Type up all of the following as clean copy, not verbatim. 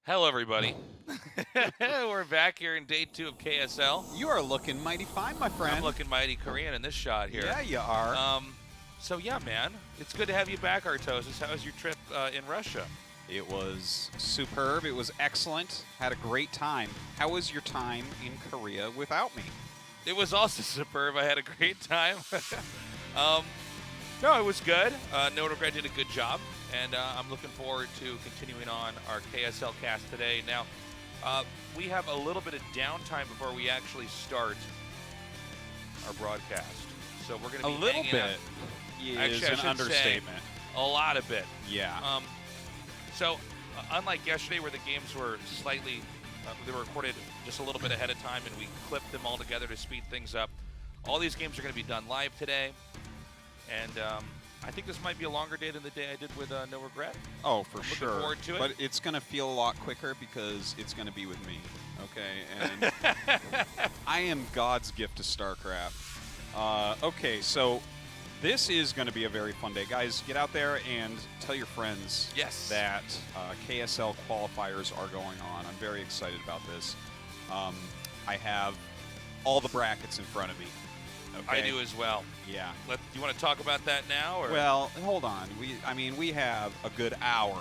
Hello, everybody. We're back here in day 2 of KSL. You are looking mighty fine, my friend. I'm looking mighty Korean in this shot here. Yeah, you are. So yeah, man, it's good to have you back, Artosis. How was your trip in Russia? It was superb. It was excellent. Had a great time. How was your time in Korea without me? It was also superb. I had a great time. No, it was good. No Regret did a good job, and I'm looking forward to continuing on our KSL cast today. Now, we have a little bit of downtime before we actually start our broadcast. So we're going to be A little hanging out. bit Actually, is I an should understatement. say a lot of it. Yeah. So, unlike yesterday where the games were slightly, they were recorded just a little bit ahead of time and we clipped them all together to speed things up, all these games are going to be done live today. And I think this might be a longer day than the day I did with No Regret. Oh, for I'm sure. looking forward to it. But it's going to feel a lot quicker because it's going to be with me. Okay. And I am God's gift to StarCraft. Okay, so this is going to be a very fun day. Guys, get out there and tell your friends Yes. that KSL qualifiers are going on. I'm very excited about this. I have all the brackets in front of me. Okay? I do as well. Yeah. You want to talk about that now? Or? Well, hold on. We have a good hour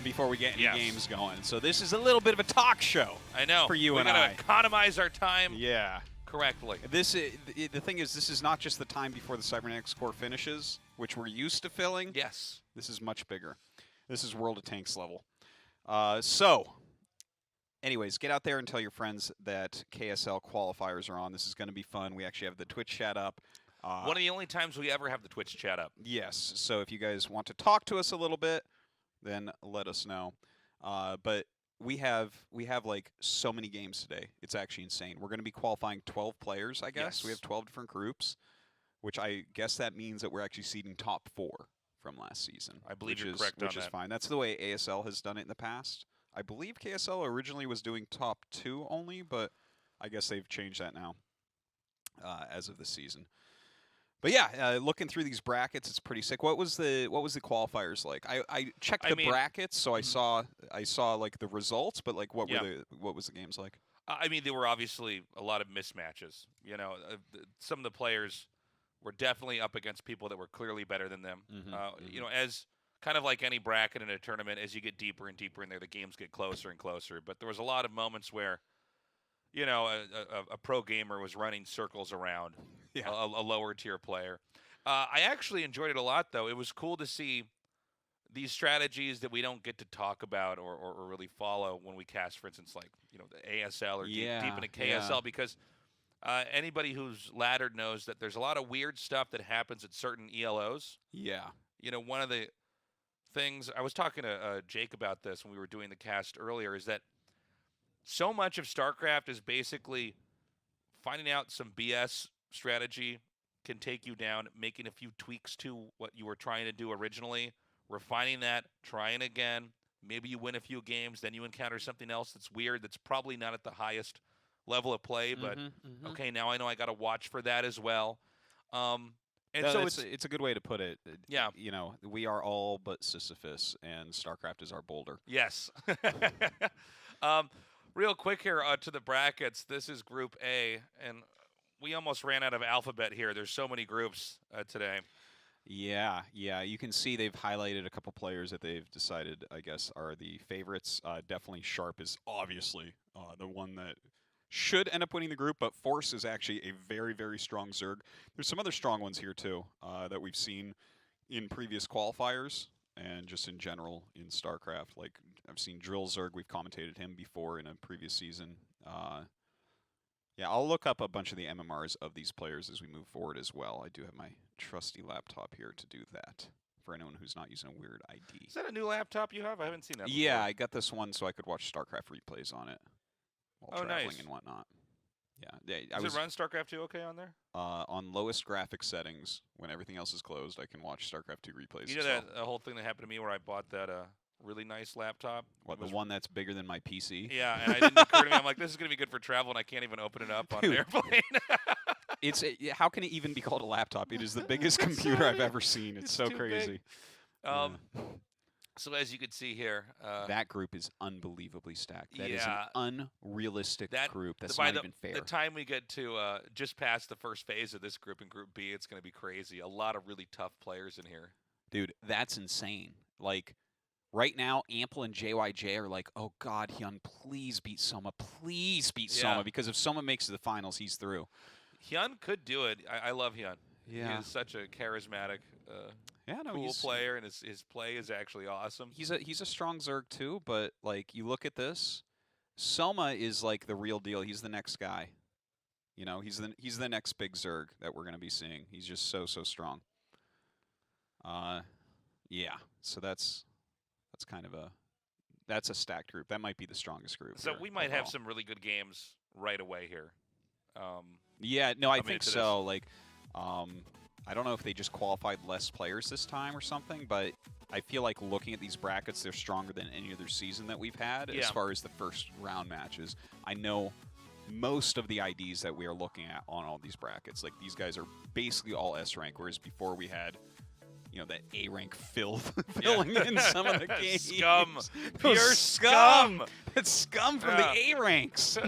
before we get any Yes. games going. So this is a little bit of a talk show. I know. For you we and gotta I. economize our time Yeah. correctly. The thing is, this is not just the time before the Cybernetics Core finishes, which we're used to filling. Yes. This is much bigger. This is World of Tanks level. So, anyways, get out there and tell your friends that KSL qualifiers are on. This is going to be fun. We actually have the Twitch chat up. One of the only times we ever have the Twitch chat up. Yes. So if you guys want to talk to us a little bit, then let us know. But we have like so many games today. It's actually insane. We're going to be qualifying 12 players, I guess. Yes. We have 12 different groups, which I guess that means that we're actually seeding top 4 from last season. I believe which you're is, correct on Which is that. fine. That's the way ASL has done it in the past. I believe KSL originally was doing top 2 only, but I guess they've changed that now as of this season. But yeah, looking through these brackets, it's pretty sick. What was the qualifiers like? I checked the brackets, so I saw like the results, but like what was the games like? I mean, there were obviously a lot of mismatches. You know, some of the players were definitely up against people that were clearly better than them. You know, as kind of like any bracket in a tournament, as you get deeper and deeper in there, the games get closer and closer. But there was a lot of moments where, you know, a pro gamer was running circles around a lower tier player. I actually enjoyed it a lot, though. It was cool to see these strategies that we don't get to talk about or really follow when we cast, for instance, like, you know, the ASL or deep into KSL, because anybody who's laddered knows that there's a lot of weird stuff that happens at certain ELOs. Yeah. You know, one of the things, I was talking to Jake about this when we were doing the cast earlier, is that so much of StarCraft is basically finding out some BS strategy can take you down, making a few tweaks to what you were trying to do originally, refining that, trying again. Maybe you win a few games, then you encounter something else that's weird, that's probably not at the highest level of play, but okay, now I know I got to watch for that as well. And so it's a good way to put it. Yeah. You know, we are all but Sisyphus, and StarCraft is our boulder. Yes. Real quick here to the brackets. This is Group A, and we almost ran out of alphabet here. There's so many groups today. Yeah. You can see they've highlighted a couple players that they've decided, I guess, are the favorites. Definitely Sharp is obviously the one that should end up winning the group, but Force is actually a very, very strong Zerg. There's some other strong ones here, too, that we've seen in previous qualifiers and just in general in StarCraft. Like, I've seen Drill Zerg. We've commentated him before in a previous season. Yeah, I'll look up a bunch of the MMRs of these players as we move forward as well. I do have my trusty laptop here to do that for anyone who's not using a weird ID. Is that a new laptop you have? I haven't seen that before. Yeah, I got this one so I could watch StarCraft replays on it while traveling nice. and whatnot. Yeah, Does it run StarCraft 2 okay on there? On lowest graphic settings, when everything else is closed, I can watch StarCraft 2 replays. You know that whole thing that happened to me where I bought that really nice laptop? What, the one that's bigger than my PC? Yeah, and I didn't occur to me. I'm like, this is going to be good for travel, and I can't even open it up on an airplane. How can it even be called a laptop? It is the biggest computer I've ever seen. It's so crazy. So as you can see here, that group is unbelievably stacked. That is yeah, an unrealistic group. That's by not even fair. the time we get to just past the first phase of this group in Group B, it's going to be crazy. A lot of really tough players in here. Dude, that's insane. Like, right now, Ample and JYJ are like, oh, God, Hyun, please beat Soma. Please beat Soma. Because if Soma makes it to the finals, he's through. Hyun could do it. I love Hyun. Yeah. He is such a charismatic, cool player, and his play is actually awesome. He's a strong Zerg, too, but, like, you look at this, Soma is, like, the real deal. He's the next guy. You know, he's the next big Zerg that we're going to be seeing. He's just so strong. Yeah, so that's kind of that's a stacked group. That might be the strongest group. So we might have some really good games right away here. Yeah, no, I think so. Like, I don't know if they just qualified less players this time or something, but I feel like looking at these brackets, they're stronger than any other season that we've had as far as the first round matches. I know most of the IDs that we are looking at on all these brackets. Like, these guys are basically all S rank, whereas before we had, you know, that A rank filth filling in some of the games. Scum. Pure scum. That's scum from the A ranks.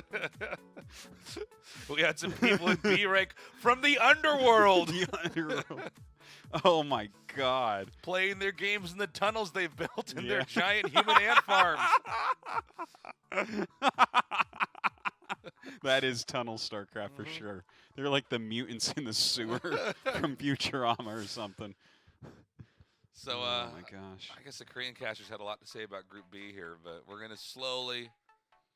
We had some people in B rank from the underworld. The underworld. Oh my God. Playing their games in the tunnels they've built in their giant human ant farms. That is tunnel StarCraft for sure. They're like the mutants in the sewer from Futurama or something. So, oh my gosh. I guess the Korean casters had a lot to say about Group B here, but we're going to slowly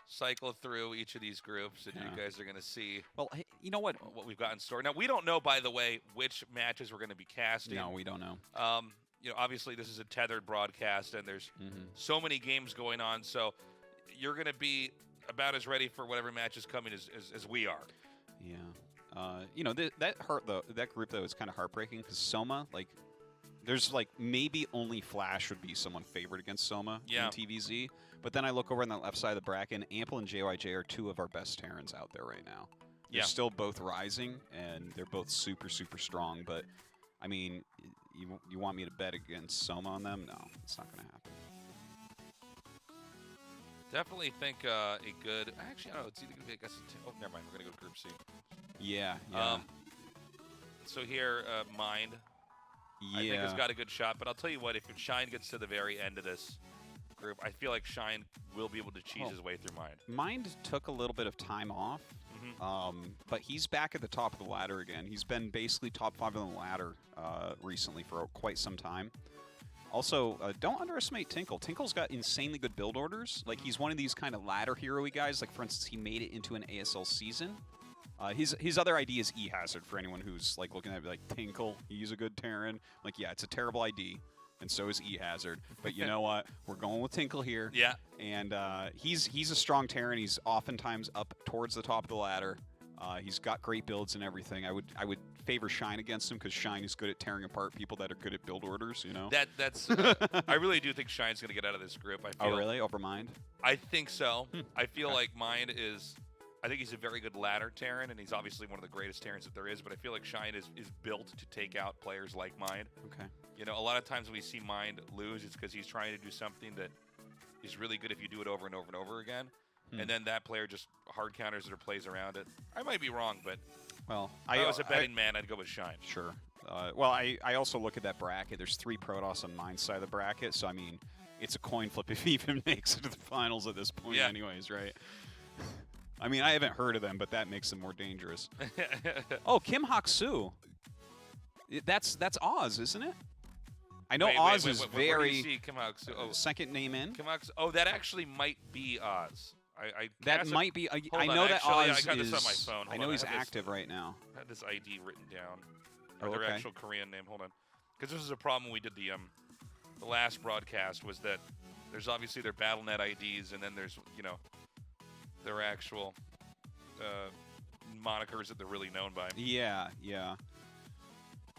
cycle through each of these groups, and you guys are going to see. Well, hey, you know what we've got in store. Now, we don't know, by the way, which matches we're going to be casting. No, we don't know. You know, obviously this is a tethered broadcast, and there's so many games going on, so you're going to be about as ready for whatever match is coming as we are. Yeah. You know, that group, though, is kind of heartbreaking because Soma, like, there's, like, maybe only Flash would be someone favored against Soma in TVZ. But then I look over on the left side of the bracket, and Ample and JYJ are two of our best Terrans out there right now. They're still both rising, and they're both super strong. But, I mean, you want me to bet against Soma on them? No, it's not going to happen. Definitely think a good. Actually, I don't know. It's either going to be. Oh, never mind. We're going to go to Group C. Yeah. So here, Mind. I think has got a good shot. But I'll tell you what. If Shine gets to the very end of this group, I feel like Shine will be able to cheese his way through Mind. Mind took a little bit of time off, but he's back at the top of the ladder again. He's been basically top 5 on the ladder recently for quite some time. Also, don't underestimate Tinkle. Tinkle's got insanely good build orders. Like, he's one of these kind of ladder hero-y guys. Like, for instance, he made it into an ASL season. His other ID is E-Hazard for anyone who's, like, looking at it like, Tinkle, he's a good Terran. Like, yeah, it's a terrible ID, and so is E-Hazard. But you know what? We're going with Tinkle here. Yeah. And he's a strong Terran. He's oftentimes up towards the top of the ladder. He's got great builds and everything. I would favor Shine against him because Shine is good at tearing apart people that are good at build orders. You know. That's. I really do think Shine's going to get out of this group. I feel, oh really? Over Mind? I think so. I feel like Mind is. I think he's a very good ladder Terran, and he's obviously one of the greatest Terrans that there is. But I feel like Shine is built to take out players like Mind. Okay. You know, a lot of times when we see Mind lose, it's because he's trying to do something that is really good if you do it over and over and over again. And then that player just hard counters it or plays around it. I might be wrong, but well, if I was a betting man, I'd go with Shine. Sure. Well, I also look at that bracket. There's 3 Protoss on Mind's side of the bracket, so I mean, it's a coin flip if he even makes it to the finals at this point anyways, right? I mean, I haven't heard of them, but that makes them more dangerous. Oh, Kim Hak-soo. That's Oz, isn't it? I know Oz is very... Where do you see Kim Hak-soo? Oh, second name in. Kim Hak-soo. Oh, that actually might be Oz. That might be. I know that Oz I got this on my phone. I know he's active right now. I had this ID written down. Or their actual Korean name. Hold on. Because this was a problem when we did the last broadcast, was that there's obviously their BattleNet IDs, and then there's, you know, their actual monikers that they're really known by. Yeah.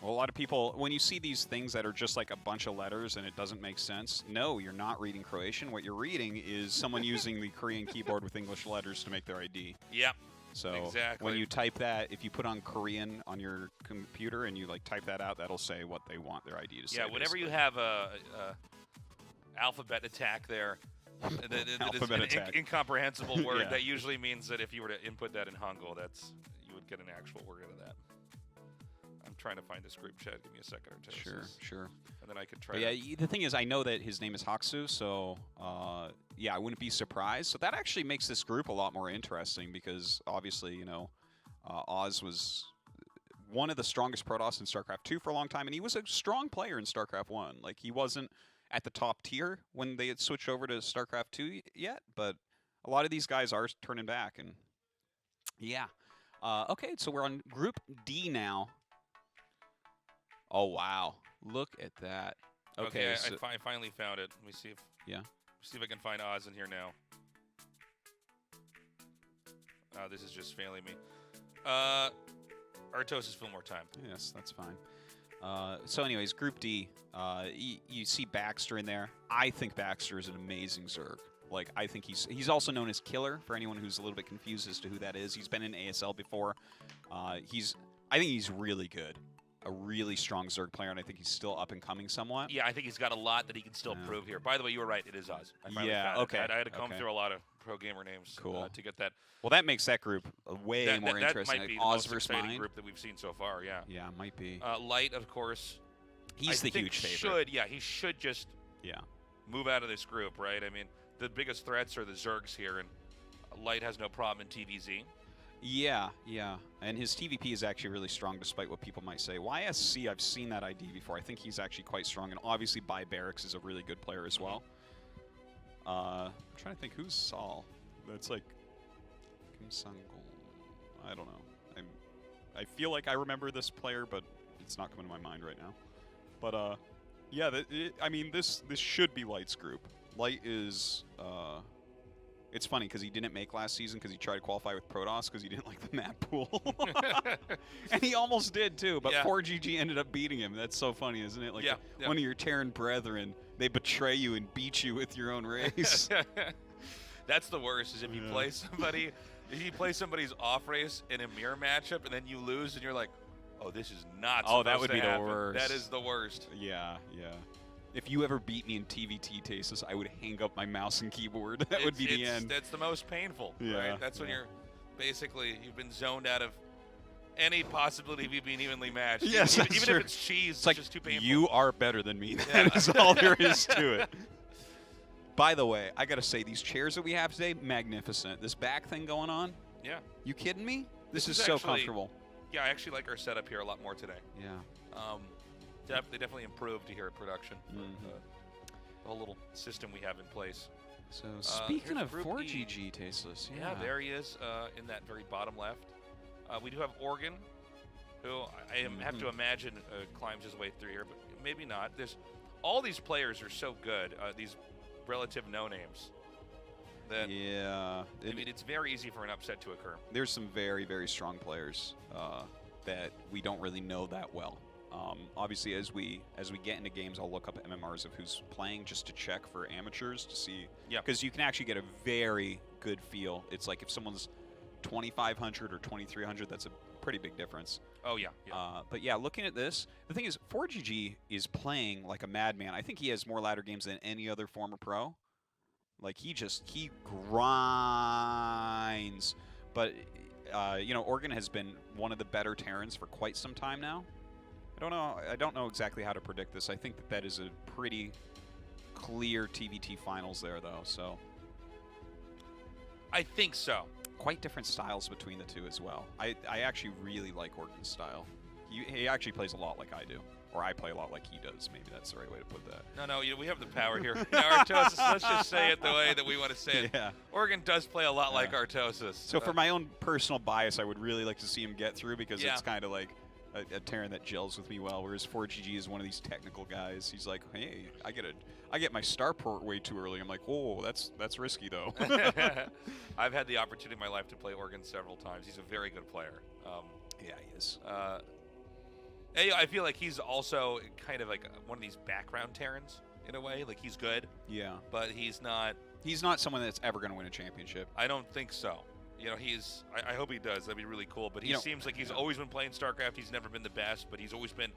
Well, a lot of people, when you see these things that are just like a bunch of letters and it doesn't make sense, no, you're not reading Croatian. What you're reading is someone using the Korean keyboard with English letters to make their ID. Yep. So when you type that, if you put on Korean on your computer and you like type that out, that'll say what they want their ID to say. Yeah, whenever you have alphabet attack there. That is Alphabet an attack. incomprehensible word Yeah. that usually means that if you were to input that in Hangul, you would get an actual word out of that. I'm trying to find this group chat. Give me a second or two. Sure. And then I could try. But yeah, the thing is, I know that his name is Haksu, so yeah, I wouldn't be surprised. So that actually makes this group a lot more interesting because obviously, Oz was one of the strongest Protoss in StarCraft 2 for a long time, and he was a strong player in StarCraft 1. Like, he wasn't at the top tier when they had switched over to StarCraft 2 yet, but a lot of these guys are turning back, and yeah. Okay, so we're on Group D now. Oh, wow. Look at that. Okay, so I finally found it. Let me see if I can find Oz in here now. This is just failing me. Artos is Fillmore time. yes, that's fine. So anyways, Group D, you see Baxter in there. I think Baxter is an amazing Zerg. Like, I think he's also known as Killer, for anyone who's a little bit confused as to who that is. He's been in ASL before. I think he's really good. A really strong Zerg player, and I think he's still up and coming somewhat. Yeah, I think he's got a lot that he can still prove here. By the way, you were right. It is Oz. I finally found it. Okay. I had to comb through a lot of pro gamer names to get that. Well, that makes that group way more interesting. That might be like the Oz most versus exciting Mind. group that we've seen so far, yeah. Yeah, might be. Light, of course. He's the huge favorite. He should just Yeah. move out of this group, right? I mean, the biggest threats are the Zergs here, and Light has no problem in TVZ. Yeah. And his TVP is actually really strong, despite what people might say. YSC, I've seen that ID before. I think he's actually quite strong, and obviously Bai Barracks is a really good player as well. I'm trying to think, who's Saul? That's like Kim Sangol. I don't know. I feel like I remember this player, but it's not coming to my mind right now. But yeah, I mean, this should be Light's group. Light is. It's funny because he didn't make last season because he tried to qualify with Protoss because he didn't like the map pool. And he almost did too, but 4GG ended up beating him. That's so funny, isn't it? Like one of your Terran brethren, they betray you and beat you with your own race. That's the worst, is if you play somebody, if you play somebody's off race in a mirror matchup and then you lose and you're like, oh, this is not supposed that would to be happen. the worst. That is the worst. Yeah. If you ever beat me in TVT Tasis, I would hang up my mouse and keyboard. That would be the end. That's the most painful, Yeah, right? That's when you're you've been zoned out of any possibility of you being evenly matched. Yes, even that's true. if it's cheese, it's like, just too painful. You are better than me. That is all there is to it. By the way, I gotta say, these chairs that we have today, magnificent. This back thing going on. Yeah. You kidding me? This is actually so comfortable. Yeah, I actually like our setup here a lot more today. Yeah. They definitely improved here at production. The whole little system we have in place. So speaking here's of Group 4GG Tasteless, yeah, there he is in that very bottom left. We do have Oregon, who I have to imagine climbs his way through here, but maybe not. All these players are so good, these relative no-names, that I mean, it's very easy for an upset to occur. There's some very, very strong players that we don't really know that well. Obviously, as we get into games, I'll look up MMRs of who's playing just to check for amateurs to see. Yeah. Because you can actually get a very good feel. It's like if someone's 2,500 or 2,300, that's a pretty big difference. Oh, yeah. But yeah, looking at this, the thing is, 4GG is playing like a madman. I think he has more ladder games than any other former pro. Like, he grinds. But, Oregon has been one of the better Terrans for quite some time now. I don't know exactly how to predict this. I think that is a pretty clear TVT finals there, though. So I think so. Quite different styles between the two as well. I actually really like Oregon's style. He actually plays a lot like I do. Or I play a lot like he does. Maybe that's the right way to put that. No, we have the power here. Artosis, let's just say it the way that we want to say it. Yeah. Oregon does play a lot like Artosis. So for my own personal bias, I would really like to see him get through because it's kind of like a Terran that gels with me well, whereas 4GG is one of these technical guys. He's like, hey, I get my starport way too early. I'm like, whoa, that's risky though. I've had the opportunity in my life to play Oregon several times. He's a very good player. Yeah, he is. I feel like he's also kind of like one of these background Terrans in a way. Like, he's good. Yeah. But he's not. He's not someone that's ever going to win a championship. I don't think so. I hope he does. That'd be really cool. But he seems like he's always been playing StarCraft. He's never been the best, but he's always been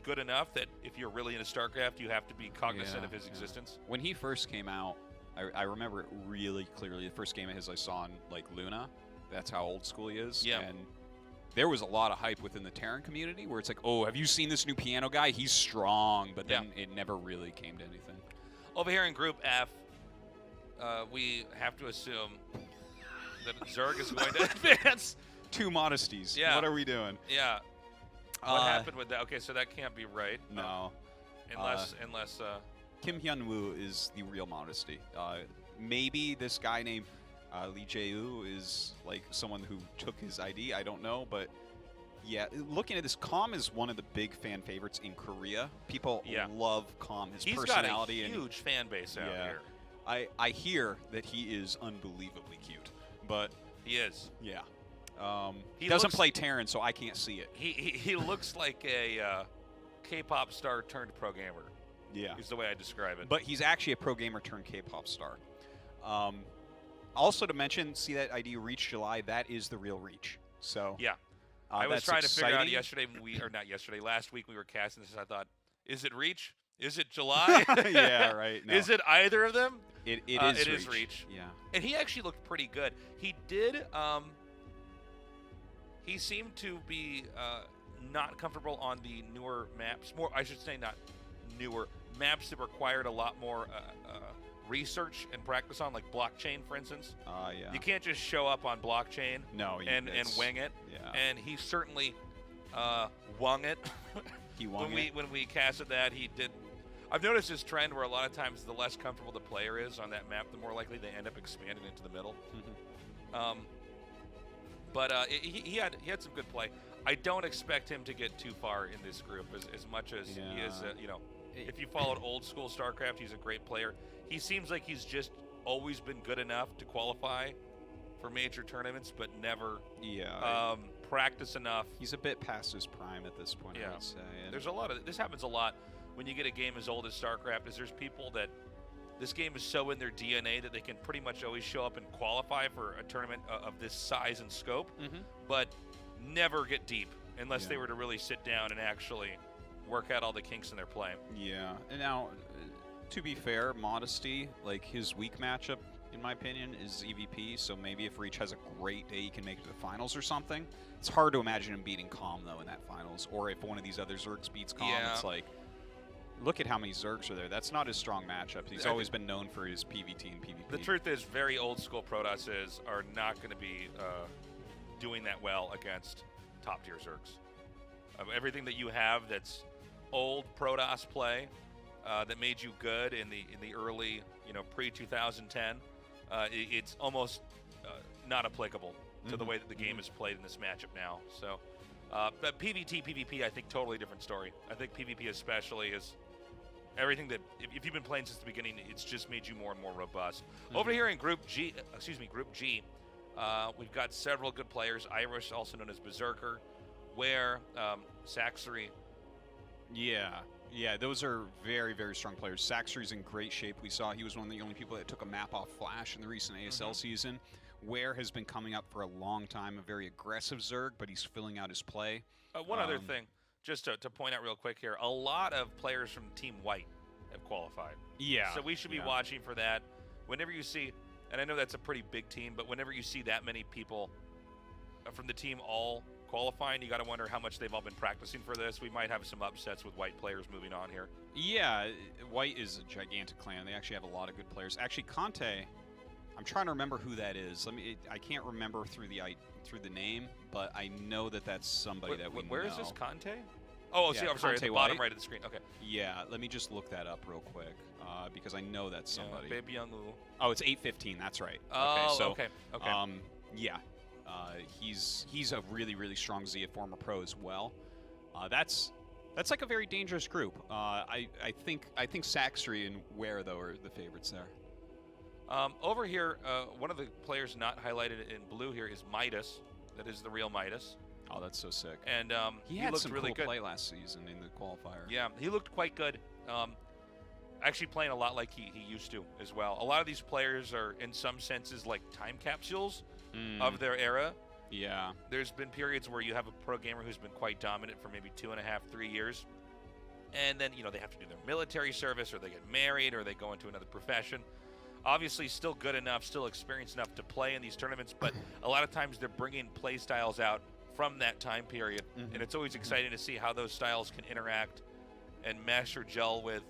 good enough that if you're really into StarCraft, you have to be cognizant of his existence. When he first came out, I remember it really clearly. The first game of his I saw on like Luna. That's how old school he is. Yeah. And there was a lot of hype within the Terran community where it's like, oh, have you seen this new piano guy? He's strong. But then it never really came to anything. Over here in Group F, we have to assume that Zerg is going to advance. 2 modesties. Yeah. What are we doing? Yeah. What happened with that? Okay, so that can't be right. No. Unless Kim Hyun-woo is the real modesty. Maybe this guy named Lee Jae-woo is like someone who took his ID. I don't know, but yeah, looking at this, Calm is one of the big fan favorites in Korea. People love Calm. His personality. He's got a huge fan base out here. I hear that he is unbelievably cute, but he is. Yeah. He doesn't play Terran, so I can't see it. He looks like a K-pop star turned pro gamer. Yeah, is the way I describe it. But he's actually a pro gamer turned K-pop star. Also to mention, see that ID Reach July? That is the real Reach. So yeah, I was trying to figure out yesterday, last week we were casting this. I thought, is it Reach? Is it July? Yeah, right. No. Is it either of them? It is Reach. Yeah, and he actually looked pretty good. He did. He seemed to be not comfortable on the newer maps. I should say not newer maps that required a lot more research and practice on, like blockchain, for instance. Yeah. You can't just show up on blockchain and wing it. Yeah. And he certainly wung it. He wung it. When we casted that, he did. I've noticed this trend where a lot of times the less comfortable the player is on that map, the more likely they end up expanding into the middle. Mm-hmm. But he had some good play. I don't expect him to get too far in this group as much as he is. If you followed old school StarCraft, he's a great player. He seems like he's just always been good enough to qualify for major tournaments, but never practice enough. He's a bit past his prime at this point, I would say. And there's a lot of this happens a lot when you get a game as old as StarCraft. Is there's people that this game is so in their DNA that they can pretty much always show up and qualify for a tournament of this size and scope, but never get deep unless they were to really sit down and actually work out all the kinks in their play. Yeah. And now, to be fair, Modesty, like his weak matchup, in my opinion, is EVP. So maybe if Reach has a great day, he can make it to the finals or something. It's hard to imagine him beating Calm, though, in that finals. Or if one of these other Zergs beats Calm, it's like, look at how many Zergs are there. That's not his strong matchup. He's always been known for his PvT and PvP. The truth is, very old school Protosses are not going to be doing that well against top tier Zergs. Everything that you have that's old Protoss play that made you good in the early, pre-2010, it's almost not applicable to the way that the game is played in this matchup now. So, but PvT, PvP, I think totally different story. I think PvP especially is everything that if you've been playing since the beginning, it's just made you more and more robust. Over here in Group G, we've got several good players. Irish, also known as Berserker, Ware, Saxery. Yeah, those are very, very strong players. Saxery's in great shape. We saw he was one of the only people that took a map off Flash in the recent ASL season. Ware has been coming up for a long time, a very aggressive Zerg, but he's filling out his play. One other thing, just to point out real quick here, a lot of players from Team White have qualified. Yeah. So we should be watching for that. Whenever you see, and I know that's a pretty big team, but whenever you see that many people from the team all qualifying, you got to wonder how much they've all been practicing for this. We might have some upsets with White players moving on here. Yeah, White is a gigantic clan. They actually have a lot of good players. Actually, Conte, I'm trying to remember who that is. I can't remember through the name, but I know that that's somebody that we know. Where is this Conte? Oh, see, I'm sorry, at the bottom right of the screen. Okay. Yeah, let me just look that up real quick because I know that's somebody. Baby Young Wu. Oh, it's 815. That's right. Okay. Yeah. He's a really, really strong Z, a former pro as well. That's like a very dangerous group. I think Saxery and Ware though are the favorites there. Over here, one of the players not highlighted in blue here is Midas. That is the real Midas. Oh, that's so sick. And he had looked some really cool good play last season in the qualifier. Yeah, he looked quite good. Actually playing a lot like he used to as well. A lot of these players are, in some senses, like time capsules of their era. Yeah. There's been periods where you have a pro gamer who's been quite dominant for maybe 2.5, 3 years. and then they have to do their military service, or they get married, or they go into another profession. Obviously, still good enough, still experienced enough to play in these tournaments, but a lot of times they're bringing play styles out from that time period, and it's always exciting to see how those styles can interact and mesh or gel with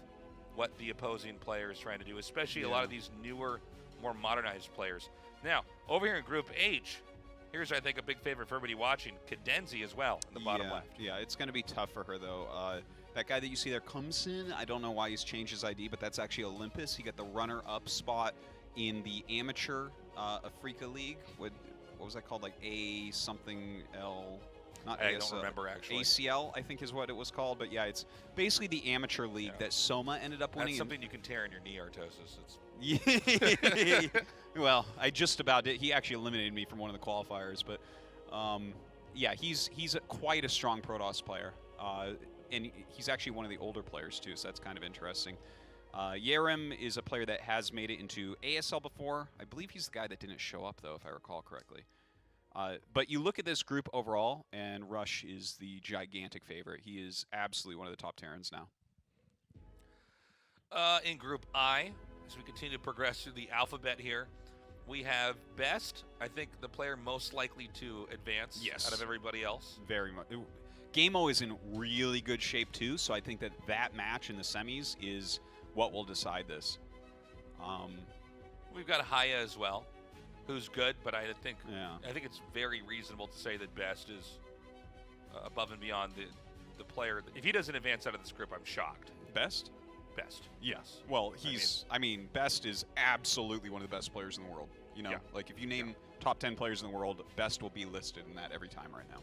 what the opposing player is trying to do, especially a lot of these newer, more modernized players. Now, over here in Group H, here's, I think, a big favorite for everybody watching, Cadenzi as well in the bottom left. Yeah, it's going to be tough for her, though. That guy that you see there, Kumsin, I don't know why he's changed his ID, but that's actually Olympus. He got the runner-up spot in the amateur Africa League. What was that called? Like A something L? Not I ASL. don't remember, actually. ACL, I think is what it was called. But yeah, it's basically the amateur league that Soma ended up winning. That's something you can tear in your knee orthosis. Well, I just about did. He actually eliminated me from one of the qualifiers. But yeah, he's quite a strong Protoss player. And he's actually one of the older players, too, so that's kind of interesting. Yerim is a player that has made it into ASL before. I believe he's the guy that didn't show up, though, if I recall correctly. But you look at this group overall, and Rush is the gigantic favorite. He is absolutely one of the top Terrans now. In Group I, as we continue to progress through the alphabet here, we have Best, I think the player most likely to advance out of everybody else. Very much. Game-O is in really good shape, too, so I think that match in the semis is what will decide this. We've got Haya as well, who's good, but I think it's very reasonable to say that Best is above and beyond the player. If he doesn't advance out of this group, I'm shocked. Best? Best. Yes. Well, Best is absolutely one of the best players in the world. Like if you name top 10 players in the world, Best will be listed in that every time right now.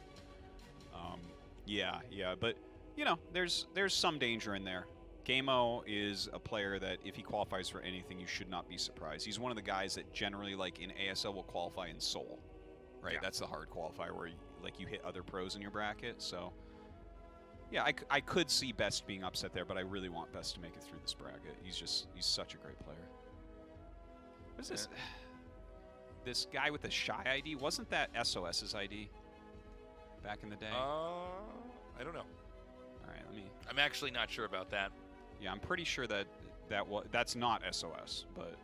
Yeah, but there's some danger in there. Game-O is a player that if he qualifies for anything, you should not be surprised. He's one of the guys that generally, like in ASL, will qualify in Seoul, right? Yeah. That's the hard qualifier where you hit other pros in your bracket. So yeah, I could see Best being upset there, but I really want Best to make it through this bracket. He's such a great player. What is this? This guy with the Shy ID, wasn't that SOS's ID? Back in the day? I don't know. All right, I'm actually not sure about that. Yeah, I'm pretty sure that's not SOS, but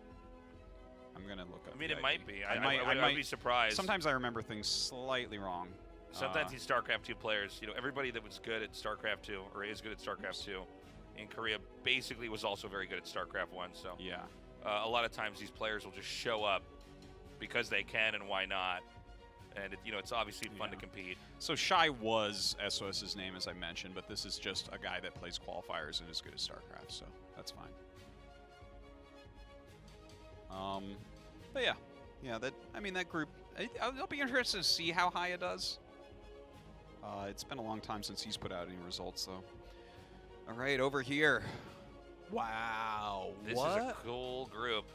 I'm gonna look up. I mean, it might be. I might be surprised. Sometimes I remember things slightly wrong. Sometimes these StarCraft 2 players, everybody that was good at StarCraft 2 or is good at StarCraft 2 in Korea basically was also very good at StarCraft 1. So yeah, a lot of times these players will just show up because they can, and why not? And it's obviously fun to compete. So Shy was SOS's name, as I mentioned, but this is just a guy that plays qualifiers and is good at StarCraft, so that's fine. But yeah, that group. I'll be interested to see how Haya does. It's been a long time since he's put out any results, though. All right, over here. Wow, this is a cool group.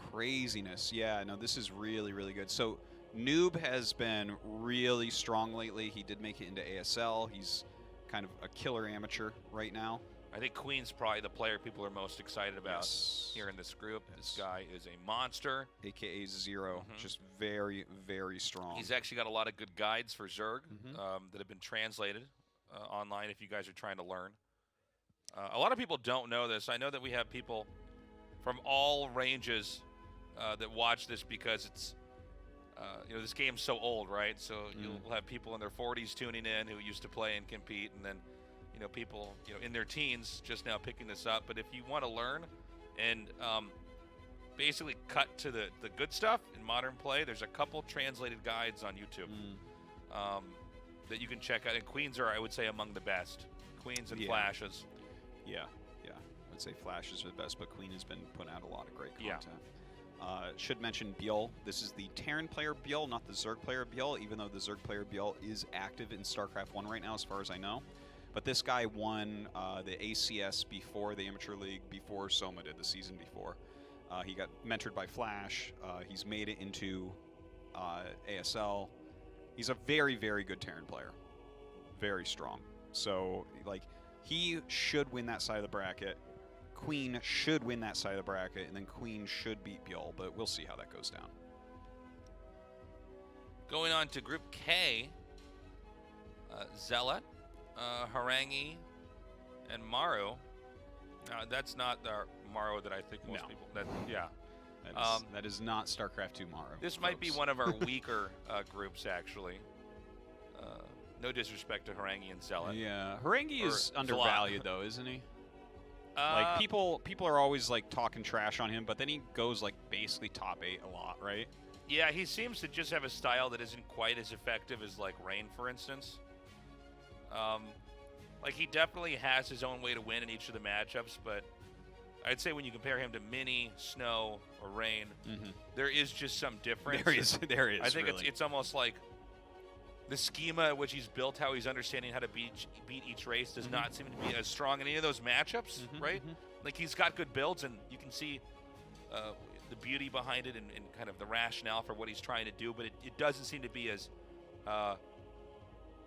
Craziness. Yeah, no, this is really, really good. So Noob has been really strong lately. He did make it into ASL. He's kind of a killer amateur right now. I think Queen's probably the player people are most excited about here in this group. This guy is a monster. AKA Zero. Just very, very strong. He's actually got a lot of good guides for Zerg that have been translated online if you guys are trying to learn. A lot of people don't know this. I know that we have people from all ranges that watch this because it's this game's so old, right? So you'll have people in their 40s tuning in who used to play and compete, and then people in their teens just now picking this up. But if you want to learn and basically cut to the good stuff in modern play, there's a couple translated guides on YouTube that you can check out. And Queens are, I would say, among the best. Queens and Flashes. Yeah. I'd say Flashes are the best, but Queen has been putting out a lot of great content. Should mention Bjol. This is the Terran player Bjol, not the Zerg player Bjol, even though the Zerg player Bjol is active in StarCraft 1 right now, as far as I know. But this guy won the ACS before the Amateur League, before Soma did the season before. He got mentored by Flash. He's made it into ASL. He's a very, very good Terran player. Very strong. So, he should win that side of the bracket. Queen should win that side of the bracket, and then Queen should beat Bjol, but we'll see how that goes down. Going on to Group K, Zealot, Harangi, And Maru, that's not the Maru that I think most people. Yeah. That is not StarCraft 2 Maru. This might be one of our weaker groups, actually. No disrespect to Harangi and Zealot. Yeah, Harangi is undervalued though, isn't he? Like people are always like talking trash on him, but then he goes like basically top 8 a lot, right? Yeah, he seems to just have a style that isn't quite as effective as like Rain, for instance. Like he definitely has his own way to win in each of the matchups, but I'd say when you compare him to Mini, Snow, or Rain, there is just some difference. There is. I think really. it's almost like the schema at which he's built, how he's understanding how to beat each race does not seem to be as strong in any of those matchups, right? Like he's got good builds, and you can see the beauty behind it and kind of the rationale for what he's trying to do, but it doesn't seem to be as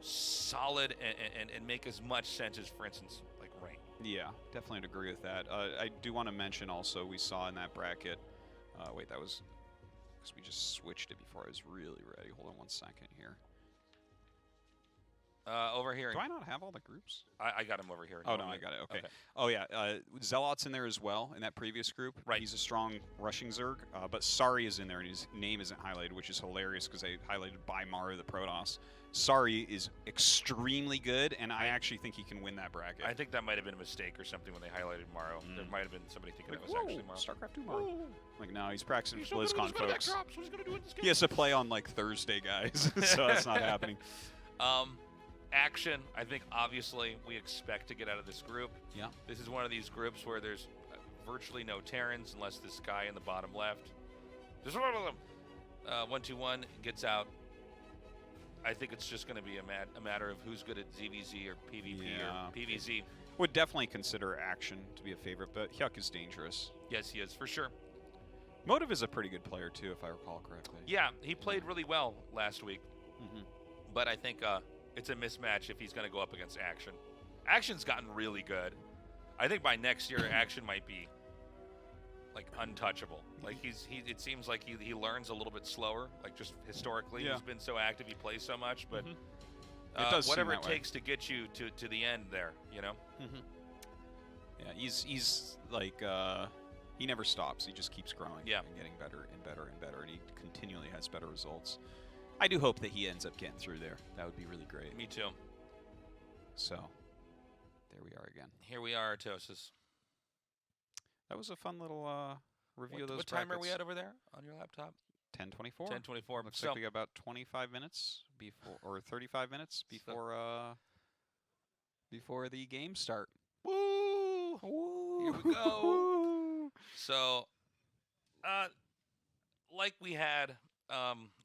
solid and make as much sense as, for instance, like Rain. Yeah, definitely would agree with that. I do want to mention also we saw in that bracket, wait, that was, because we just switched it before I was really ready. Hold on one second here. Over here. Do I not have all the groups? I got him over here. Oh, no, I got it. Okay. Oh, yeah. Zealot's in there as well in that previous group. Right. He's a strong rushing Zerg, but Sari is in there, and his name isn't highlighted, which is hilarious because they highlighted by Maru the Protoss. Sari is extremely good, and I actually think he can win that bracket. I think that might have been a mistake or something when they highlighted Maru. There might have been somebody thinking like, that was actually Maru. StarCraft 2 Maru. Like, no, he's practicing He's BlizzCon, folks. Drops. What he's gonna do in this game? He has to play on, like, Thursday, guys, so that's not happening. Action, I think obviously we expect to get out of this group. Yeah. This is one of these groups where there's virtually no Terrans unless this guy in the bottom left. There's one of them. 1-2-1 gets out. I think it's just going to be a matter of who's good at ZVZ or PvP or PvZ. Would definitely consider Action to be a favorite, but Hyuk is dangerous. Yes, he is, for sure. Motive is a pretty good player, too, if I recall correctly. Yeah, he played really well last week. But I think it's a mismatch if he's going to go up against Action. Action's gotten really good. I think by next year, Action might be like untouchable. Like it seems like he learns a little bit slower. Like just historically, he's been so active, he plays so much. But whatever it takes to get you to the end there, you know. Yeah, he's like he never stops. He just keeps growing. Yeah. And getting better and better and better, and he continually has better results. I do hope that he ends up getting through there. That would be really great. Me too. So, there we are again. Here we are, Tosis. That was a fun little review of those What brackets. time are we at over there on your laptop? 10:24. 10:24. Looks like we got about 25 minutes before, or 35 minutes before before the game start. Woo! Woo! Here we go. So, like we had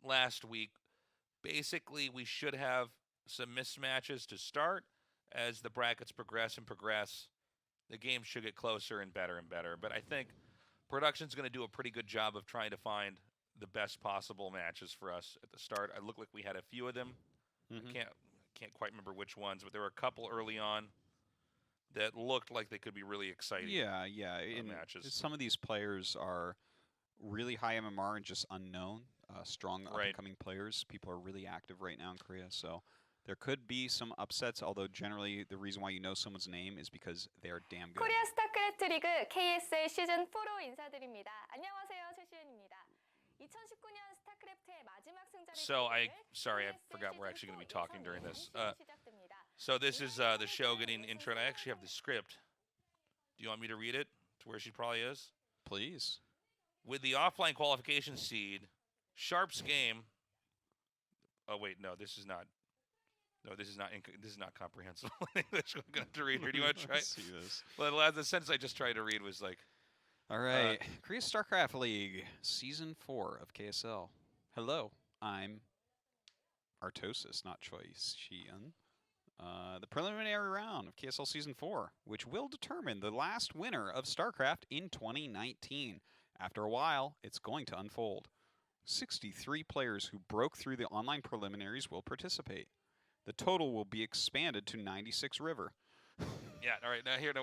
last week, basically we should have some mismatches to start. As the brackets progress, the game should get closer and better. But I think production's going to do a pretty good job of trying to find the best possible matches for us at the start. I look like we had a few of them. I can't quite remember which ones, but there were a couple early on that looked like they could be really exciting. Yeah. Matches. Some of these players are really high MMR and just unknown, strong up-and-coming players. People are really active right now in Korea, so there could be some upsets, although generally the reason why you know someone's name is because they're damn good. 코리아 스타크래프트 리그 KSL 시즌 4로 인사드립니다. 안녕하세요, 최시연입니다. 2019년 스타크래프트의 마지막 승자를 sorry, I forgot we're actually going to be talking during this. So this is the show getting intro, and I actually have the script. Do you want me to read it to where she probably is? Please. With the offline qualification seed, Sharp's game. Oh wait, no, this is not. No, this is not comprehensible English. I'm going to have to read here. Do you want to try? Let's see this. Well, the sentence I just tried to read was like. All right, Korea StarCraft League, Season 4 of KSL. Hello, I'm Artosis, not Choi Shion. The preliminary round of KSL Season 4, which will determine the last winner of StarCraft in 2019. After a while, it's going to unfold. 63 players who broke through the online preliminaries will participate. The total will be expanded to 96 River. Yeah, all right. Now hand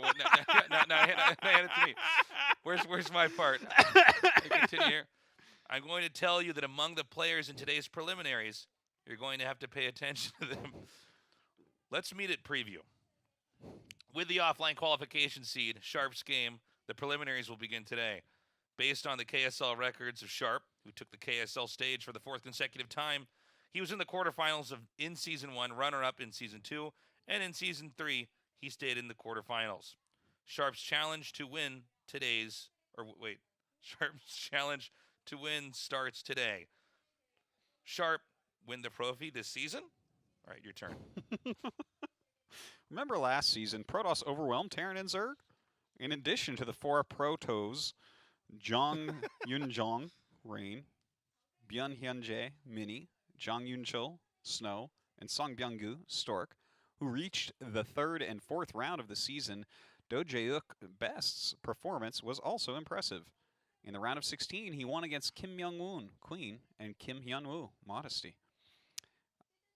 it to me. Where's my part? Continue here. I'm going to tell you that among the players in today's preliminaries, you're going to have to pay attention to them. Let's meet at preview. With the offline qualification seed, Sharp's game, the preliminaries will begin today. Based on the KSL records of Sharp, who took the KSL stage for the 4th consecutive time, he was in the quarterfinals in Season 1, runner-up in Season 2, and in Season 3, he stayed in the quarterfinals. Sharp's challenge to win starts today. Sharp win the trophy this season? All right, your turn. Remember last season, Protoss overwhelmed Terran and Zerg? In addition to the 4 Protos, Jong Yunjong, Rain, Byun Hyunjae, Mini, Jang Yunchul, Snow, and Song Byung-gu, Stork, who reached the 3rd and 4th round of the season, Do Jae-uk Best's performance was also impressive. In the round of 16, he won against Kim Myung-woon, Queen, and Kim Hyun-woo, Modesty.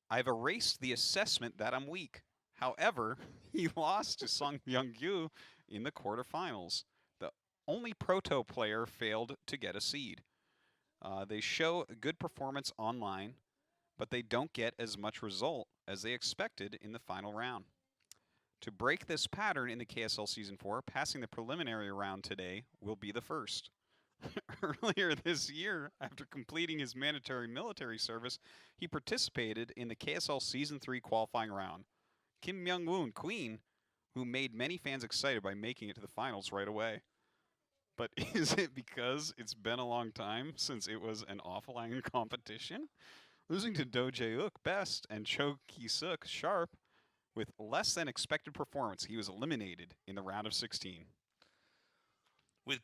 I've erased the assessment that I'm weak. However, he lost to Song Byung-gu in the quarterfinals. The only Proto player failed to get a seed. They show good performance online, but they don't get as much result as they expected in the final round. To break this pattern in the KSL Season 4, passing the preliminary round today will be the first. Earlier this year, after completing his mandatory military service, he participated in the KSL Season 3 qualifying round. Kim Myung-woon, Queen, who made many fans excited by making it to the finals right away. But is it because it's been a long time since it was an offline competition? Losing to Do Jae-uk Best and Cho Ki-suk Sharp with less than expected performance, he was eliminated in the round of 16. With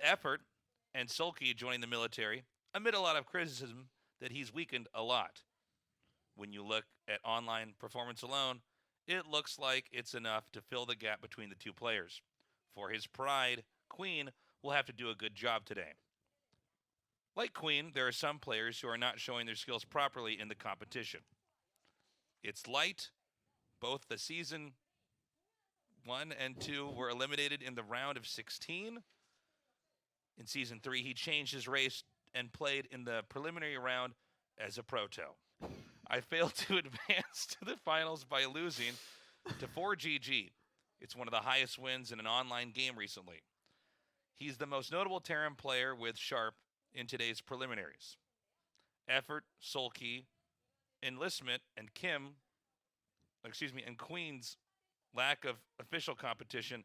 effort and Sulky joining the military, amid a lot of criticism that he's weakened a lot. When you look at online performance alone, it looks like it's enough to fill the gap between the two players. For his pride, Queen will have to do a good job today. Like Queen, there are some players who are not showing their skills properly in the competition. It's light. Both the Season 1 and 2 were eliminated in the round of 16. In Season 3, he changed his race and played in the preliminary round as a Proto. I failed to advance to the finals by losing to 4GG. It's one of the highest wins in an online game recently. He's the most notable Terran player with Sharp in today's preliminaries. Effort, Sulky, enlistment, and Queen's lack of official competition,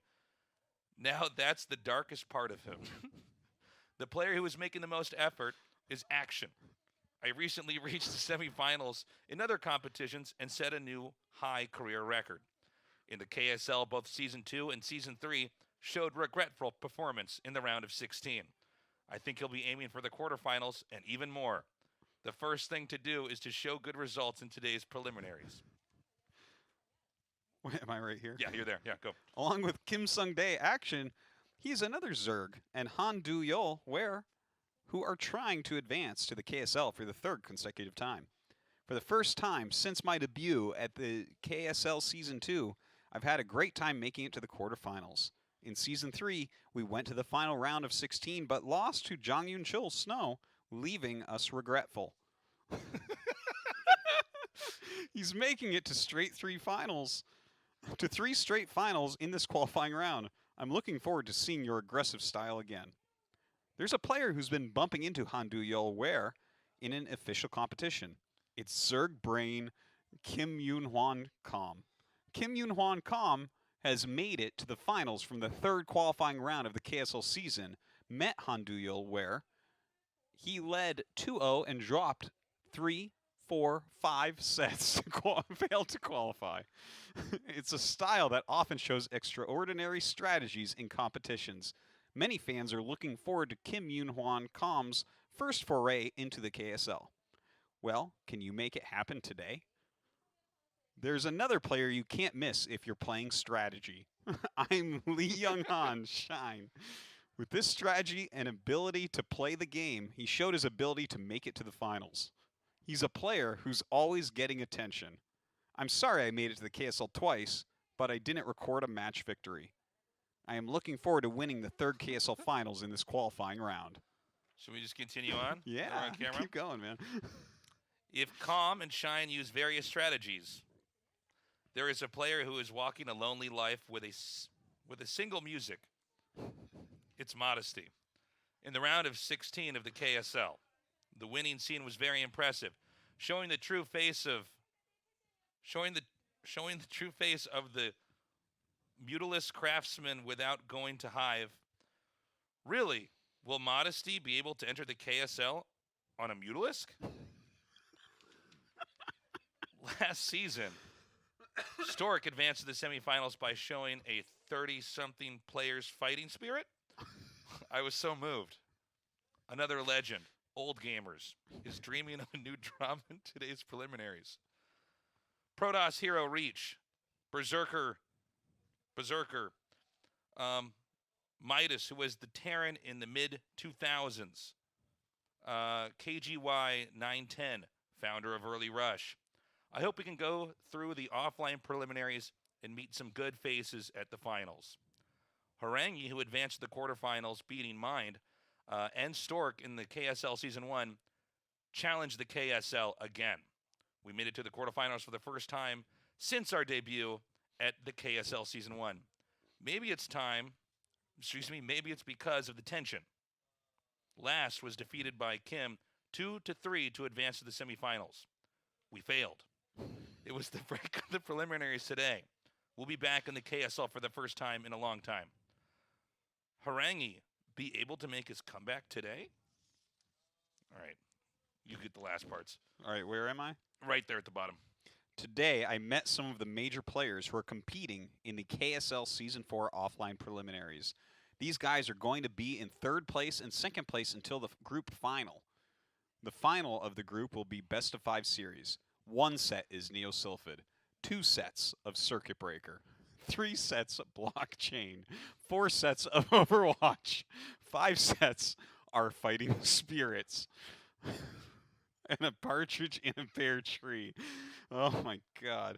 now that's the darkest part of him. The player who is making the most effort is Action. I recently reached the semifinals in other competitions and set a new high career record. In the KSL, both Season 2 and Season 3 showed regretful performance in the round of 16. I think he'll be aiming for the quarterfinals and even more. The first thing to do is to show good results in today's preliminaries. Wait, am I right here? Yeah, you're there. Yeah, go. Along with Kim Sung-dae Action, he's another Zerg, and Han Du-yeol who are trying to advance to the KSL for the 3rd consecutive time. For the first time since my debut at the KSL Season 2, I've had a great time making it to the quarterfinals. In Season 3, we went to the final round of 16, but lost to Jang Yun-chul Snow, leaving us regretful. He's making it to three straight finals in this qualifying round. I'm looking forward to seeing your aggressive style again. There's a player who's been bumping into Han Du-yeol in an official competition. It's Zerg Brain Kim Yoon-hwan Kom. Kim Yoon-hwan Kom has made it to the finals from the 3rd qualifying round of the KSL season, met Han Du-yeol he led 2-0 and dropped 3, 4, 5 sets to failed to qualify. It's a style that often shows extraordinary strategies in competitions. Many fans are looking forward to Kim Yoon-hwan Kom's first foray into the KSL. Well, can you make it happen today? There's another player you can't miss if you're playing strategy. I'm Lee Young-han, Shine. With this strategy and ability to play the game, he showed his ability to make it to the finals. He's a player who's always getting attention. I'm sorry I made it to the KSL twice, but I didn't record a match victory. I am looking forward to winning the 3rd KSL finals in this qualifying round. Should we just continue on? Yeah, We're on camera? keep going, man. If Calm and Shine use various strategies, There is a player who is walking a lonely life with a single music. It's modesty. In the round of 16 of the KSL, the winning scene was very impressive, showing the true face of the mutilist craftsman without going to Hive. Really, will Modesty be able to enter the KSL on a mutalisk? Last season, Stork advanced to the semifinals by showing a 30-something player's fighting spirit. I was so moved. Another legend, Old Gamers, is dreaming of a new drama in today's preliminaries. Protoss Hero Reach, Berserker, Midas, who was the Terran in the mid-2000s, KGY 910, founder of Early Rush. I hope we can go through the offline preliminaries and meet some good faces at the finals. Harangi, who advanced to the quarterfinals, beating Mind, and Stork in the KSL Season 1, challenged the KSL again. We made it to the quarterfinals for the first time since our debut at the KSL Season 1. Maybe it's because of the tension. Last was defeated by Kim 2-3 to advance to the semifinals. We failed. It was the break of the preliminaries today. We'll be back in the KSL for the first time in a long time. Harangi be able to make his comeback today? All right. You get the last parts. All right, where am I? Right there at the bottom. Today, I met some of the major players who are competing in the KSL Season 4 offline preliminaries. These guys are going to be in third place and second place until the group final. The final of the group will be best of 5 series. 1 set is Neosylphid, 2 sets of Circuit Breaker, 3 sets of Blockchain, 4 sets of Overwatch, 5 sets are Fighting Spirits, and a partridge in a pear tree. Oh my God.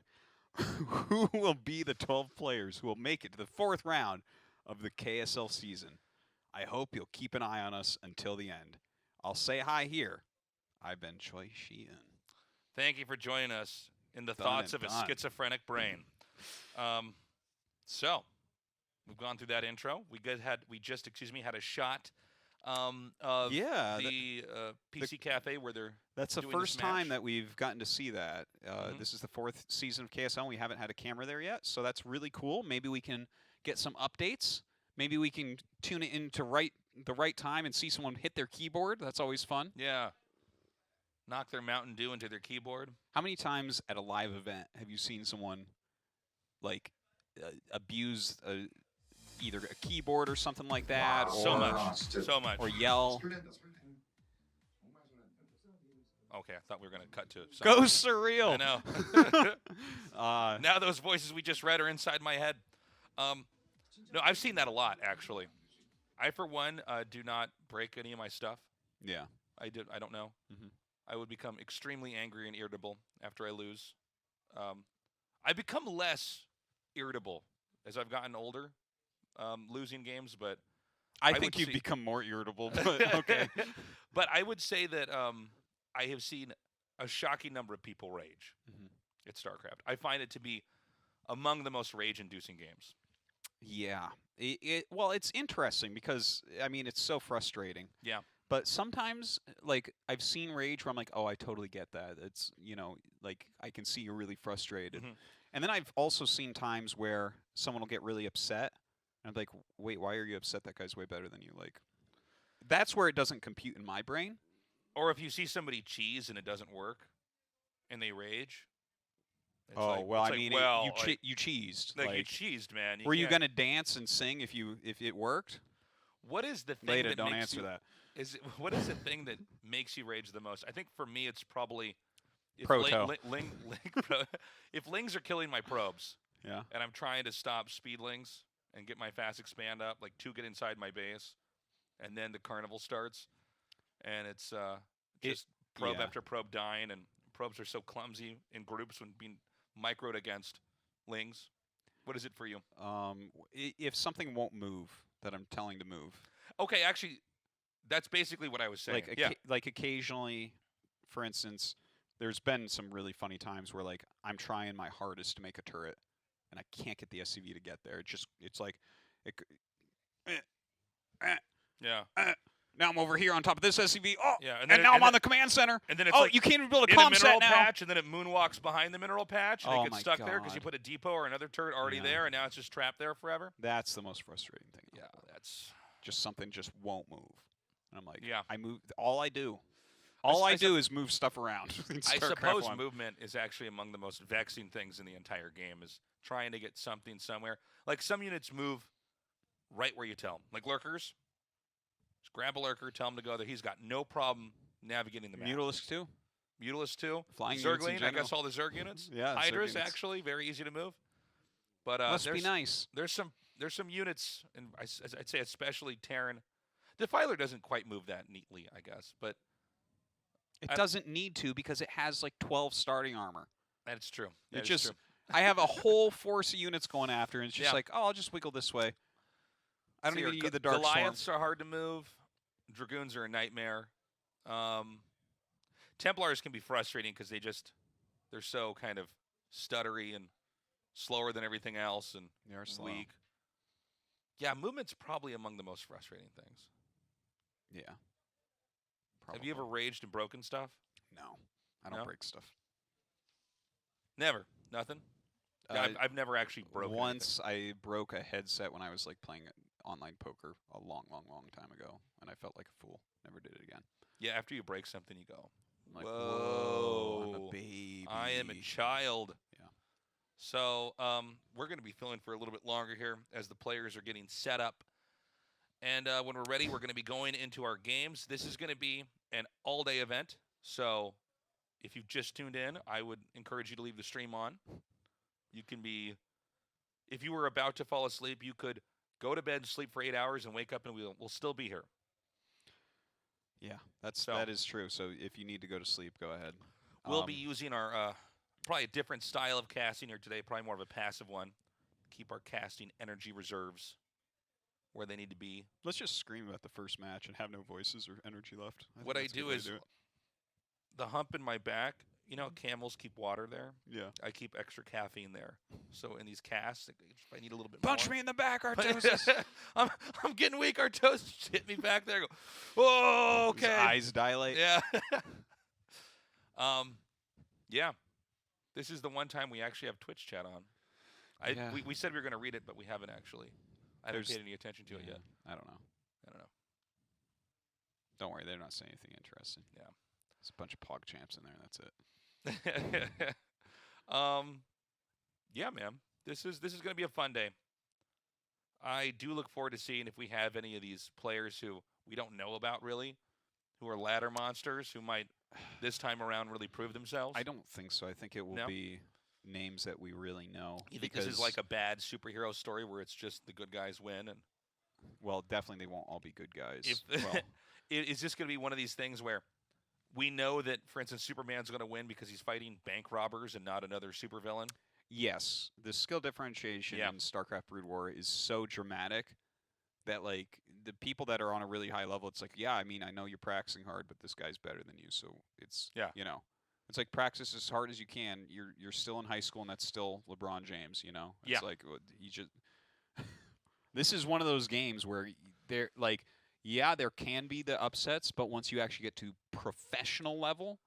Who will be the 12 players who will make it to the 4th round of the KSL season? I hope you'll keep an eye on us until the end. I'll say hi here. I've been Choi Shi-in. Thank you for joining us in the thoughts of a schizophrenic brain. So, we've gone through that intro. We just had a shot of the PC Cafe where they're That's the doing first this match. time that we've gotten to see that. This is the 4th season of KSL, and we haven't had a camera there yet, so that's really cool. Maybe we can get some updates. Maybe we can tune it in to the right time and see someone hit their keyboard. That's always fun. Yeah. Knock their Mountain Dew into their keyboard. How many times at a live event have you seen someone like abuse either a keyboard or something like that? So much. Or yell. Okay, I thought we were going to cut to something. Go surreal. I know. Now those voices we just read are inside my head. No, I've seen that a lot, actually. I, for one, do not break any of my stuff. Yeah. I don't know. Mm-hmm. I would become extremely angry and irritable after I lose. I become less irritable as I've gotten older, losing games, but I think you've become more irritable, but okay. But I would say that I have seen a shocking number of people rage at StarCraft. I find it to be among the most rage-inducing games. Yeah. Well, it's interesting because, I mean, it's so frustrating. Yeah. But sometimes, like, I've seen rage where I'm like, oh, I totally get that. It's, like, I can see you're really frustrated. Mm-hmm. And then I've also seen times where someone will get really upset. And I'm like, wait, why are you upset? That guy's way better than you. Like, that's where it doesn't compute in my brain. Or if you see somebody cheese and it doesn't work and they rage. You cheesed. Like, you cheesed, man. Were you going to dance and sing if it worked? What is the thing Later, that don't makes answer that. What is the thing that makes you rage the most? I think for me it's probably if Proto. if lings are killing my probes. Yeah. And I'm trying to stop speedlings and get my fast expand up, like 2 get inside my base, and then the carnival starts, and it's just probe after probe dying, and probes are so clumsy in groups when being microed against lings. What is it for you? If something won't move that I'm telling to move. Okay, actually, that's basically what I was saying. Like occasionally, for instance, there's been some really funny times where like I'm trying my hardest to make a turret, and I can't get the SCV to get there. It's like, it, Yeah. now I'm over here on top of this SCV. Oh, Yeah, and now I'm on the command center. And then it's oh, like you can't even build a in a comm mineral set now. patch, and then it moonwalks behind the mineral patch, and Oh it gets my stuck there because you God. put a depot or another turret already Yeah. there, and now it's just trapped there forever. That's the most frustrating thing. Yeah, that's Just something just won't move. And I'm like, Yeah. I move. All I do is move stuff around. in I StarCraft suppose 1. movement is actually among the most vexing things in the entire game, is trying to get something somewhere. Like, some units move right where you tell them. Like lurkers. Just grab a lurker, tell him to go there. He's got no problem navigating the map. Mutalisk too. Mutalisk too. Flying units in Zergling, I guess general. all the Zerg units. Yeah, Zerg Hydras, units. actually, very easy to move. But Must there's, be nice. there's some units, and I'd say especially Terran. Defiler doesn't quite move that neatly, I guess, but It doesn't need to because it has like 12 starting armor. that's true. It That is just true. I have a whole force of units going after, and it's just Yeah. like, oh, I'll just wiggle this way. I don't See, even your need the dark storm. Goliaths are hard to move. Dragoons are a nightmare. Templars can be frustrating because they're so kind of stuttery and slower than everything else and They are slow. weak. Yeah, movement's probably among the most frustrating things. Yeah. Have you ever Probably. raged and broken stuff? No, I don't No? break stuff. Never. Nothing? I've never actually broken anything. Once I broke a headset when I was like playing online poker a long time ago, and I felt like a fool. Never did it again. Yeah, after you break something, you go, I'm like, whoa, I'm a baby. I am a child. Yeah. So we're going to be filling for a little bit longer here as the players are getting set up. And when we're ready, we're going to be going into our games. This is going to be an all-day event. So if you've just tuned in, I would encourage you to leave the stream on. You can be, if you were about to fall asleep, you could go to bed and sleep for 8 hours and wake up and we'll still be here. Yeah, So- that is true. So if you need to go to sleep, go ahead. We'll be using our probably a different style of casting here today, probably more of a passive one. Keep our casting energy reserves where they need to be. Let's just scream about the first match and have no voices or energy left. What I think that's a good do way to is it. the hump in my back, you know, camels keep water there. Yeah. I keep extra caffeine there. So in these casts, if I need a little bit Punch more. me in the back, Artosis. I'm getting weak, Artosis. Hit me back there. I go, whoa, His okay. eyes dilate. Yeah. Yeah. This is the one time we actually have Twitch chat on. Yeah. We said we were going to read it, but we haven't actually. I haven't There's- paid any attention to it Yeah, yet. I don't know. I don't know. Don't worry, they're not saying anything interesting. Yeah. There's a bunch of pog champs in there, and that's it. Yeah, man. This is going to be a fun day. I do look forward to seeing if we have any of these players who we don't know about really, who are ladder monsters, who might this time around really prove themselves. I don't think so. I think it will No? be names that we really know. You think this is like a bad superhero story where it's just the good guys win? And Well, definitely they won't all be good guys. if well, is this going to be one of these things where we know that, for instance, Superman's going to win because he's fighting bank robbers and not another supervillain? yes, the skill differentiation Yeah. in StarCraft Brood War is so dramatic that like the people that are on a really high level, it's like, yeah, I mean, I know you're practicing hard, but this guy's better than you, so it's Yeah. you know. It's like practice as hard as you can. You're still in high school, and that's still LeBron James. You know, it's Yeah. like you just. This is one of those games where there, like, yeah, there can be the upsets, but once you actually get to professional level,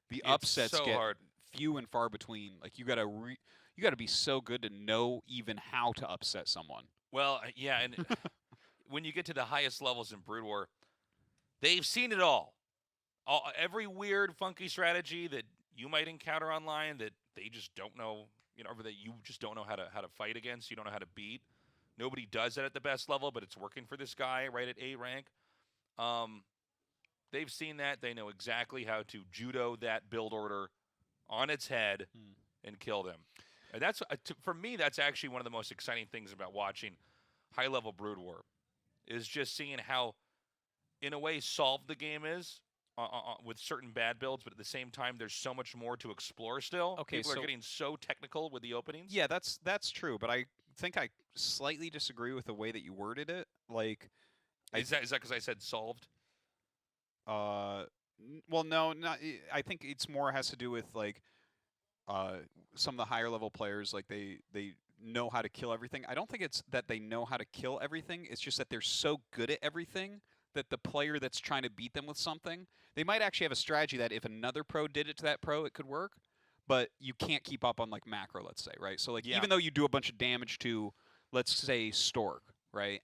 the It's upsets so get hard. few and far between. Like you gotta be so good to know even how to upset someone. Well, yeah, and when you get to the highest levels in Brood War, they've seen it all. Every weird, funky strategy that you might encounter online that they just don't know, or that you just don't know how to fight against, you don't know how to beat. Nobody does that at the best level, but it's working for this guy right at A rank. They've seen that. They know exactly how to judo that build order on its head and kill them. And that's for me, that's actually one of the most exciting things about watching high-level Brood War, is just seeing how, in a way, solved the game is with certain bad builds, but at the same time, there's so much more to explore still. Okay, People so- are getting so technical with the openings. Yeah, that's true, but I think I slightly disagree with the way that you worded it. Like, Is that because I said solved? well, Well, no, not. I think it's more has to do with like some of the higher level players. Like they know how to kill everything. I don't think it's that they know how to kill everything. It's just that they're so good at everything that the player that's trying to beat them with something, they might actually have a strategy that if another pro did it to that pro, it could work. But you can't keep up on like macro, let's say, right? So like even though you do a bunch of damage to, let's say, Stork, right?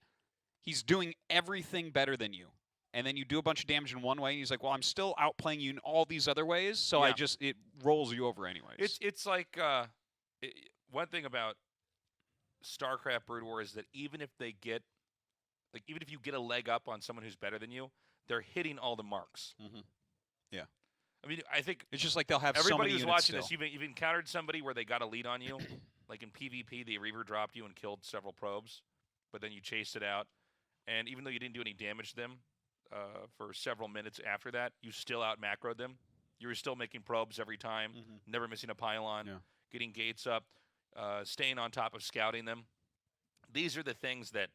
He's doing everything better than you. And then you do a bunch of damage in one way, and he's like, well, I'm still outplaying you in all these other ways, so it rolls you over anyways. It's like one thing about StarCraft Brood War is that even if you get a leg up on someone who's better than you, they're hitting all the marks. Mm-hmm. Yeah. I mean, I think it's just like they'll have everybody so many who's watching still. this. You've encountered somebody where they got a lead on you, like in PvP, the Reaver dropped you and killed several probes, but then you chased it out, and even though you didn't do any damage to them for several minutes after that, you still out macroed them. You were still making probes every time, never missing a pylon, getting gates up, staying on top of scouting them. These are the things that,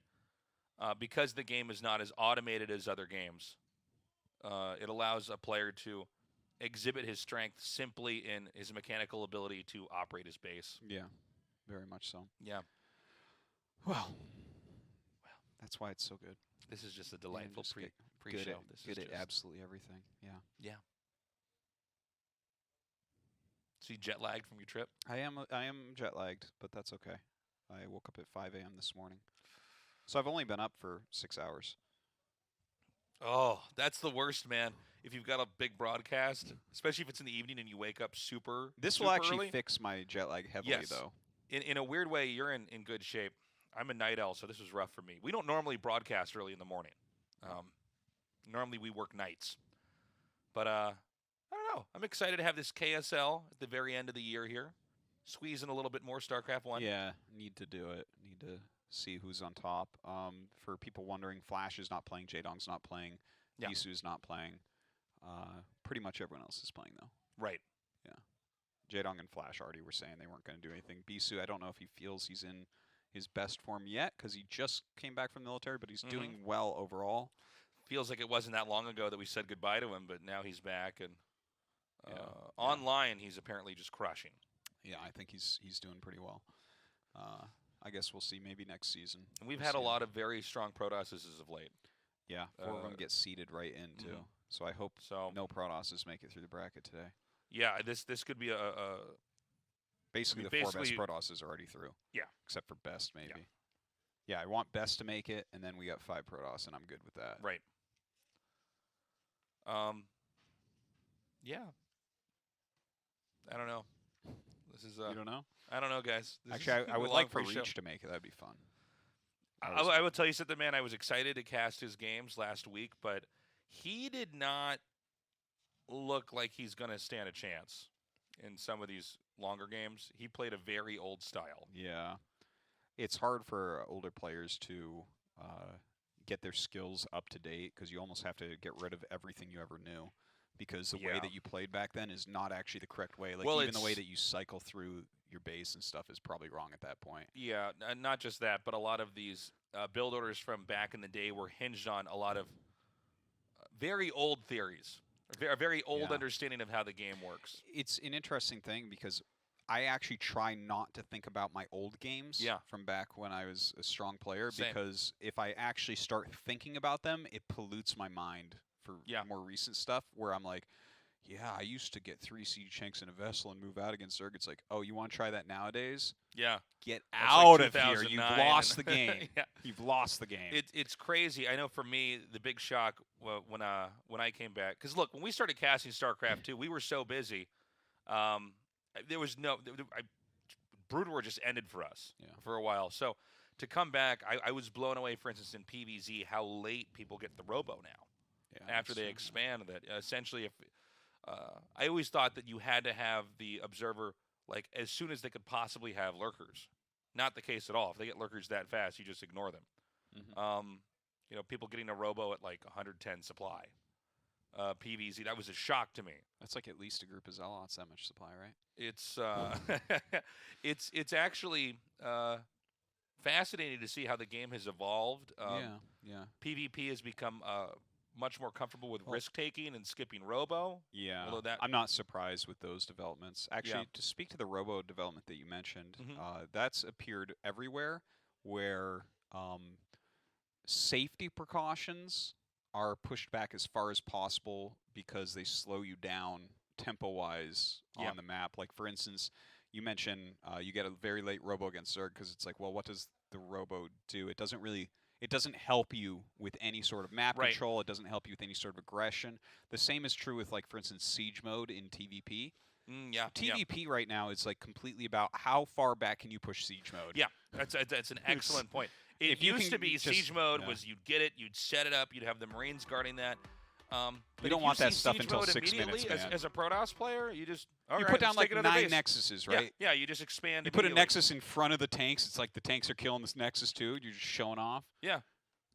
because the game is not as automated as other games, it allows a player to exhibit his strength simply in his mechanical ability to operate his base. Yeah, very much so. Yeah. Well, that's why it's so good. This is just a delightful pre-show. Good at absolutely everything. Yeah. Yeah. So you jet lagged from your trip? I am jet lagged, but that's okay. I woke up at 5 a.m. this morning. So I've only been up for 6 hours. Oh, that's the worst, man. If you've got a big broadcast, especially if it's in the evening and you wake up super This super will actually early. fix my jet lag heavily, though. In a weird way, you're in good shape. I'm a night owl, so this was rough for me. We don't normally broadcast early in the morning. Normally we work nights. But I don't know. I'm excited to have this KSL at the very end of the year here. Squeeze in a little bit more StarCraft 1. Yeah, need to do it. Need to see who's on top. For people wondering, Flash is not playing, Jaedong's not playing, Yisu's not playing. Pretty much everyone else is playing, though. Right. Yeah. Jaedong and Flash already were saying they weren't going to do anything. Bisu, I don't know if he feels he's in his best form yet because he just came back from the military, but he's doing well overall. Feels like it wasn't that long ago that we said goodbye to him, but now he's back. And online, he's apparently just crushing. Yeah, I think he's doing pretty well. I guess we'll see maybe next season. And we've had a lot of very strong Protosses as of late. Yeah, 4 of them get seeded right in, too. So I hope no Protosses make it through the bracket today. Yeah, this could be a basically, the 4 best Protosses are already through. Yeah. Except for Best, maybe. Yeah, I want Best to make it, and then we got 5 Protoss, and I'm good with that. Right. Yeah. I don't know. This is you don't know? I don't know, guys. Actually, I would like for Reach to make it. That'd be fun. I will tell you something, man. I was excited to cast his games last week, but he did not look like he's going to stand a chance in some of these longer games. He played a very old style. Yeah. It's hard for older players to get their skills up to date because you almost have to get rid of everything you ever knew because the way that you played back then is not actually the correct way. Like even the way that you cycle through your base and stuff is probably wrong at that point. Yeah, not just that, but a lot of these build orders from back in the day were hinged on a lot of very old theories, a very old understanding of how the game works. It's an interesting thing because I actually try not to think about my old games from back when I was a strong player because if I actually start thinking about them, it pollutes my mind for more recent stuff where I'm like, yeah, I used to get 3 siege tanks in a vessel and move out against Zerg. It's like, oh, you want to try that nowadays? Yeah. Get out like of here. You've lost the game. You've lost the game. It's crazy. I know for me, the big shock when I came back, because look, when we started casting StarCraft 2, we were so busy. There was Brood War just ended for us for a while. So to come back, I was blown away, for instance, in PvZ, how late people get the Robo now after they expand that. Essentially, if I always thought that you had to have the Observer like as soon as they could possibly have Lurkers. Not the case at all. If they get Lurkers that fast, you just ignore them. You know, people getting a Robo at like 110 supply. PvZ, that was a shock to me. That's like at least a group of Zealots that much supply, right? It's it's actually fascinating to see how the game has evolved. PvP has become much more comfortable with risk-taking and skipping Robo. Yeah, Although that, I'm not surprised with those developments. Actually, to speak to the Robo development that you mentioned, that's appeared everywhere where safety precautions are pushed back as far as possible because they slow you down tempo-wise on the map. Like, for instance, you mentioned you get a very late Robo against Zerg because it's like, well, what does the Robo do? It doesn't help you with any sort of map control. It doesn't help you with any sort of aggression. The same is true with, like, for instance, Siege mode in TVP. TVP right now is like completely about how far back can you push Siege mode. Yeah, that's an excellent point. It used to be Siege mode was you'd get it, you'd set it up, you'd have the Marines guarding that. You don't want that stuff until 6 minutes, man. As a Protoss player, you just put down like 9 Nexuses, right? Yeah, you just expand. You put a Nexus in front of the tanks. It's like the tanks are killing this Nexus too. You're just showing off. Yeah.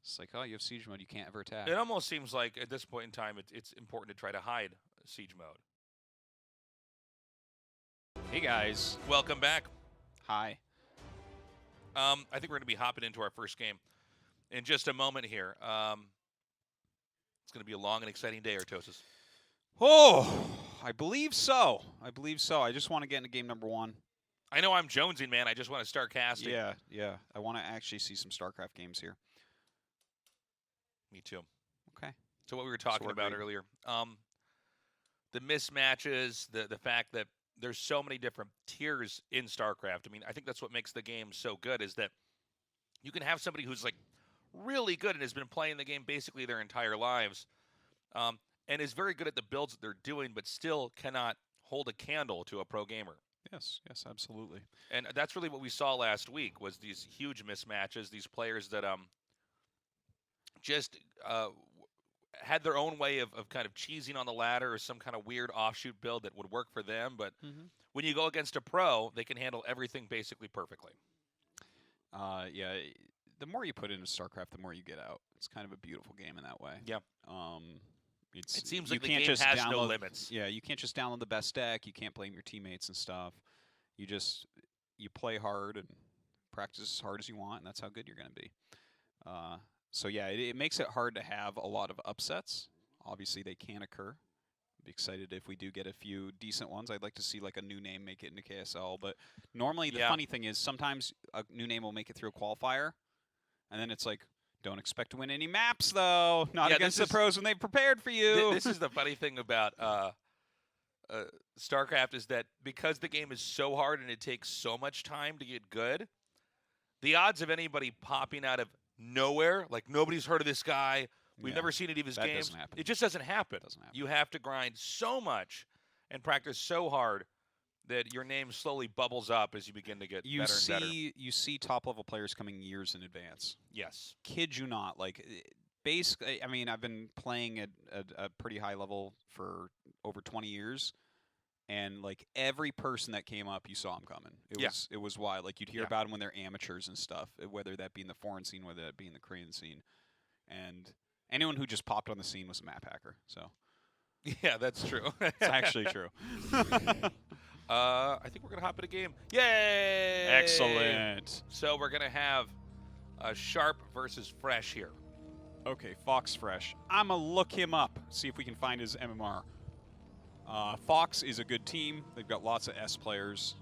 It's like, oh, you have Siege mode. You can't ever attack. It almost seems like at this point in time, it's important to try to hide Siege mode. Hey guys, welcome back. Hi. I think we're going to be hopping into our first game in just a moment here. It's going to be a long and exciting day, Artosis. Oh, I believe so. I just want to get into game number 1. I know I'm jonesing, man. I just want to start casting. Yeah. I want to actually see some StarCraft games here. Me too. Okay. So what we were talking about earlier, the mismatches, the fact that there's so many different tiers in StarCraft. I mean, I think that's what makes the game so good is that you can have somebody who's like really good and has been playing the game basically their entire lives and is very good at the builds that they're doing, but still cannot hold a candle to a pro gamer. Yes, absolutely. And that's really what we saw last week was these huge mismatches, these players that just had their own way of kind of cheesing on the ladder or some kind of weird offshoot build that would work for them. But when you go against a pro, they can handle everything basically perfectly. Yeah, the more you put into StarCraft, the more you get out. It's kind of a beautiful game in that way. Yeah. It seems like the game has no limits. Yeah, you can't just download the best deck. You can't blame your teammates and stuff. You play hard and practice as hard as you want, and that's how good you're going to be. So yeah, it makes it hard to have a lot of upsets. Obviously, they can occur. I'd be excited if we do get a few decent ones. I'd like to see like a new name make it into KSL. But normally, the funny thing is sometimes a new name will make it through a qualifier, and then it's like, don't expect to win any maps though. Not against the pros when they've prepared for you. This is the funny thing about StarCraft is that because the game is so hard and it takes so much time to get good, the odds of anybody popping out of nowhere, like nobody's heard of this guy, we've never seen any of his games, it just doesn't happen. You have to grind so much and practice so hard that your name slowly bubbles up as you begin to get better and better. You see top-level players coming years in advance. Yes. Kid you not. Like, basically, I mean, I've been playing at a pretty high level for over 20 years, and, like, every person that came up, you saw them coming. It was wild. Like, you'd hear about them when they're amateurs and stuff, whether that be in the foreign scene, whether that be in the Korean scene. And anyone who just popped on the scene was a map hacker, so. Yeah, that's true. It's actually true. I think we're going to hop in a game. Yay! Excellent. So we're going to have Sharp versus Fresh here. Okay, Fox Fresh. I'm going to look him up, see if we can find his MMR. Fox is a good team. They've got lots of S players.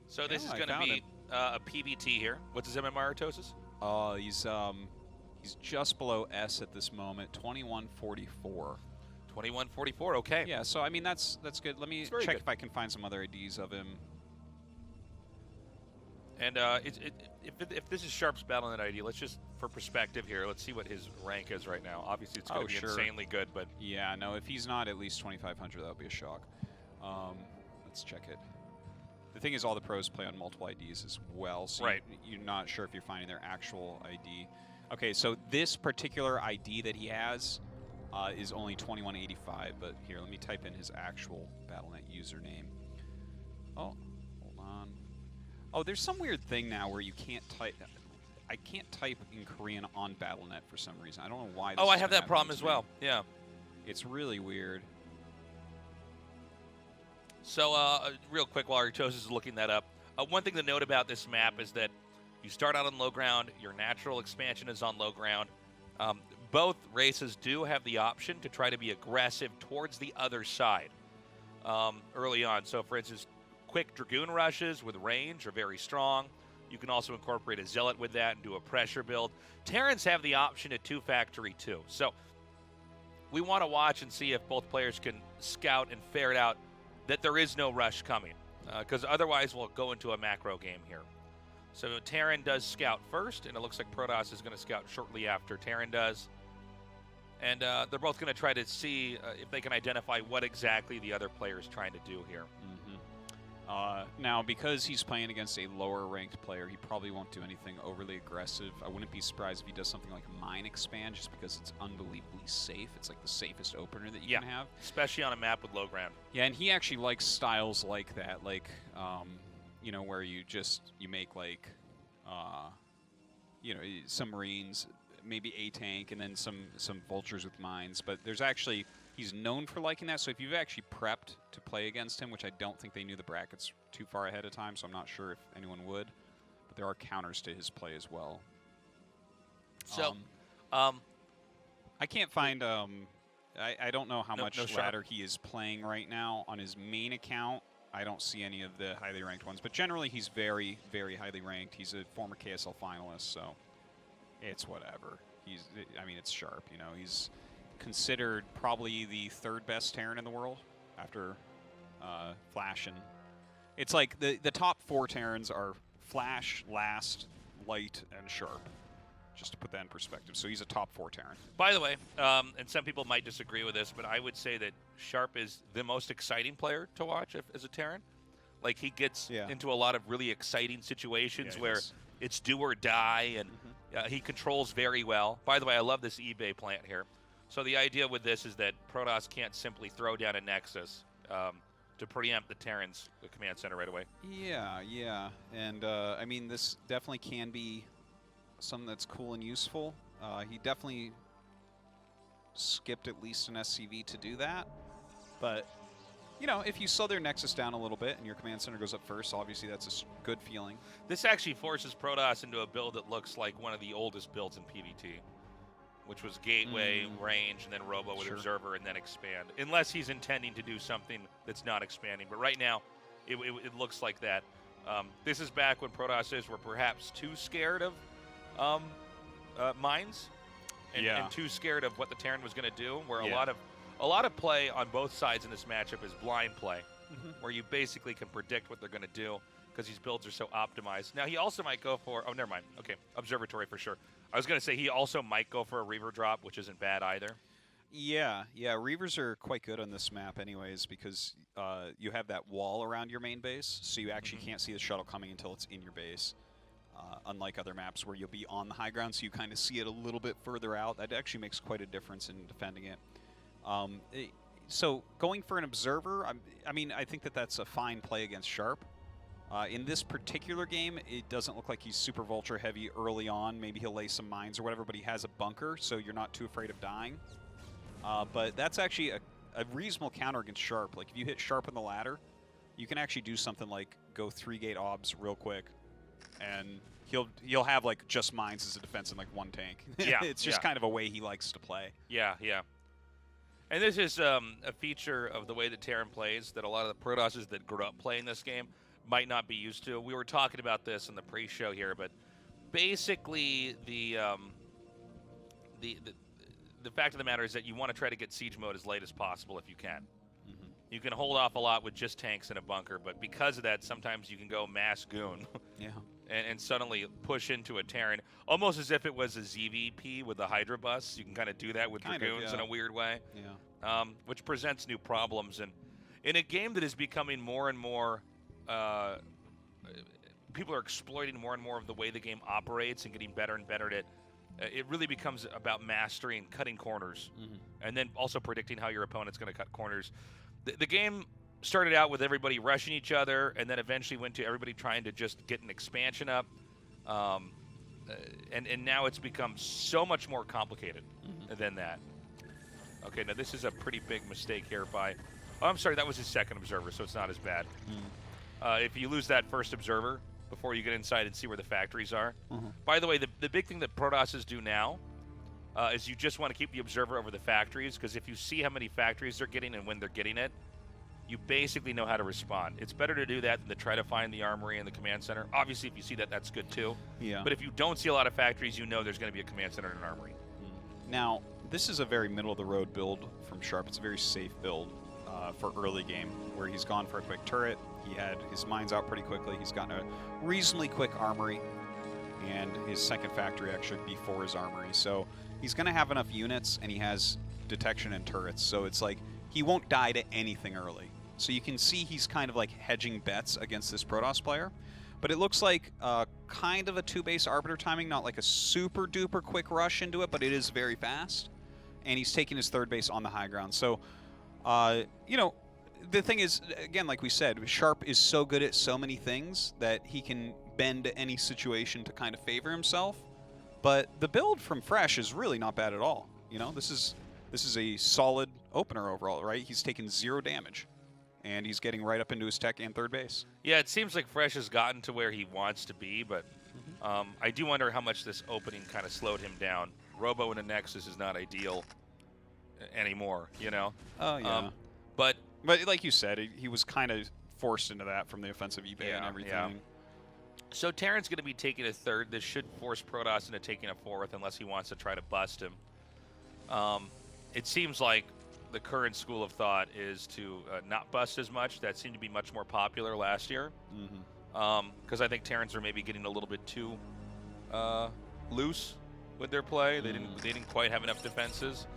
So this is going to be a PVT here. What's his MMR, Tosis? He's just below S at this moment, 2144. 2144, okay. Yeah, so I mean that's good. Let me check if I can find some other IDs of him. And if this is Sharp's Battle.net ID, let's just, for perspective here, let's see what his rank is right now. Obviously, it's going to be insanely good, but yeah, no, if he's not at least 2,500, that would be a shock. Let's check it. The thing is, all the pros play on multiple IDs as well, so you're not sure if you're finding their actual ID. Okay, so this particular ID that he has is only 2185, but here, let me type in his actual Battle.net username. Oh, hold on. Oh, there's some weird thing now where you can't type. I can't type in Korean on Battle.net for some reason. I don't know why. I have that problem as well. Yeah. It's really weird. So, real quick, while Artosis is looking that up, one thing to note about this map is that you start out on low ground. Your natural expansion is on low ground. both races do have the option to try to be aggressive towards the other side early on. So, for instance, quick Dragoon rushes with range are very strong. You can also incorporate a Zealot with that and do a pressure build. Terrans have the option at 2 Factory too. So we want to watch and see if both players can scout and ferret out that there is no rush coming, because otherwise we'll go into a macro game here. So Terran does scout first, and it looks like Protoss is going to scout shortly after Terran does. And they're both going to try to see if they can identify what exactly the other player is trying to do here. Now, because he's playing against a lower-ranked player, he probably won't do anything overly aggressive. I wouldn't be surprised if he does something like Mine Expand, just because it's unbelievably safe. It's like the safest opener that you can have. Especially on a map with low ground. Yeah, and he actually likes styles like that, like, you know, where you make, like, you know, some Marines, maybe a tank, and then some Vultures with mines. But there's actually... He's known for liking that, so if you've actually prepped to play against him, which I don't think they knew the brackets too far ahead of time, so I'm not sure if anyone would, but there are counters to his play as well. So, I can't find, I don't know how much ladder he is playing right now. On his main account, I don't see any of the highly ranked ones, but generally he's very, very highly ranked. He's a former KSL finalist, so it's whatever. I mean, it's Sharp, you know, he's considered probably the 3rd best Terran in the world after Flash, and it's like the top 4 Terrans are Flash, Last, Light, and Sharp, just to put that in perspective. So he's a top 4 Terran. By the way, and some people might disagree with this, but I would say that Sharp is the most exciting player to watch as a Terran. Like, he gets into a lot of really exciting situations where it's do or die, and he controls very well. By the way, I love this eBay plant here. So the idea with this is that Protoss can't simply throw down a Nexus to preempt the Terran's command center right away. Yeah. And, I mean, this definitely can be something that's cool and useful. He definitely skipped at least an SCV to do that. But, you know, if you slow their Nexus down a little bit and your command center goes up first, obviously that's a good feeling. This actually forces Protoss into a build that looks like one of the oldest builds in PvT, which was Gateway, Range, and then Robo with Observer, and then Expand. Unless he's intending to do something that's not expanding. But right now, it looks like that. This is back when Protoss were perhaps too scared of mines, and too scared of what the Terran was going to do, where a lot of play on both sides in this matchup is blind play, where you basically can predict what they're going to do, because these builds are so optimized. Now, he also might go for... Oh, never mind. Okay, Observatory for sure. I was going to say he also might go for a Reaver drop, which isn't bad either. Yeah, Reavers are quite good on this map anyways, because you have that wall around your main base, so you actually can't see the shuttle coming until it's in your base. Unlike other maps where you'll be on the high ground, so you kind of see it a little bit further out. That actually makes quite a difference in defending it. So going for an Observer, I mean, I think that's a fine play against Sharp. In this particular game, it doesn't look like he's super Vulture heavy early on. Maybe he'll lay some mines or whatever, but he has a bunker, so you're not too afraid of dying. But that's actually a reasonable counter against Sharp. Like, if you hit Sharp on the ladder, you can actually do something like go 3-gate obs real quick, and he'll have, like, just mines as a defense and, like, 1 tank. Yeah, it's just kind of a way he likes to play. Yeah. And this is a feature of the way that Terran plays that a lot of the Protosses that grew up playing this game might not be used to. We were talking about this in the pre-show here, but basically the fact of the matter is that you want to try to get siege mode as late as possible if you can. You can hold off a lot with just tanks in a bunker, but because of that, sometimes you can go mass goon and suddenly push into a Terran, almost as if it was a ZVP with the Hydra bus. You can kind of do that with Dragoons in a weird way, which presents new problems. And in a game that is becoming more and more people are exploiting more and more of the way the game operates and getting better and better at it. It really becomes about mastering cutting corners, and then also predicting how your opponent's going to cut corners. The game started out with everybody rushing each other, and then eventually went to everybody trying to just get an expansion up. And now it's become so much more complicated than that. Okay, now this is a pretty big mistake here by... Oh, I'm sorry, that was his second Observer, so it's not as bad. If you lose that first Observer before you get inside and see where the factories are. By the way, the big thing that Protosses do now is you just want to keep the observer over the factories, because if you see how many factories they're getting and when they're getting it, you basically know how to respond. It's better to do that than to try to find the armory and the command center. Obviously, if you see that, that's good too. Yeah. But if you don't see a lot of factories, you know there's going to be a command center and an armory. Now, this is a very middle-of-the-road build from Sharp. It's a very safe build for early game, where he's gone for a quick turret. He had his mines out pretty quickly. He's gotten a reasonably quick armory, and his second factory actually before his armory. So he's going to have enough units, and he has detection and turrets. So it's like he won't die to anything early. So you can see he's kind of like hedging bets against this Protoss player. But it looks like kind of a 2-base Arbiter timing, not like a super-duper quick rush into it, but it is very fast. And he's taking his 3rd base on the high ground. So, you know, the thing is, again, like we said, Sharp is so good at so many things that he can bend any situation to kind of favor himself. But the build from Fresh is really not bad at all. You know, this is a solid opener overall, right? He's taken 0 damage. And he's getting right up into his tech and 3rd base. Yeah, it seems like Fresh has gotten to where he wants to be, but I do wonder how much this opening kind of slowed him down. Robo in a Nexus is not ideal anymore, you know? Oh, yeah. But like you said, he was kind of forced into that from the offensive eBay and everything. Yeah. So Terran's going to be taking a 3rd. This should force Protoss into taking a 4th unless he wants to try to bust him. It seems like the current school of thought is to not bust as much. That seemed to be much more popular last year. Because I think Terrans are maybe getting a little bit too loose with their play. They didn't quite have enough defenses.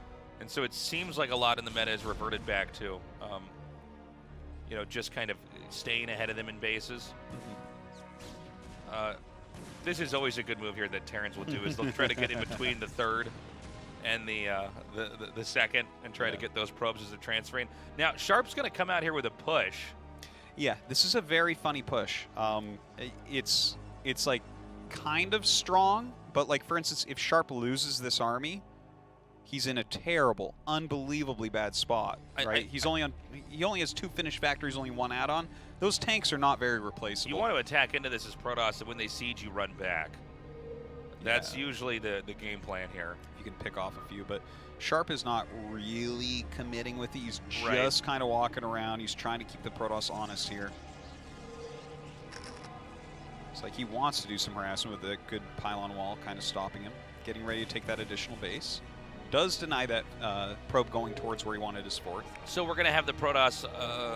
And so it seems like a lot in the meta is reverted back to, you know, just kind of staying ahead of them in bases. This is always a good move here that Terrans will do, is they'll try to get in between the 3rd and the 2nd and try to get those probes as they're transferring. Now, Sharp's going to come out here with a push. Yeah, this is a very funny push. It's like kind of strong, but like for instance, if Sharp loses this army, he's in a terrible, unbelievably bad spot. Right? He only has 2 finished factories, only 1 add-on. Those tanks are not very replaceable. You want to attack into this as Protoss, and when they siege, you run back. That's usually the game plan here. You can pick off a few, but Sharp is not really committing with it. He's just kind of walking around. He's trying to keep the Protoss honest here. It's like he wants to do some harassment with a good pylon wall, kind of stopping him. Getting ready to take that additional base. Does deny that probe going towards where he wanted his 4th. So we're going to have the Protoss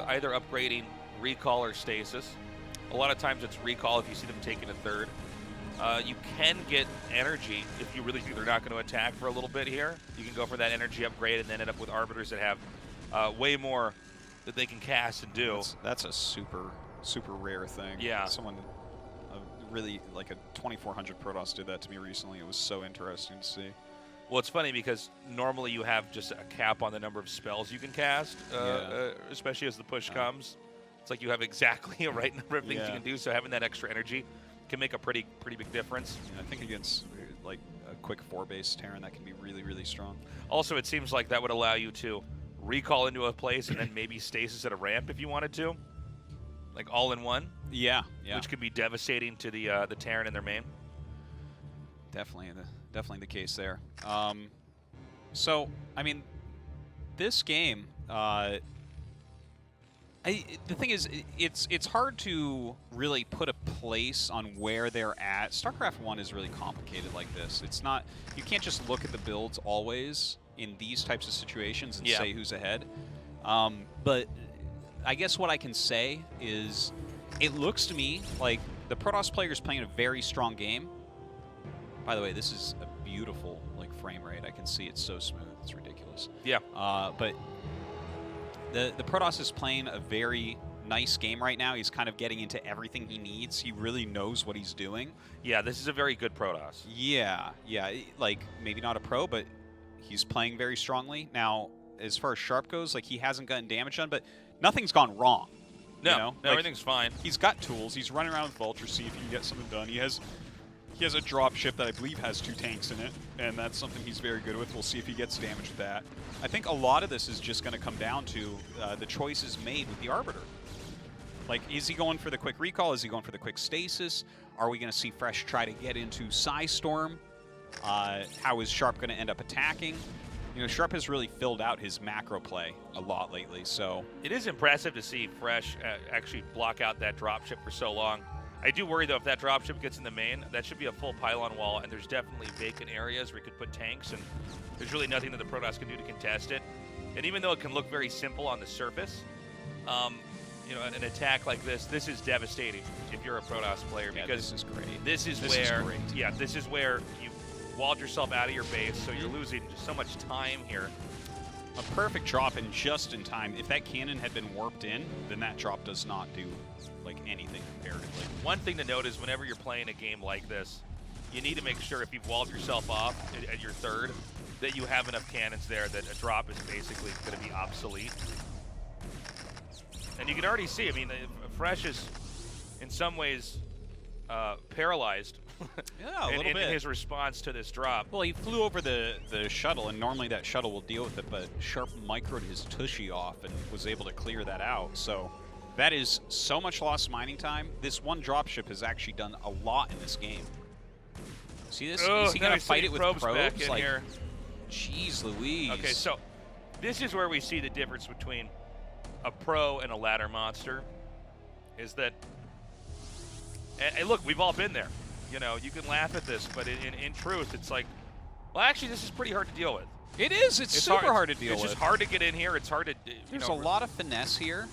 either upgrading recall or stasis. A lot of times it's recall if you see them taking a 3rd. You can get energy if you really think they're not going to attack for a little bit here. You can go for that energy upgrade and then end up with Arbiters that have way more that they can cast and do. That's a super rare thing. Yeah. Someone really, like a 2400 Protoss did that to me recently. It was so interesting to see. Well, it's funny because normally you have just a cap on the number of spells you can cast, especially as the push comes. It's like you have exactly a right number of things you can do, so having that extra energy can make a pretty big difference. Yeah, I think against like a quick 4-base Terran, that can be really, really strong. Also, it seems like that would allow you to recall into a place and then maybe stasis at a ramp if you wanted to, like all in one. Yeah. Which could be devastating to the Terran in their main. Definitely the case there. So I mean, this game. The thing is, it's hard to really put a place on where they're at. StarCraft 1 is really complicated like this. It's not, you can't just look at the builds always in these types of situations and say who's ahead. But I guess what I can say is it looks to me like the Protoss player is playing a very strong game. By the way, this is a beautiful frame rate. I can see it's so smooth. It's ridiculous. Yeah. But the Protoss is playing a very nice game right now. He's kind of getting into everything he needs. He really knows what he's doing. Yeah, this is a very good Protoss. Yeah. Like, maybe not a pro, but he's playing very strongly. Now, as far as Sharp goes, he hasn't gotten damage done, but nothing's gone wrong. No, everything's fine. He's got tools. He's running around with Vulture, see if he can get something done. He has a drop ship that I believe has 2 tanks in it, and that's something he's very good with. We'll see if he gets damage with that. I think a lot of this is just going to come down to the choices made with the Arbiter. Is he going for the quick recall? Is he going for the quick stasis? Are we going to see Fresh try to get into Psystorm How is Sharp going to end up attacking? You know, Sharp has really filled out his macro play a lot lately, so... It is impressive to see Fresh actually block out that dropship for so long. I do worry, though, if that dropship gets in the main, that should be a full pylon wall, and there's definitely vacant areas where you could put tanks, and there's really nothing that the Protoss can do to contest it. And even though it can look very simple on the surface, you know, an attack like this is devastating if you're a Protoss player, Yeah, because this is great. this is where you walled yourself out of your base, so you're losing just so much time here. A perfect drop and just in time. If that cannon had been warped in, then that drop does not do like anything comparatively. One thing to note is whenever you're playing a game like this, you need to make sure if you've walled yourself off at your third, that you have enough cannons there that a drop is basically going to be obsolete. And you can already see, I mean, Fresh is in some ways paralyzed. Yeah, a little bit. In his response to this drop. Well, he flew over the shuttle, and normally that shuttle will deal with it, but Sharp microed his tushy off and was able to clear that out. So that is so much lost mining time. This one dropship has actually done a lot in this game. See this? Is he going to fight it with probes? Back in like, here. Jeez Louise. Okay, so this is where we see the difference between a pro and a ladder monster, is that, and look, we've all been there. You know, you can laugh at this, but in truth, it's like, well, actually, this is pretty hard to deal with. It is. It's super hard to deal with. It's just hard to get in here. It's hard to, There's a lot of finesse here.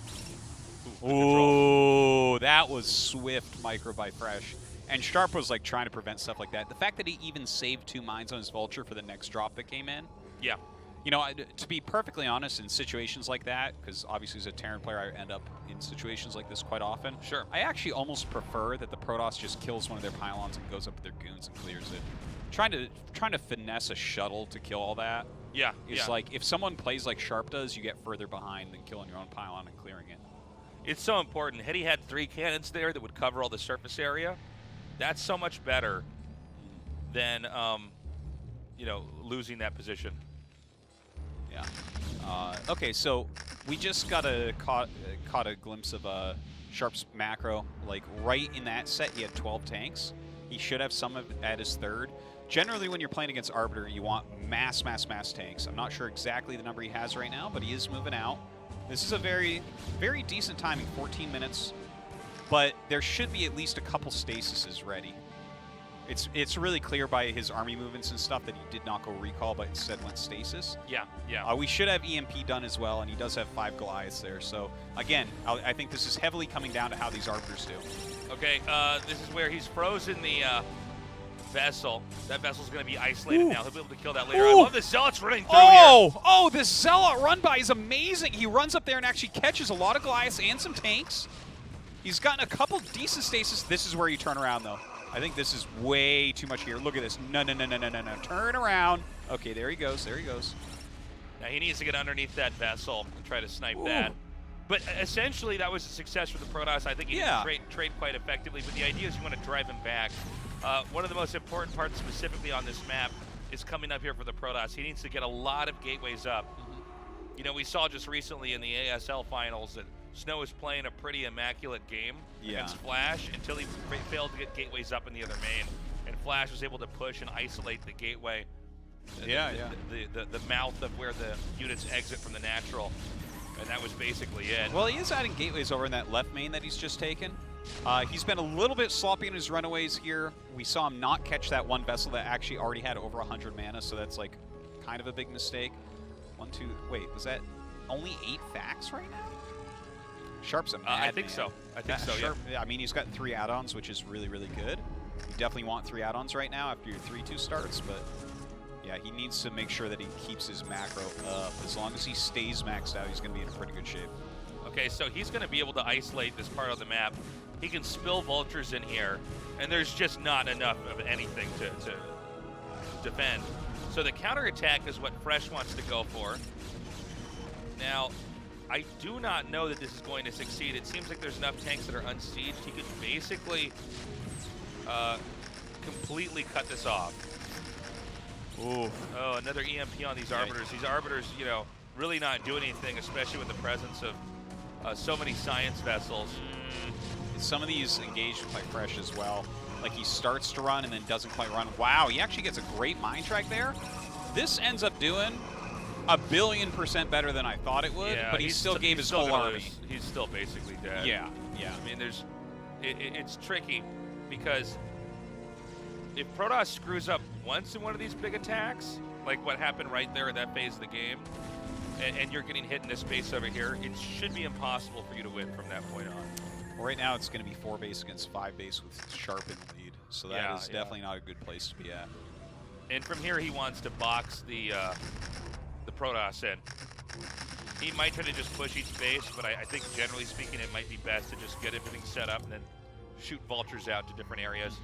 Ooh, that was swift micro by Fresh. And Sharp was like trying to prevent stuff like that. The fact that he even saved 2 mines on his Vulture for the next drop that came in. Yeah. You know, to be perfectly honest, in situations like that, because obviously as a Terran player, I end up in situations like this quite often. Sure. I actually almost prefer that the Protoss just kills one of their pylons and goes up with their goons and clears it. Trying to finesse a shuttle to kill all that. Yeah. It's like, if someone plays like Sharp does, you get further behind than killing your own pylon and clearing it. It's so important. Had he had 3 cannons there that would cover all the surface area, that's so much better than, you know, losing that position. Yeah. Okay, so we just caught a glimpse of Sharp's macro. Like right in that set, he had 12 tanks. He should have some at his third. Generally, when you're playing against Arbiter, you want mass tanks. I'm not sure exactly the number he has right now, but he is moving out. This is a very, very decent timing, 14 minutes. But there should be at least a couple stasises ready. It's really clear by his army movements and stuff that he did not go recall, but instead went stasis. Yeah. We should have EMP done as well, and he does have 5 Goliaths there. So, again, I think this is heavily coming down to how these Arbiters do. Okay, this is where he's frozen the vessel. That vessel's going to be isolated now. He'll be able to kill that later. I love the Zealots running through here. Oh, this Zealot run by is amazing. He runs up there and actually catches a lot of Goliaths and some tanks. He's gotten a couple decent stasis. This is where you turn around, though. I think this is way too much here. Look at this. No. Turn around. Okay, there he goes. Now he needs to get underneath that vessel and try to snipe that. But essentially, that was a success for the Protoss. I think he did trade quite effectively. But the idea is you want to drive him back. One of the most important parts specifically on this map is coming up here for the Protoss. He needs to get a lot of gateways up. You know, we saw just recently in the ASL finals that Snow was playing a pretty immaculate game against Flash until he failed to get gateways up in the other main. And Flash was able to push and isolate the gateway. The mouth of where the units exit from the natural. And that was basically it. Well, he is adding gateways over in that left main that he's just taken. He's been a little bit sloppy in his runaways here. We saw him not catch that one vessel that actually already had over 100 mana, so that's like kind of a big mistake. 1, 2, wait, was that only 8 facts right now? Sharp's a mad I think so. I think so, Sharp, yeah. I mean, he's got 3 add-ons, which is really, really good. You definitely want 3 add-ons right now after your 3-2 starts, but yeah, he needs to make sure that he keeps his macro up. As long as he stays maxed out, he's going to be in pretty good shape. Okay, so he's going to be able to isolate this part of the map. He can spill vultures in here, and there's just not enough of anything to defend. So the counterattack is what Fresh wants to go for. Now, I do not know that this is going to succeed. It seems like there's enough tanks that are unsieged. He could basically completely cut this off. Ooh. Oh, another EMP on these Arbiters. These Arbiters, you know, really not doing anything, especially with the presence of so many science vessels. Some of these engaged by Fresh as well. Like he starts to run and then doesn't quite run. Wow, he actually gets a great mind track there. This ends up doing 1,000,000,000% better than I thought it would, but he still gave his whole army. He's still basically dead. Yeah. I mean, it's tricky because if Protoss screws up once in one of these big attacks, like what happened right there in that phase of the game, and you're getting hit in this space over here, it should be impossible for you to win from that point on. Well, right now it's going to be 4 base against 5 base with Sharp in the lead, so that is definitely not a good place to be at. And from here, he wants to box the Protoss in. He might try to just push each base, but I think generally speaking, it might be best to just get everything set up and then shoot vultures out to different areas.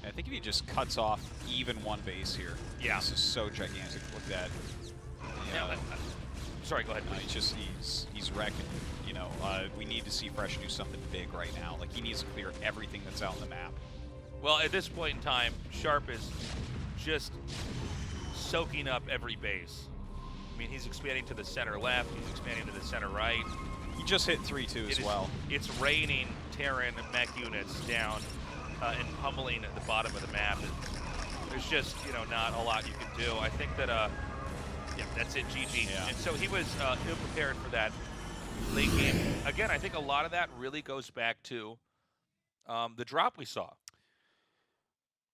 I think if he just cuts off even one base here, this is so gigantic. Look at that. Sorry, go ahead, please. He's wrecking. You know, we need to see Fresh do something big right now. Like he needs to clear everything that's out on the map. Well, at this point in time, Sharp is just soaking up every base. I mean, he's expanding to the center left, he's expanding to the center right. He just hit 3-2 as well. It's raining Terran mech units down and pummeling at the bottom of the map. There's just, not a lot you can do. I think that, that's it, GG. Yeah. And so he was ill-prepared for that late game. Again, I think a lot of that really goes back to the drop we saw.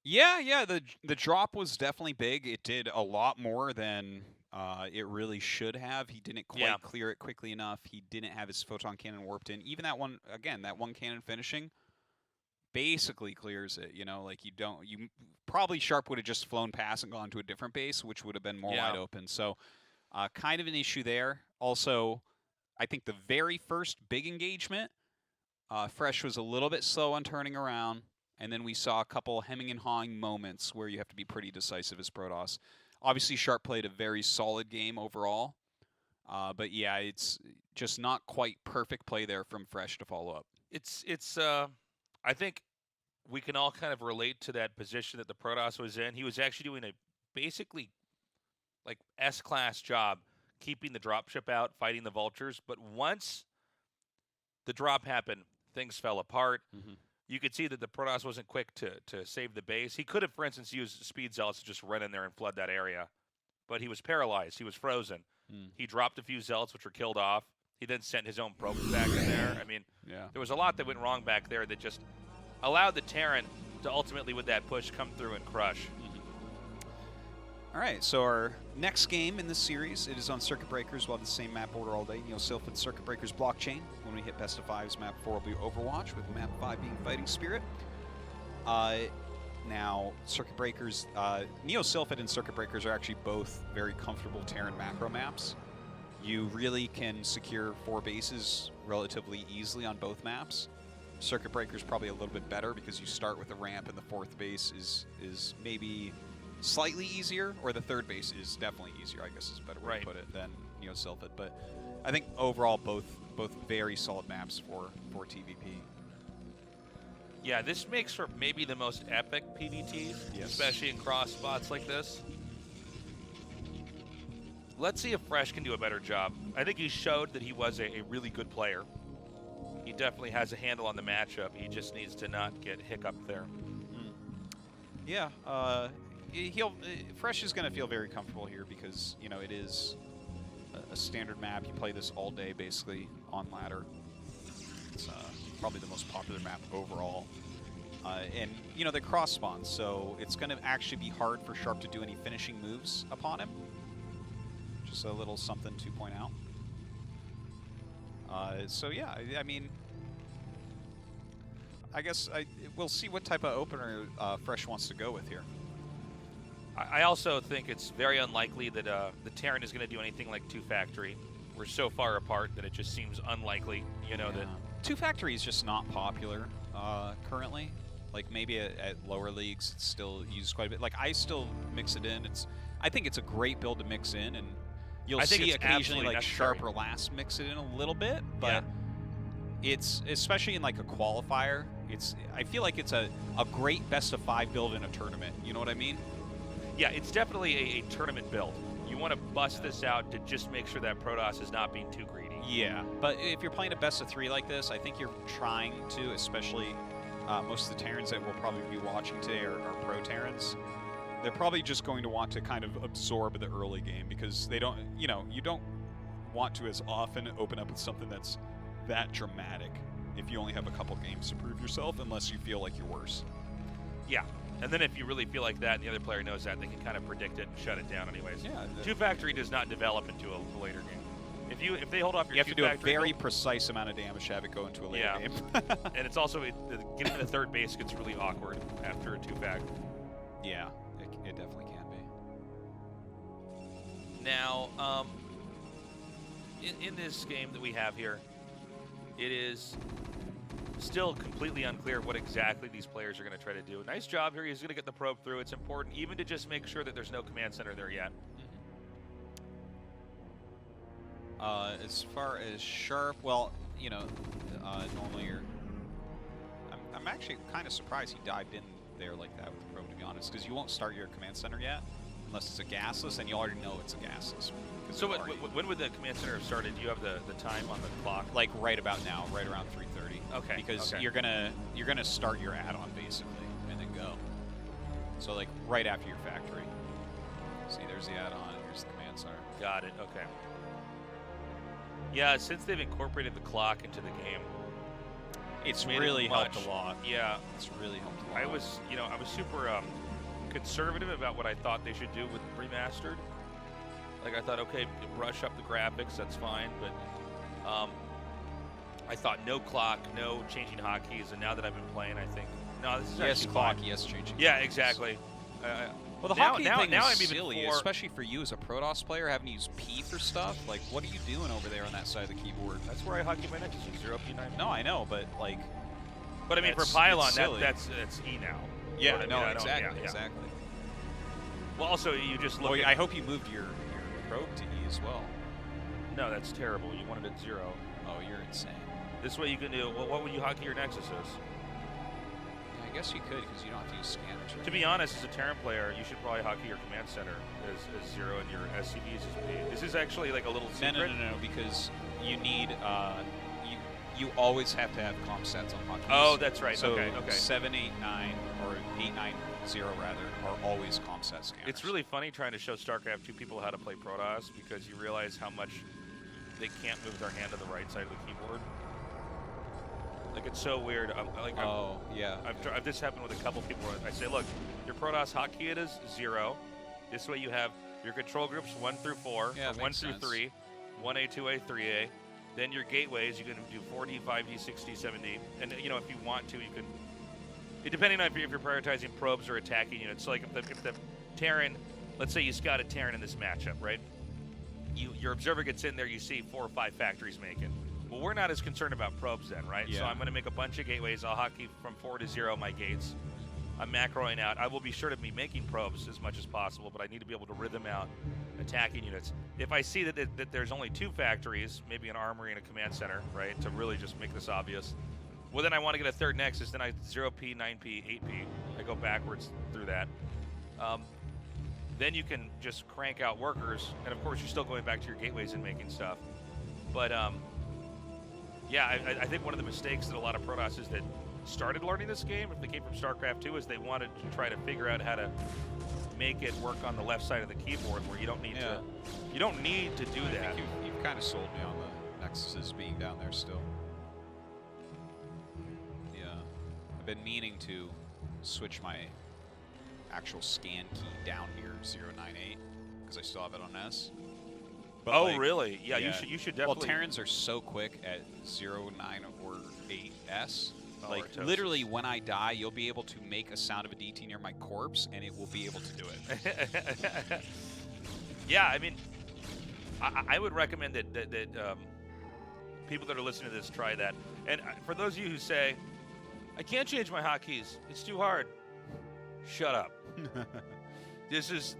Yeah, the drop was definitely big. It did a lot more than it really should have. He didn't quite clear it quickly enough. He didn't have his photon cannon warped in. Even that one, again, that one cannon finishing basically clears it. Like you probably Sharp would have just flown past and gone to a different base, which would have been more wide open. So kind of an issue there. Also, I think the very first big engagement, Fresh was a little bit slow on turning around. And then we saw a couple hemming and hawing moments where you have to be pretty decisive as Protoss. Obviously, Sharp played a very solid game overall. But yeah, it's just not quite perfect play there from Fresh to follow up. I think we can all kind of relate to that position that the Protoss was in. He was actually doing a basically like S-class job keeping the dropship out, fighting the vultures. But once the drop happened, things fell apart. Mm-hmm. You could see that the Protoss wasn't quick to save the base. He could have, for instance, used Speed Zealots to just run in there and flood that area. But he was paralyzed. He was frozen. He dropped a few Zealots, which were killed off. He then sent his own probes back in there. I mean, there was a lot that went wrong back there that just allowed the Terran to ultimately, with that push, come through and crush. All right, so our next game in this series, it is on Circuit Breakers. We'll have the same map order all day. Sylphid Circuit Breakers blockchain. When we hit best of 5s, map 4 will be Overwatch, with map 5 being Fighting Spirit. Now, Circuit Breakers, Neo-Sylphid and Circuit Breakers are actually both very comfortable Terran macro maps. You really can secure 4 bases relatively easily on both maps. Circuit Breakers probably a little bit better because you start with a ramp and the 4th base is maybe slightly easier, or the 3rd base is definitely easier, I guess is a better way to put it, than Neo-Sylphid. But I think overall both very solid maps for TVP. Yeah, this makes for maybe the most epic PvTs, especially in cross spots like this. Let's see if Fresh can do a better job. I think he showed that he was a really good player. He definitely has a handle on the matchup. He just needs to not get hiccuped there. Yeah, Fresh is going to feel very comfortable here because, it is a standard map. You play this all day, basically, on ladder. It's probably the most popular map overall. And, they cross spawn, so it's going to actually be hard for Sharp to do any finishing moves upon him. Just a little something to point out. So, yeah, I mean, I guess we'll see what type of opener Fresh wants to go with here. I also think it's very unlikely that the Terran is going to do anything like 2 Factory. We're so far apart that it just seems unlikely, that 2 Factory is just not popular currently. Like maybe at lower leagues, it's still used quite a bit. Like I still mix it in. I think it's a great build to mix in, and you'll see occasionally like Sharp or Last mix it in a little bit, but it's especially in like a qualifier. I feel like it's a great best of 5 build in a tournament. You know what I mean? Yeah, it's definitely a tournament build. You want to bust this out to just make sure that Protoss is not being too greedy. Yeah, but if you're playing a best of 3 like this, I think you're trying to, especially most of the Terrans that will probably be watching today are pro Terrans. They're probably just going to want to kind of absorb the early game because they don't, you don't want to as often open up with something that's that dramatic if you only have a couple games to prove yourself, unless you feel like you're worse. Yeah. And then if you really feel like that and the other player knows that, they can kind of predict it and shut it down anyways. Yeah. Two factory does not develop into a later game. If they hold off your you have to do a factory very precise amount of damage to have it go into a later game. And it's also, getting to the third base gets really awkward after a two factory. Yeah, it definitely can be. Now, in this game that we have here, it is still completely unclear what exactly these players are going to try to do. Nice job here. He's going to get the probe through. It's important even to just make sure that there's no command center there yet. As far as Sharp, well, normally I'm actually kind of surprised he dived in there like that with the probe, to be honest, because you won't start your command center yet unless it's a gasless, and you already know it's a gasless. So when would the command center have started? Do you have the time on the clock? Like right about now, right around 3:30. Okay. Because you're gonna start your add-on basically and then go. So like right after your factory. See, there's the add-on. Here's the command center. Got it. Okay. Yeah, since they've incorporated the clock into the game, it's made really it helped much. a lot. Yeah, It's really helped a lot. I was super conservative about what I thought they should do with Remastered. Like I thought, okay, brush up the graphics, that's fine, but I thought no clock, no changing hotkeys, and now that I've been playing, I think no, this is yes, actually clock, fine. yes, changing. Yeah, exactly. Well, the now hotkey thing I'm is even silly, for- especially for you as a Protoss player, having to use P for stuff. Like, what are you doing over there on that side of the keyboard? That's where I hotkey my Nexus, 0P9. No, I know, but like. But I mean, for That's Pylon, silly. that's E now. Yeah, But I mean, no, I don't- exactly, yeah. exactly. Well, also you just look. Well, at, I hope you moved your probe to E as well. No, that's terrible. You wanted it 0. Oh, you're insane. This way you can do. Well, what would you hotkey your Nexus as? Yeah, I guess you could because you don't have to use scanners. Right? To be honest, as a Terran player, you should probably hotkey your command center as 0 and your SCVs as P. This is actually like a little secret. No, because you need you always have to have comm sets on hotkeys. Oh, that's right. So okay. 789 or 890 rather are always comm set scanners. It's really funny trying to show StarCraft 2 people how to play Protoss because you realize how much they can't move their hand to the right side of the keyboard. Like it's so weird. yeah. This happened with a couple people. Where I say, look, your Protoss hotkey it is 0. This way you have your control groups 1 through 4, Yeah, or 1 makes through sense. 3, 1A, 2A, 3A. Then your gateways, you can do 4D, 5D, 6D, 7D. And if you want to, you can. Depending on if you're prioritizing probes or attacking units. So like if the Terran, let's say you scout a Terran in this matchup, right? Your observer gets in there, you see 4 or 5 factories making. Well, we're not as concerned about probes then, right? Yeah. So I'm going to make a bunch of gateways. I'll hotkey from 4 to 0 my gates. I'm macroing out. I will be sure to be making probes as much as possible, but I need to be able to rhythm out attacking units. If I see that there's only 2 factories, maybe an armory and a command center, right, to really just make this obvious, well, then I want to get a third nexus. Then I 0P, 9P, 8P. I go backwards through that. Then you can just crank out workers, and of course you're still going back to your gateways and making stuff. But yeah, I think one of the mistakes that a lot of Protoss that started learning this game, if they came from StarCraft 2, is they wanted to try to figure out how to make it work on the left side of the keyboard, where you don't need to. You don't need to do I that. think you've kind of sold me on the Nexuses being down there still. Yeah, I've been meaning to switch my actual scan key down here 098 because I still have it on S. But Oh, like, really? Yeah, you should definitely. Well, Terrans are so quick at 09 or 8S. Oh, Like, or toast. literally, when I die, you'll be able to make a sound of a DT near my corpse, and it will be able to do it. Yeah, I mean, I would recommend that people that are listening to this try that. And for those of you who say, I can't change my hotkeys, it's too hard, shut up. This is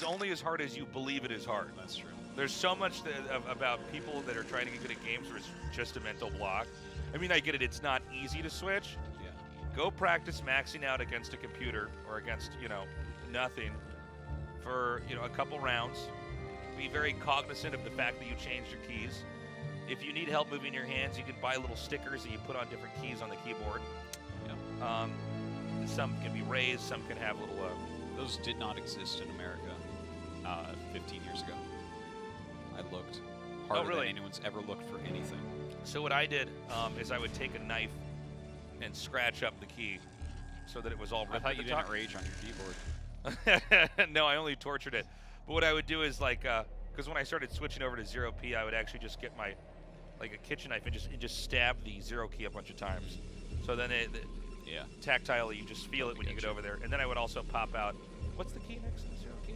only as hard as you believe it is hard. That's true. There's so much about people that are trying to get good at games where it's just a mental block. I mean, I get it. It's not easy to switch. Yeah. Go practice maxing out against a computer or against, nothing for, a couple rounds. Be very cognizant of the fact that you changed your keys. If you need help moving your hands, you can buy little stickers that you put on different keys on the keyboard. Yeah. Some can be raised, some can have little. Those did not exist in America 15 years ago. I looked harder really? than anyone's ever looked for anything. So what I did is I would take a knife and scratch up the key so that it was all I ripped thought at you the didn't top. rage on your keyboard. No, I only tortured it. But what I would do is because when I started switching over to 0p, I would actually just get my a kitchen knife and just stab the 0 key a bunch of times. So then Yeah. tactilely you just feel it when you get over there. And then I would also pop out, what's the key next to the 0 key?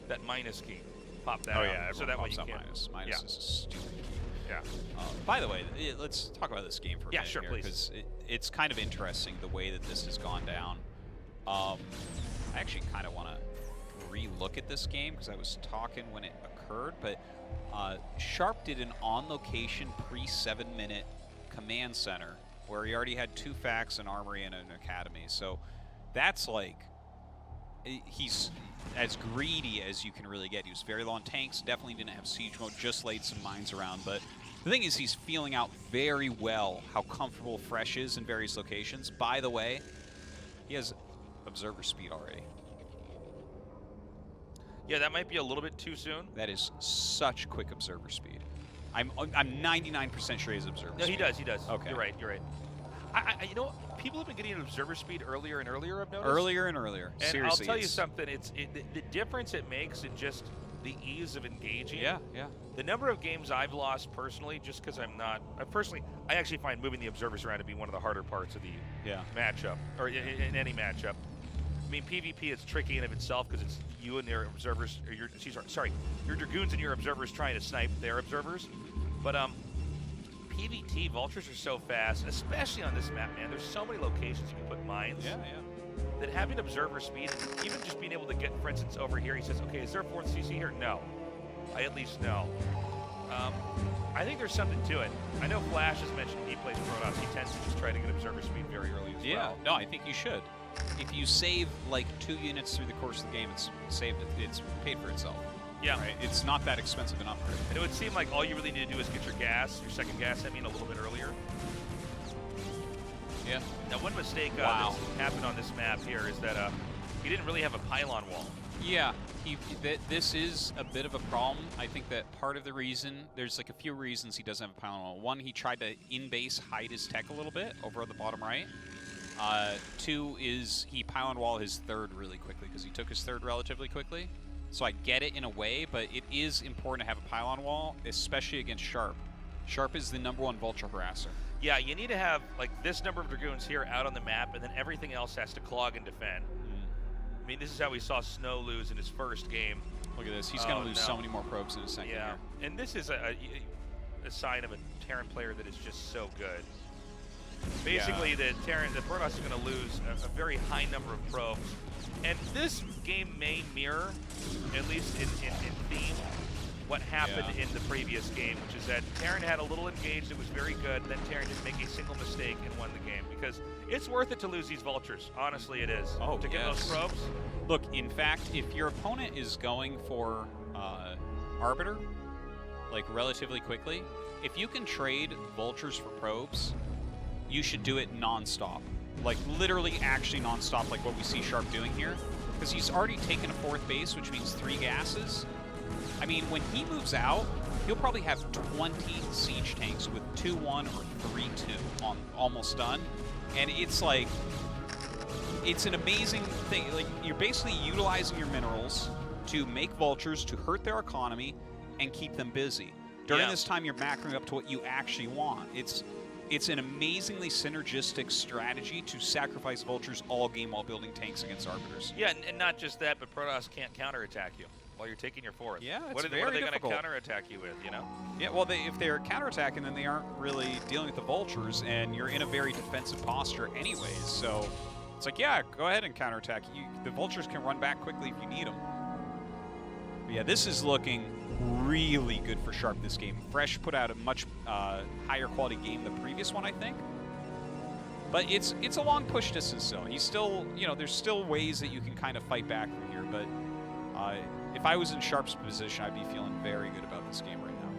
That minus key. Pop that out. So that way you pops out can't. minus. Minus Yeah. is a stupid key. Yeah. By the way, let's talk about this game for a minute sure, here, please. because it's kind of interesting the way that this has gone down. I actually kind of want to re-look at this game because I was talking when it occurred, but Sharp did an on-location pre-7-minute command center where he already had 2 facts, an armory, and an academy. So that's like, he's as greedy as you can really get. He was very low on tanks, definitely didn't have siege mode, just laid some mines around. But the thing is, he's feeling out very well how comfortable Fresh is in various locations. By the way, he has observer speed already. Yeah, that might be a little bit too soon. That is such quick observer speed. I'm 99% sure he has observer No, speed. he does. Okay. You're right. You know what? People have been getting an observer speed earlier and earlier, I've noticed. Earlier and earlier. And Seriously. I'll tell you something. The difference it makes in just the ease of engaging. Yeah. The number of games I've lost personally, just because I'm not. I actually find moving the observers around to be one of the harder parts of the matchup, or in any matchup. I mean, PvP is tricky in of itself because it's you and their observers, or your dragoons and your observers trying to snipe their observers. But PvT, vultures are so fast, especially on this map, man. There's so many locations you can put mines. Yeah. That having observer speed, even just being able to get, for instance, over here, he says, okay, is there a 4th CC here? No. I at least know. I think there's something to it. I know Flash has mentioned he plays Protoss. He tends to just try to get observer speed very early as well. No, I think you should. If you save like 2 units through the course of the game, it's saved. It's paid for itself. Yeah. Right? It's not that expensive an upgrade. And it would seem like all you really need to do is get your second gas, a little bit earlier. Yeah. Now, one mistake Wow. that's happened on this map here is that he didn't really have a pylon wall. Yeah, this is a bit of a problem. I think that part of the reason, there's like a few reasons he doesn't have a pylon wall. One, he tried to in-base hide his tech a little bit over on the bottom right. 2 is he pylon wall his 3rd really quickly because he took his 3rd relatively quickly. So I get it in a way, but it is important to have a pylon wall, especially against Sharp. Sharp is the #1 vulture harasser. Yeah, you need to have like this number of dragoons here out on the map, and then everything else has to clog and defend. I mean, this is how we saw Snow lose in his first game. Look at this. He's going to lose so many more probes in a second Yeah, here. and this is a sign of a Terran player that is just so good. Basically, the Protoss is going to lose a very high number of probes. And this game may mirror, at least in theme, what happened in the previous game, which is that Terran had a little engaged, it was very good, then Terran didn't make a single mistake and won the game. Because it's worth it to lose these vultures. Honestly, it is. Oh, to get those probes. Look, in fact, if your opponent is going for Arbiter, like relatively quickly, if you can trade vultures for probes, you should do it non-stop. Like literally actually non-stop, like what we see Sharp doing here. Because he's already taken a 4th base, which means 3 gases. I mean, when he moves out, he'll probably have 20 siege tanks with 2-1 or 3-2 on almost done. And it's like, it's an amazing thing. Like, you're basically utilizing your minerals to make vultures, to hurt their economy, and keep them busy. During this time, you're macroing up to what you actually want. It's an amazingly synergistic strategy to sacrifice vultures all game while building tanks against arbiters. Yeah, and not just that, but Protoss can't counterattack you while you're taking your 4th. Yeah, it's what are they going to counterattack you with, you know? Yeah, well, if they're counterattacking, then they aren't really dealing with the vultures, and you're in a very defensive posture anyways. So it's like, yeah, go ahead and counterattack. The vultures can run back quickly if you need them. But yeah, this is looking really good for Sharp this game. Fresh put out a much higher quality game the previous one, I think. But it's a long push distance still. He's still, there's still ways that you can kind of fight back from here. But if I was in Sharp's position, I'd be feeling very good about this game right now.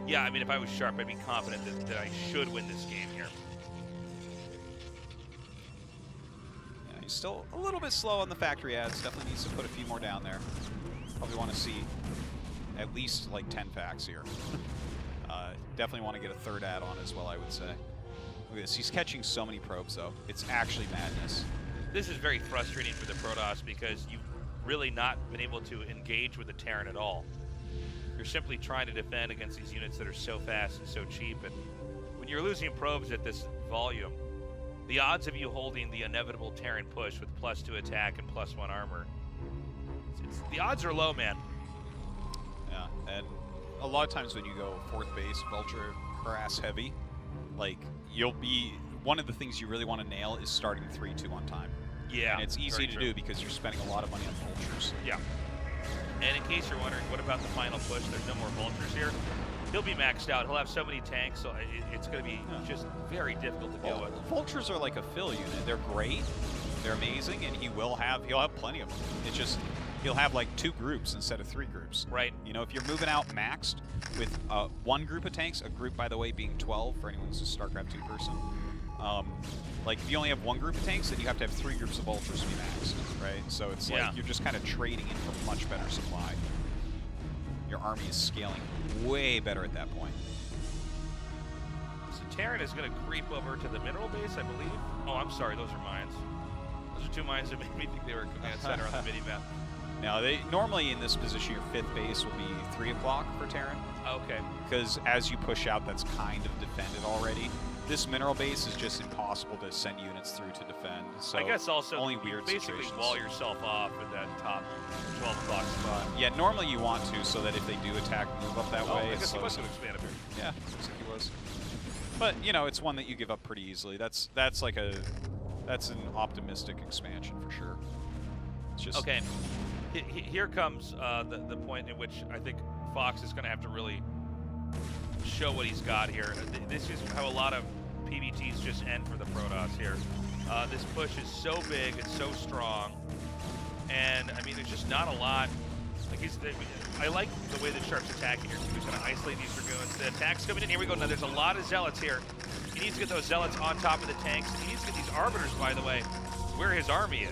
Yeah, I mean, if I was Sharp, I'd be confident that I should win this game here. He's still a little bit slow on the factory ads. Definitely needs to put a few more down there. Probably want to see at least like 10 facts here. Definitely want to get a third ad on as well, I would say. Look at this. He's catching so many probes, though. It's actually madness. This is very frustrating for the Protoss because you've really not been able to engage with the Terran at all. You're simply trying to defend against these units that are so fast and so cheap. And when you're losing probes at this volume, the odds of you holding the inevitable Terran push with +2 attack and +1 armor, the odds are low, man. Yeah, and a lot of times when you go 4th base, Vulture harass heavy, like you'll be, one of the things you really want to nail is starting 3-2 on time. Yeah, and it's easy to do because you're spending a lot of money on Vultures. Yeah. And in case you're wondering, what about the final push? There's no more Vultures here. He'll be maxed out. He'll have so many tanks, so it's going to be just very difficult to deal with. Vultures are like a fill unit. They're great. They're amazing, and he'll have plenty of them. It's just he'll have like 2 groups instead of 3 groups. Right. You know, if you're moving out maxed with 1 group of tanks, a group, by the way, being 12 for anyone who's a StarCraft 2 person. Like if you only have 1 group of tanks, then you have to have 3 groups of Vultures to be maxed, right? So it's like you're just kind of trading in for much better supply. Your army is scaling way better at that point. So Terran is going to creep over to the mineral base, I believe. Oh, I'm sorry, those are mines. Those are 2 mines that made me think they were command center on the mini-map. Now, they normally in this position, your 5th base will be 3 o'clock for Terran. Okay. Because as you push out, that's kind of defended already. This mineral base is just impossible to send units through to defend. So I guess also only weird basically situations. wall yourself off at that top 12 o'clock spot. Yeah, normally you want to, so that if they do attack, move up that way. I guess he was going to expand a bit. Yeah, looks like he was. But you know, it's one that you give up pretty easily. That's an optimistic expansion for sure. It's just okay. Here comes the point in which I think Fox is going to have to really show what he's got here. This is how a lot of PBTs just end for the Protoss here. This push is so big, it's so strong, and I mean, there's just not a lot. Like I like the way that Sharp's attacking here. He's going to isolate these Dragoons. The attack's coming in. Here we go. Now there's a lot of Zealots here. He needs to get those Zealots on top of the tanks. He needs to get these Arbiters, by the way, where his army is.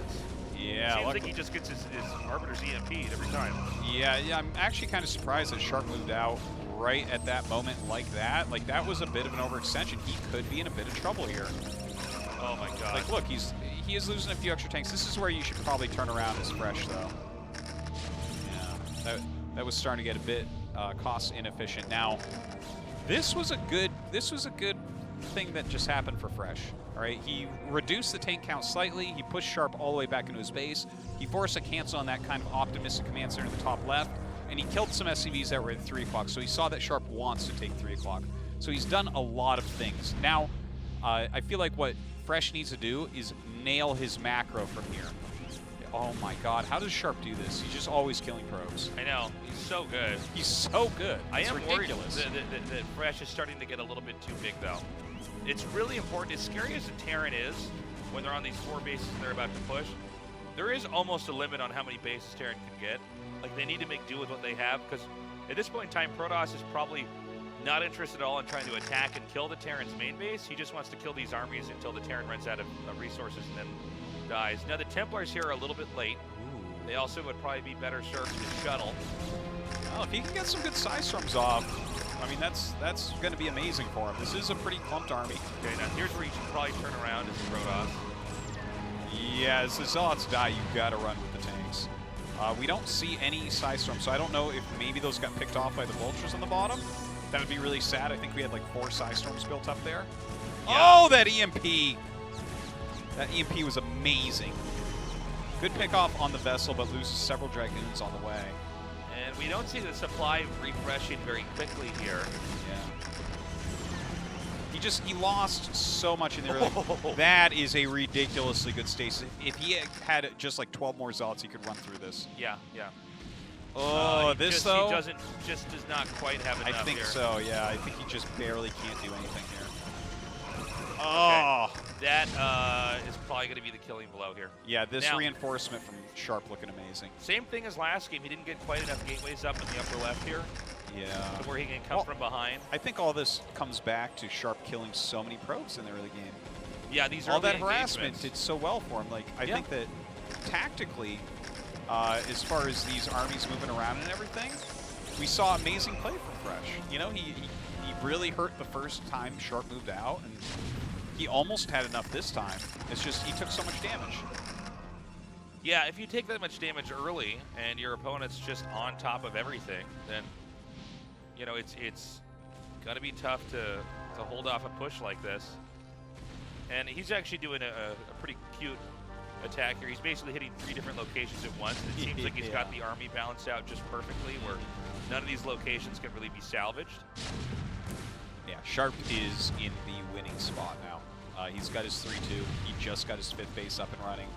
Yeah, seems like he just gets his Arbiters EMP'd every time. Yeah, I'm actually kind of surprised that Sharp moved out right at that moment like that. Like, that was a bit of an overextension. He could be in a bit of trouble here. Oh, my God. Like, look, he is losing a few extra tanks. This is where you should probably turn around as Fresh, though. Yeah, that was starting to get a bit cost inefficient. Now, this was a good thing that just happened for Fresh. All right, he reduced the tank count slightly. He pushed Sharp all the way back into his base. He forced a cancel on that kind of optimistic command center in the top left, and he killed some SCVs that were at 3 o'clock. So he saw that Sharp wants to take 3 o'clock. So he's done a lot of things. Now, I feel like what Fresh needs to do is nail his macro from here. Oh my God, how does Sharp do this? He's just always killing probes. I know, he's so good. He's so good. I it's am ridiculous. worried that Fresh is starting to get a little bit too big, though. It's really important, as scary as the Terran is, when they're on these 4 bases and they're about to push, there is almost a limit on how many bases Terran can get. Like, they need to make do with what they have, because at this point in time, Protoss is probably not interested at all in trying to attack and kill the Terran's main base. He just wants to kill these armies until the Terran runs out of resources and then dies. Now, the Templars here are a little bit late. Ooh. They also would probably be better served to shuttle. Well, if he can get some good side storms off, I mean, that's going to be amazing for him. This is a pretty clumped army. Okay, now here's where you should probably turn around as a Protoss. Yeah, as the Zealots die, you've got to run with the tanks. We don't see any side storms, so I don't know if maybe those got picked off by the Vultures on the bottom. That would be really sad. I think we had like 4 side storms built up there. Yeah. Oh, that EMP! That EMP was amazing. Good pick off on the vessel, but loses several Dragoons on the way. And we don't see the supply refreshing very quickly here. Yeah. He lost so much in the early. That is a ridiculously good stasis. If he had just like 12 more Zealots, he could run through this. Yeah, yeah. Oh, he does not quite have enough here. I think so, yeah. I think he just barely can't do anything here. Oh! Okay. That is probably going to be the killing blow here. Yeah, this now, reinforcement from Sharp looking amazing. Same thing as last game. He didn't get quite enough gateways up in the upper left here. Yeah. To where he can come from behind. I think all this comes back to Sharp killing so many probes in the early game. Yeah, these all early that harassment engagements. did so well for him. Like, I think that tactically, as far as these armies moving around and everything, we saw amazing play from Fresh. You know, he really hurt the first time Sharp moved out, and he almost had enough this time. It's just he took so much damage. Yeah, if you take that much damage early and your opponent's just on top of everything, then you know it's gonna be tough to hold off a push like this. And he's actually doing a pretty cute attack here. He's basically hitting 3 different locations at once. And it seems like he's got the army balanced out just perfectly, where none of these locations can really be salvaged. Yeah, Sharp is in the winning spot now. He's got his 3-2. He just got his 5th base up and running.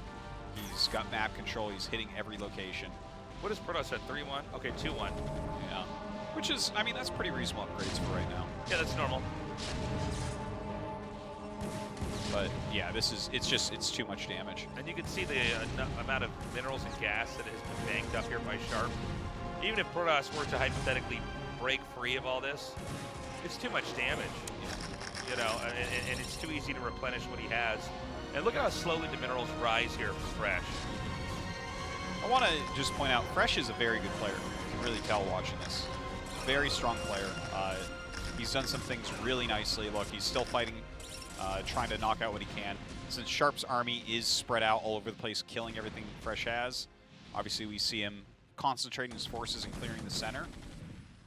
He's got map control. He's hitting every location. What is Protoss at? 3-1? Okay, 2-1. Yeah. Which is, I mean, that's pretty reasonable upgrades for right now. Yeah, that's normal. But yeah, it's too much damage. And you can see the amount of minerals and gas that has been banked up here by Sharp. Even if Protoss were to hypothetically break free of all this, it's too much damage. You know, and it's too easy to replenish what he has. And look at how slowly the minerals rise here for Fresh. I want to just point out, Fresh is a very good player. You can really tell watching this. Very strong player. He's done some things really nicely. Look, he's still fighting, trying to knock out what he can. Since Sharp's army is spread out all over the place, killing everything Fresh has, obviously we see him concentrating his forces and clearing the center.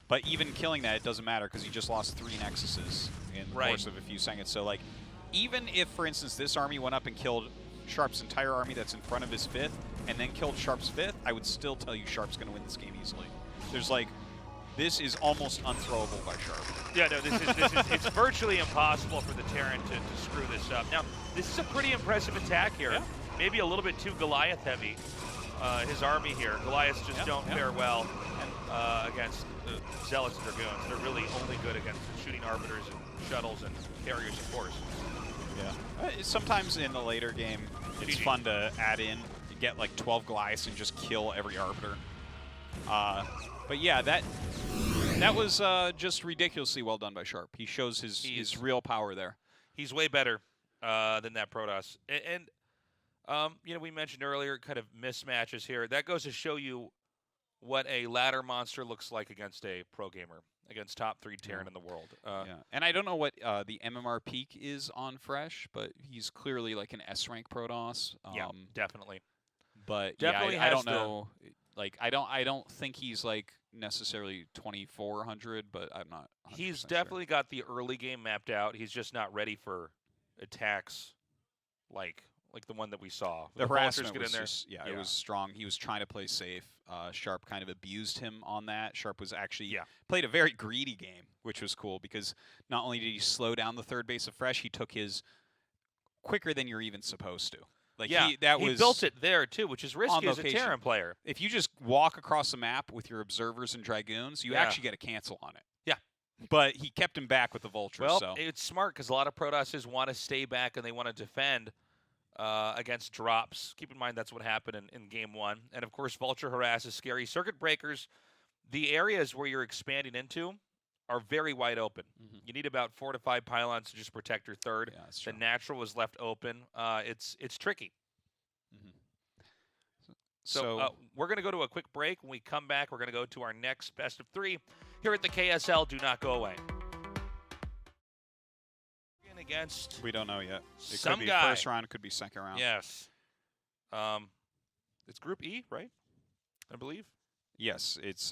But even killing that, it doesn't matter because he just lost 3 Nexuses in the course of a few seconds. So, like, even if, for instance, this army went up and killed Sharp's entire army that's in front of his 5th, and then killed Sharp's 5th, I would still tell you Sharp's going to win this game easily. There's, like, this is almost unthrowable by Sharp. Yeah, no, it's virtually impossible for the Terran to screw this up. Now, this is a pretty impressive attack here. Yeah. Maybe a little bit too Goliath heavy, his army here. Goliaths just don't fare well against Zealots and Dragoons. They're really only good against shooting Arbiters and shuttles and carriers, of course. Yeah. Sometimes in the later game, it's fun to add in, get like 12 Goliaths and just kill every Arbiter. But yeah, that was just ridiculously well done by Sharp. He shows his real power there. He's way better than that Protoss. And you know, we mentioned earlier kind of mismatches here. That goes to show you what a ladder monster looks like against a pro gamer, against top 3 Terran in the world. Yeah, and I don't know what the MMR peak is on Fresh, but he's clearly like an S-rank Protoss. Yeah, definitely. But definitely I don't know. Like, I don't think he's like necessarily 2400, but I'm not. He's definitely got the early game mapped out. He's just not ready for attacks like the one that we saw. The harassment was just, it was strong. He was trying to play safe. Sharp kind of abused him on that. Sharp was actually played a very greedy game, which was cool because not only did he slow down the 3rd base of Fresh, he took his quicker than you're even supposed to. Like he built it there too, which is risky as a Terran player. If you just walk across the map with your observers and dragoons, you actually get a cancel on it. Yeah. But he kept him back with the vultures. Well, it's smart because a lot of Protosses want to stay back and they want to defend against drops. Keep in mind that's what happened in Game 1. And, of course, Vulture Harass is scary. Circuit Breakers, the areas where you're expanding into are very wide open. You need about 4 to 5 pylons to just protect your 3rd. Yeah, that's the true. natural is left open. It's tricky. So we're going to go to a quick break. When we come back, we're going to go to our next best of 3 here at the KSL. Do not go away. Against we don't know yet. It some could be guy. First round, it could be second round. Yes. It's Group E, right? I believe. Yes, it's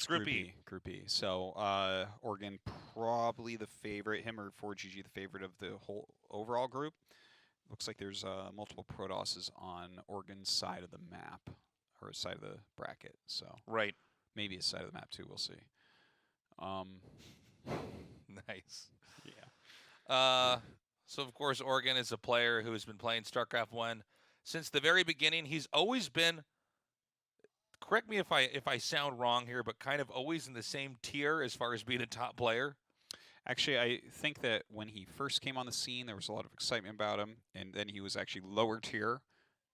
Group E. Group E. So Oregon probably the favorite. Him or 4GG the favorite of the whole overall group. Looks like there's multiple Protosses on Oregon's side of the map or side of the bracket. So maybe a side of the map too. We'll see. Nice. Yeah. So of course Oregon is a player who has been playing StarCraft 1 since the very beginning. He's always been, correct me if I sound wrong here, but kind of always in the same tier as far as being a top player. Actually, I think that when he first came on the scene, there was a lot of excitement about him, and then he was actually lower tier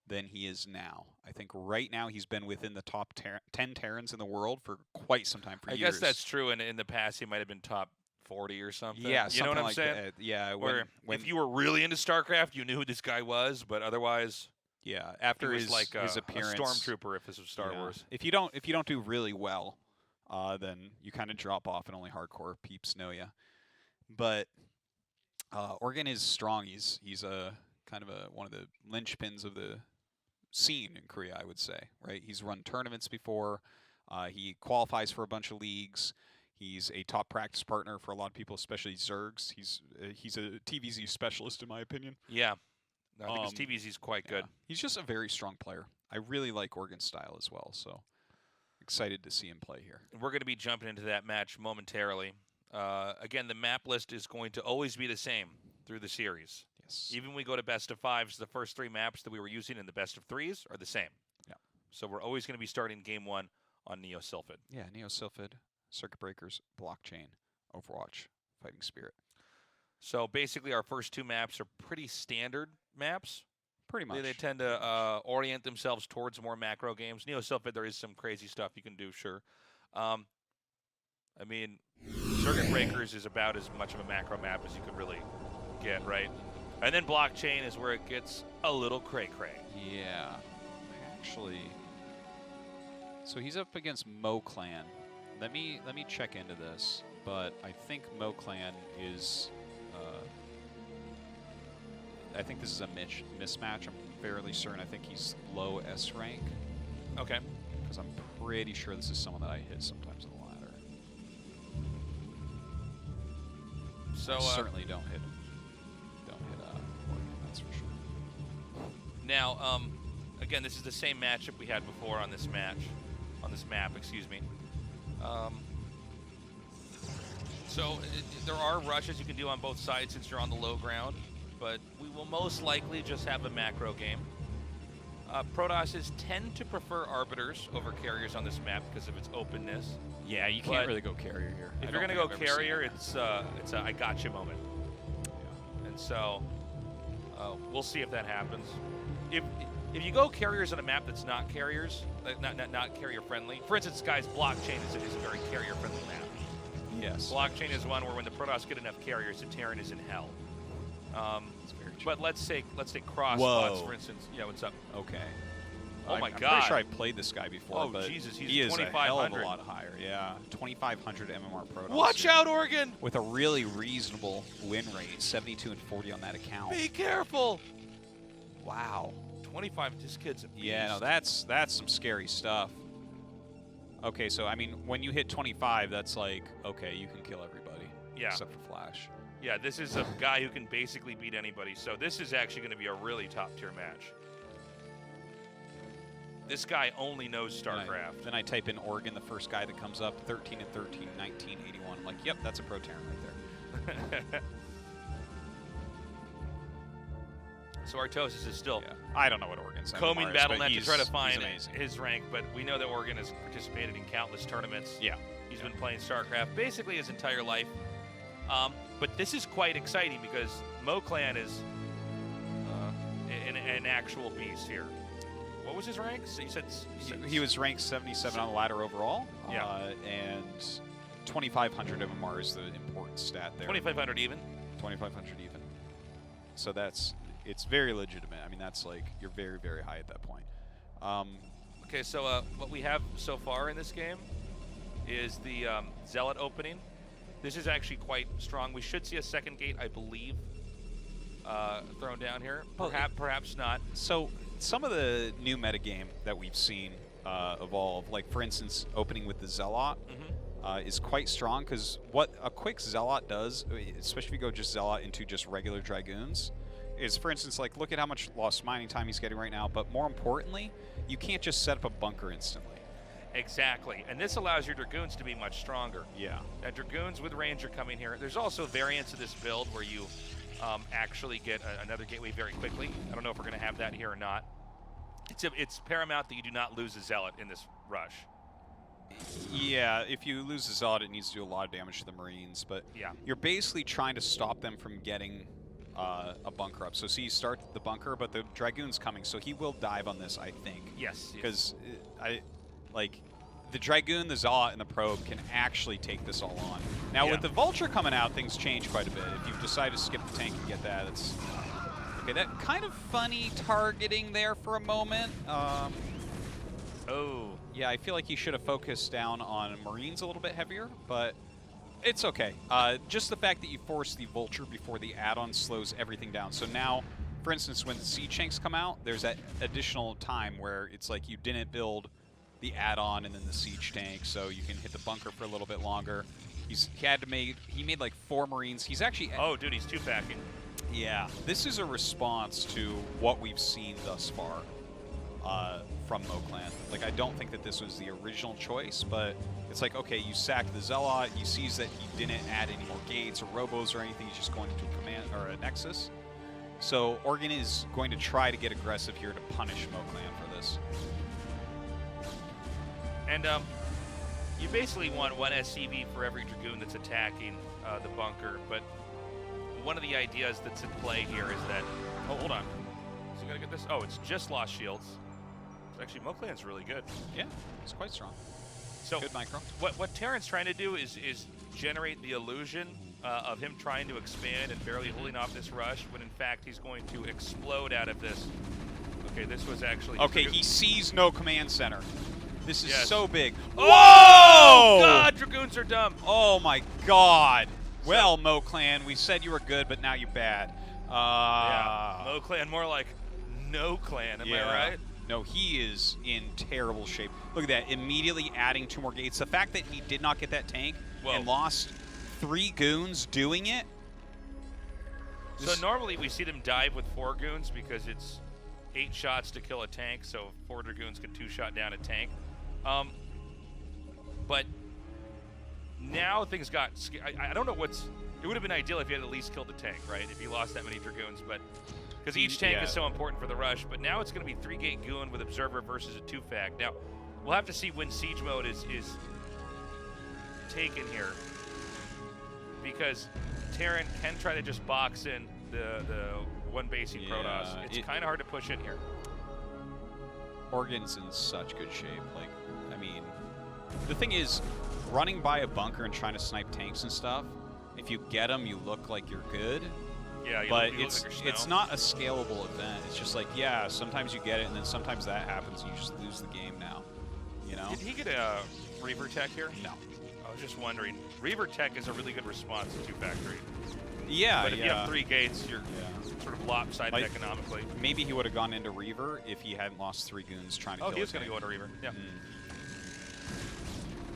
than he is now. I think right now he's been within the top 10 Terrans in the world for quite some time, for years. I guess that's true, and in the past he might have been top 40 or something. Yeah, you know what I'm like saying? that. Yeah, Where if you were really into StarCraft, you knew who this guy was, but otherwise, yeah, he after was his like his a appearance, stormtrooper if this was Star yeah. Wars. If you don't do really well, then you kind of drop off, and only hardcore peeps know you. But Oregon is strong. He's a kind of one of the linchpins of the scene in Korea, I would say. Right? He's run tournaments before. He qualifies for a bunch of leagues. He's a top practice partner for a lot of people, especially Zergs. He's a TVZ specialist, in my opinion. Yeah. I think his TVZ's quite good. He's just a very strong player. I really like Oregon's style as well, so excited to see him play here. We're going to be jumping into that match momentarily. Again, the map list is going to always be the same through the series. Yes. Even when we go to best of fives, the first 3 maps that we were using in the best of threes are the same. Yeah. So we're always going to be starting game 1 on Neo Sylphid. Yeah, Neo Sylphid, Circuit Breakers, Blockchain, Overwatch, Fighting Spirit. So basically our first 2 maps are pretty standard maps. Pretty much. They tend to orient themselves towards more macro games. Neo Sylphid, there is some crazy stuff you can do, sure. I mean, Circuit Breakers is about as much of a macro map as you could really get, right? And then Blockchain is where it gets a little cray-cray. Yeah. Actually, so he's up against Mo Clan. Let me check into this, but I think Mo Clan is I think this is a mismatch. I'm fairly certain. I think he's low S rank. Okay. Because I'm pretty sure this is someone that I hit sometimes on the ladder. So I certainly don't hit Oregon, that's for sure. now, again, this is the same matchup we had before on this map, excuse me. So there are rushes you can do on both sides since you're on the low ground, but we will most likely just have a macro game. Protosses tend to prefer arbiters over carriers on this map because of its openness. Yeah, you can't really go carrier here. If you're going to go carrier, it's a I gotcha moment. Yeah. And so we'll see if that happens. If you go carriers on a map that's not carriers, not carrier friendly. For instance, guys, Blockchain is a very carrier friendly map. Yes. Blockchain is one where when the Protoss get enough carriers, the Terran is in hell. But let's take cross spots, for instance. Yeah, what's up? Okay. Oh my I'm God. pretty sure I've played this guy before. Oh but Jesus, he he's is a hell of a 2,500. lot higher. Yeah, 2,500 MMR Protoss. Watch out, Oregon! With a really reasonable win rate, 72 and 40 on that account. Be careful! Wow. 25. This kid's a beast. Yeah, no, that's some scary stuff. Okay, so I mean, when you hit 25, that's like, okay, you can kill everybody. Yeah. Except for Flash. Yeah, this is a guy who can basically beat anybody. So this is actually going to be a really top tier match. This guy only knows StarCraft. Then I type in Oregon, the first guy that comes up, 13 and 13, 1981. I'm like, yep, that's a Pro Terran right there. So Artosis is still I don't know what Oregon's combing MMR is, but BattleNet to try to find amazing. his rank, but we know that Oregon has participated in countless tournaments. Yeah. He's been playing StarCraft basically his entire life. But this is quite exciting because Mo Clan is an actual beast here. What was his rank? So you said he was ranked 77 on the ladder overall. Yeah. And 2,500 MMR is the important stat there. 2,500 even? 2,500 even. So it's very legitimate. I mean, that's like, you're very, very high at that point. Okay, so what we have so far in this game is the Zealot opening. This is actually quite strong. We should see a second gate, I believe, thrown down here. Perhaps not. So some of the new metagame that we've seen evolve, like for instance, opening with the Zealot, is quite strong because what a quick Zealot does, especially if you go just Zealot into just regular Dragoons, is, for instance, like, look at how much lost mining time he's getting right now, but more importantly, you can't just set up a bunker instantly. Exactly, and this allows your Dragoons to be much stronger. Yeah. Now, Dragoons with range are coming here. There's also variants of this build where you actually get another gateway very quickly. I don't know if we're going to have that here or not. It's paramount that you do not lose a Zealot in this rush. Yeah, if you lose the Zealot, it needs to do a lot of damage to the Marines, but you're basically trying to stop them from getting a bunker up. So see, you start the bunker, but the Dragoon's coming, so he will dive on this, I think. Yes. Because the Dragoon, the Zealot, and the Probe can actually take this all on. Now, Yeah. with the Vulture coming out, things change quite a bit. If you decide to skip the tank and get that, it's... Okay, that kind of funny targeting there for a moment. Oh. Yeah, I feel like he should have focused down on Marines a little bit heavier, but it's okay. Just the fact that you force the Vulture before the add-on slows everything down. So now, for instance, when the Siege Tanks come out, there's that additional time where it's like you didn't build the add-on and then the Siege Tank, so you can hit the bunker for a little bit longer. He made like 4 Marines. He's actually... Oh, dude, he's 2-packing. Yeah, this is a response to what we've seen thus far from MoClan. Like, I don't think that this was the original choice, but it's like, okay, you sacked the Zealot, he sees that he didn't add any more gates or robos or anything, he's just going to a command or a Nexus. So Oregon is going to try to get aggressive here to punish MoClan for this. And you basically want 1 SCV for every Dragoon that's attacking the bunker, but one of the ideas that's in play here is that... Oh, hold on. So you gotta get this... Oh, it's just Lost Shields. Actually, MoClan's really good. Yeah, it's quite strong. So good micro. What Terran's trying to do is generate the illusion of him trying to expand and barely holding off this rush, when in fact he's going to explode out of this. Okay, this was actually... Okay, he sees no command center. This is so big. Oh, Whoa! God, Dragoons are dumb. Oh my God. Well, MoClan, we said you were good, but now you're bad. Yeah, MoClan, more like no clan, am I right? No, he is in terrible shape. Look at that, immediately adding 2 more gates. The fact that he did not get that tank and lost 3 goons doing it. So normally we see them dive with 4 goons because it's 8 shots to kill a tank, so 4 Dragoons can 2-shot down a tank. But now things got... I don't know what's... It would have been ideal if you had at least killed the tank, right? If you lost that many Dragoons, but... Because each tank is so important for the rush, but now it's going to be 3-gate goon with Observer versus a 2-fac. Now, we'll have to see when Siege mode is taken here, because Terran can try to just box in the 1 basing Protoss. It's kind of hard to push in here. Oregon's in such good shape. Like, I mean, the thing is, running by a bunker and trying to snipe tanks and stuff, if you get them, you look like you're good. Yeah, but it's not a scalable event. It's just like, yeah, sometimes you get it, and then sometimes that happens, and you just lose the game now. You know? Did he get a Reaver Tech here? No. I was just wondering. Reaver Tech is a really good response to 2-factory. Yeah, but if you have 3 gates, you're sort of lopsided like, economically. Maybe he would have gone into Reaver if he hadn't lost 3 goons trying to kill he was going to go into Reaver. Yeah.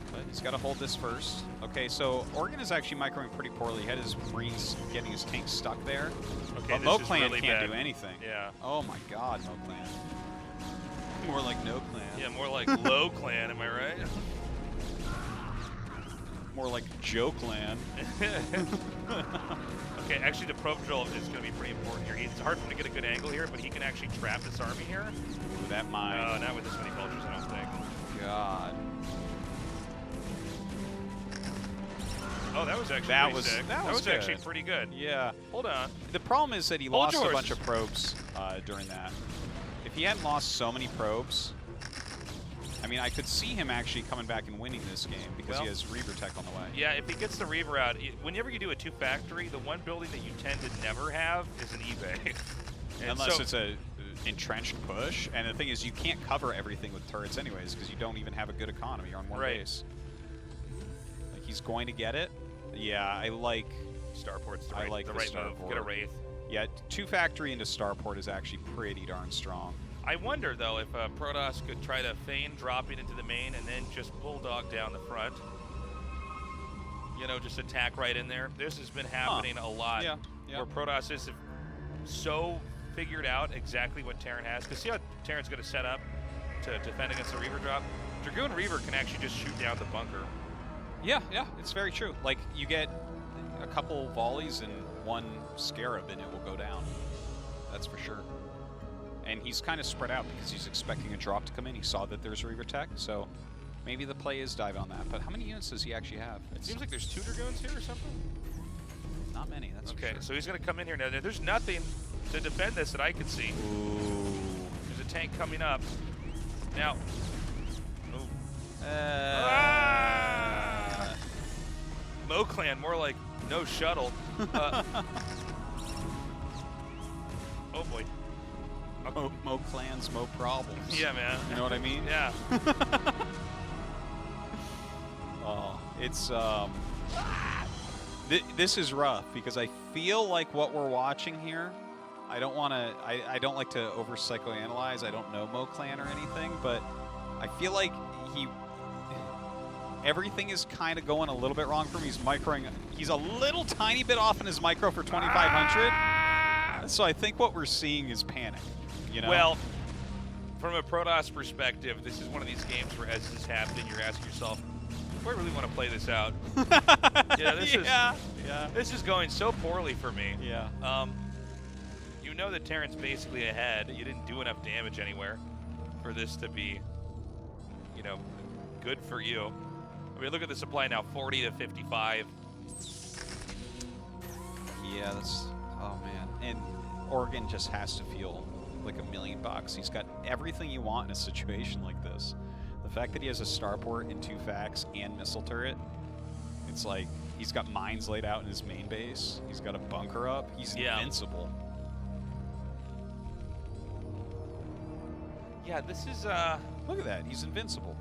But he's got to hold this first. Okay, so Oregon is actually microing pretty poorly. He had his Marines getting his tank stuck there. Okay, but MoClan really can't do anything. Yeah. Oh my God, MoClan. More like no clan. Yeah, more like low clan, am I right? More like Joe clan. Okay, actually the probe drill is going to be pretty important here. It's hard for him to get a good angle here, but he can actually trap this army here. Ooh, that mine. No, not with this many vultures, I don't think. God. Oh, that was actually sick. That was actually pretty good. Yeah. Hold on. The problem is that he lost a bunch of probes during that. If he hadn't lost so many probes, I mean, I could see him actually coming back and winning this game because he has Reaver Tech on the way. Yeah, if he gets the Reaver out, whenever you do a 2-factory, the one building that you tend to never have is an eBay. Unless it's a entrenched push. And the thing is, you can't cover everything with turrets anyways because you don't even have a good economy on one base. Like, he's going to get it. Yeah, I like Starport's the right move. Get a Wraith. Yeah, 2-factory into Starport is actually pretty darn strong. I wonder, though, if Protoss could try to feign dropping into the main and then just bulldog down the front. You know, just attack right in there. This has been happening a lot. Yeah. Where Protoss is so figured out exactly what Terran has. Because see how Terran's going to set up to defend against the Reaver drop? Dragoon Reaver can actually just shoot down the bunker. Yeah, it's very true. Like, you get a couple volleys and 1 Scarab and it will go down. That's for sure. And he's kind of spread out because he's expecting a drop to come in. He saw that there's Reaver Tech, so maybe the play is dive on that. But how many units does he actually have? It seems like there's 2 Dragoons here or something. Not many, that's for sure. So he's going to come in here. Now, there's nothing to defend this that I could see. Ooh. There's a tank coming up. Now, Mo Clan, more like no shuttle. Oh boy. Mo clans, mo problems. Yeah, man. You know what I mean? Yeah. Oh, it's this is rough because I feel like what we're watching here. I don't want to. I don't like to over psychoanalyze. I don't know Mo Clan or anything, but I feel like everything is kind of going a little bit wrong for him. He's microing. He's a little tiny bit off in his micro for 2,500. So I think what we're seeing is panic. You know? Well, from a Protoss perspective, this is one of these games where, as this is happening, you're asking yourself, do I really want to play this out? This is going so poorly for me. Yeah. You know that Terran's basically ahead. You didn't do enough damage anywhere for this to be, you know, good for you. I mean, look at the supply now, 40 to 55. Yeah, that's. Oh man. And Oregon just has to feel like $1 million. He's got everything you want in a situation like this. The fact that he has a starport and 2 facts and missile turret, it's like he's got mines laid out in his main base. He's got a bunker up. He's invincible. Yeah, this is Look at that. He's invincible.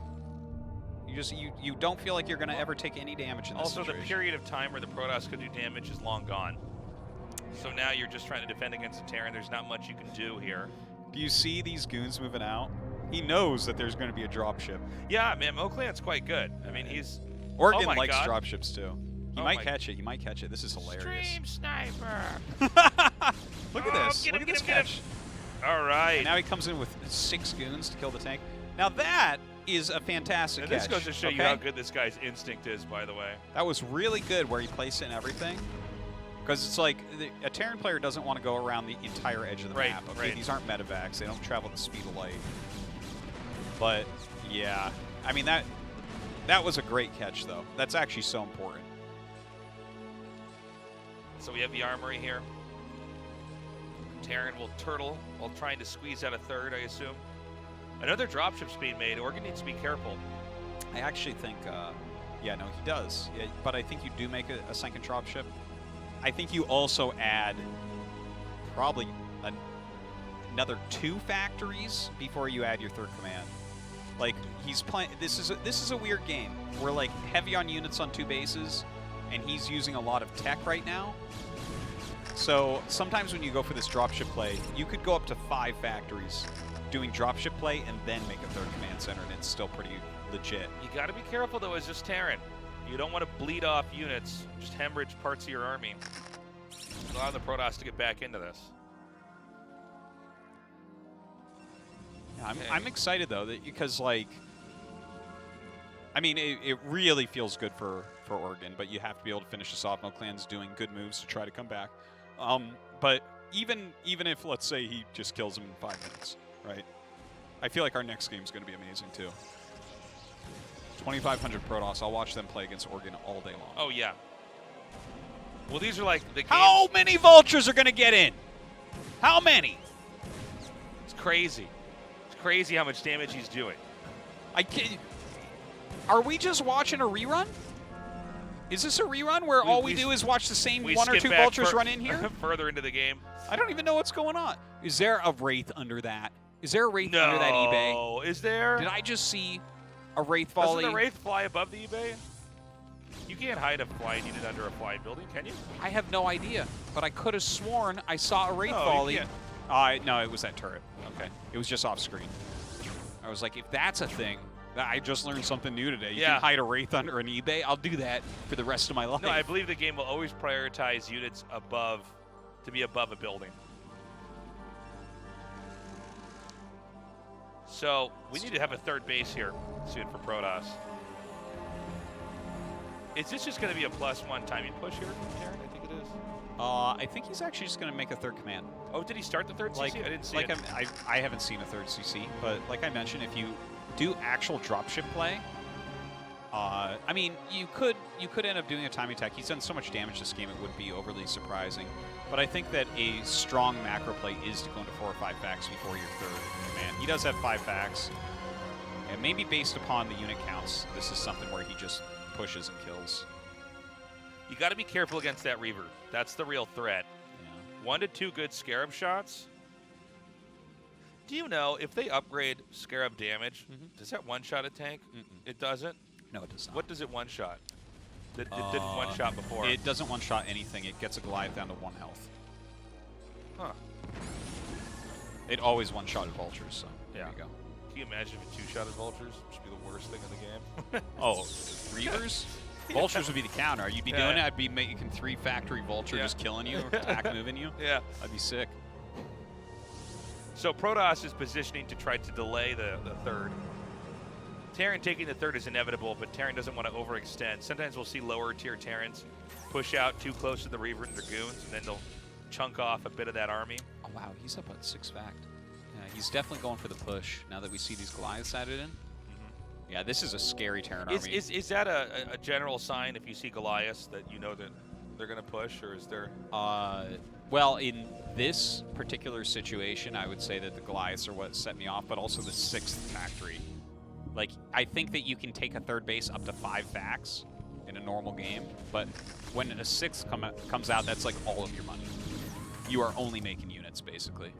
You don't feel like you're going to ever take any damage in this also situation. the period of time where the Protoss could do damage is long gone. So now you're just trying to defend against the Terran. There's not much you can do here. Do you see these goons moving out? He knows that there's going to be a dropship. Yeah, man, Mo Clan's quite good. I mean, he's... Oregon oh likes God. dropships too. He Oh might my- catch it. He might catch it. This is hilarious. Stream sniper. Look at this. Get him, Look at this get him, catch. All right. And now he comes in with 6 goons to kill the tank. Now that is a fantastic And catch. this goes to show you how good this guy's instinct is, by the way. That was really good where he placed it and everything. Because it's like, a Terran player doesn't want to go around the entire edge of the Right, map. Okay, right. these aren't medevacs. They don't travel the speed of light. But, yeah. I mean, that was a great catch, though. That's actually so important. So we have the armory here. Terran will turtle while trying to squeeze out a third, I assume. Another dropship's being made. Oregon needs to be careful. I actually think, yeah, no, he does. But I think you do make a second dropship. I think you also add probably another 2 factories before you add your 3rd command. Like, he's playing. This is a weird game. We're like heavy on units on 2 bases, and he's using a lot of tech right now. So sometimes when you go for this dropship play, you could go up to 5 factories doing dropship play and then make a 3rd command center, and it's still pretty legit. You got to be careful, though, as just Terran. You don't want to bleed off units, just hemorrhage parts of your army. Allow the Protoss to get back into this. Yeah, I'm excited, though, because, like, I mean, it really feels good for Oregon, but you have to be able to finish this off. Mo Clan's doing good moves to try to come back. But even if, let's say, he just kills him in 5 minutes, right? I feel like our next game is going to be amazing, too. 2,500 Protoss. I'll watch them play against Oregon all day long. Oh, yeah. Well, these are like the games. How many Vultures are going to get in? How many? It's crazy. It's crazy how much damage he's doing. I can't. Are we just watching a rerun? Is this a rerun where all we do is watch the same 1 or 2 Vultures run in here? Further into the game. I don't even know what's going on. Is there a Wraith under that? Is there a Wraith under that eBay? No. Is there? Did I just see a Wraith volley? Doesn't the Wraith fly above the eBay? You can't hide a flying unit under a flying building, can you? I have no idea, but I could have sworn I saw a Wraith No, you volley. can't. No, it was that turret. Okay. It was just off screen. I was like, if that's a thing, I just learned something new today. You Yeah. can hide a Wraith under an eBay. I'll do that for the rest of my life. No, I believe the game will always prioritize units to be above a building. So we need to have a 3rd base here soon for Protoss. Is this just going to be a +1 timing push here from Terran? I think it is. I think he's actually just going to make a 3rd command. Oh, did he start the 3rd CC? I didn't see it. I haven't seen a 3rd CC, but like I mentioned, if you do actual dropship play, I mean, you could end up doing a timing attack. He's done so much damage this game, it would be overly surprising. But I think that a strong macro play is to go into 4 or 5 facts before your 3rd command. He does have 5 facts. And maybe based upon the unit counts, this is something where he just pushes and kills. You got to be careful against that Reaver. That's the real threat. Yeah. 1 to 2 good Scarab shots. Do you know if they upgrade Scarab damage, does that one-shot a tank? It doesn't? No, it does not. What does it one-shot? It didn't one-shot before. It doesn't one-shot anything. It gets a Goliath down to 1 health. Huh. It always one-shotted vultures, so there Yeah. you go. Can you imagine if it two-shotted vultures? It should be the worst thing in the game. Oh, Reavers? Vultures would be the counter. You'd be Yeah. doing it. I'd be making 3 factory vulture just killing you, attack moving you. Yeah. I'd be sick. So Protoss is positioning to try to delay the third. Terran taking the third is inevitable, but Terran doesn't want to overextend. Sometimes we'll see lower tier Terrans push out too close to the Reaver and Dragoons, and then they'll chunk off a bit of that army. Oh, wow. He's up at 6 fact. Yeah, he's definitely going for the push now that we see these Goliaths added in. Yeah, this is a scary Terran army. Is that a general sign if you see Goliaths that you know that they're going to push, or is there... Well, in this particular situation, I would say that the Goliaths are what set me off, but also the 6th factory. Like, I think that you can take a third base up to 5 facts in a normal game, but when a 6th comes out, that's like all of your money. You are only making units, basically.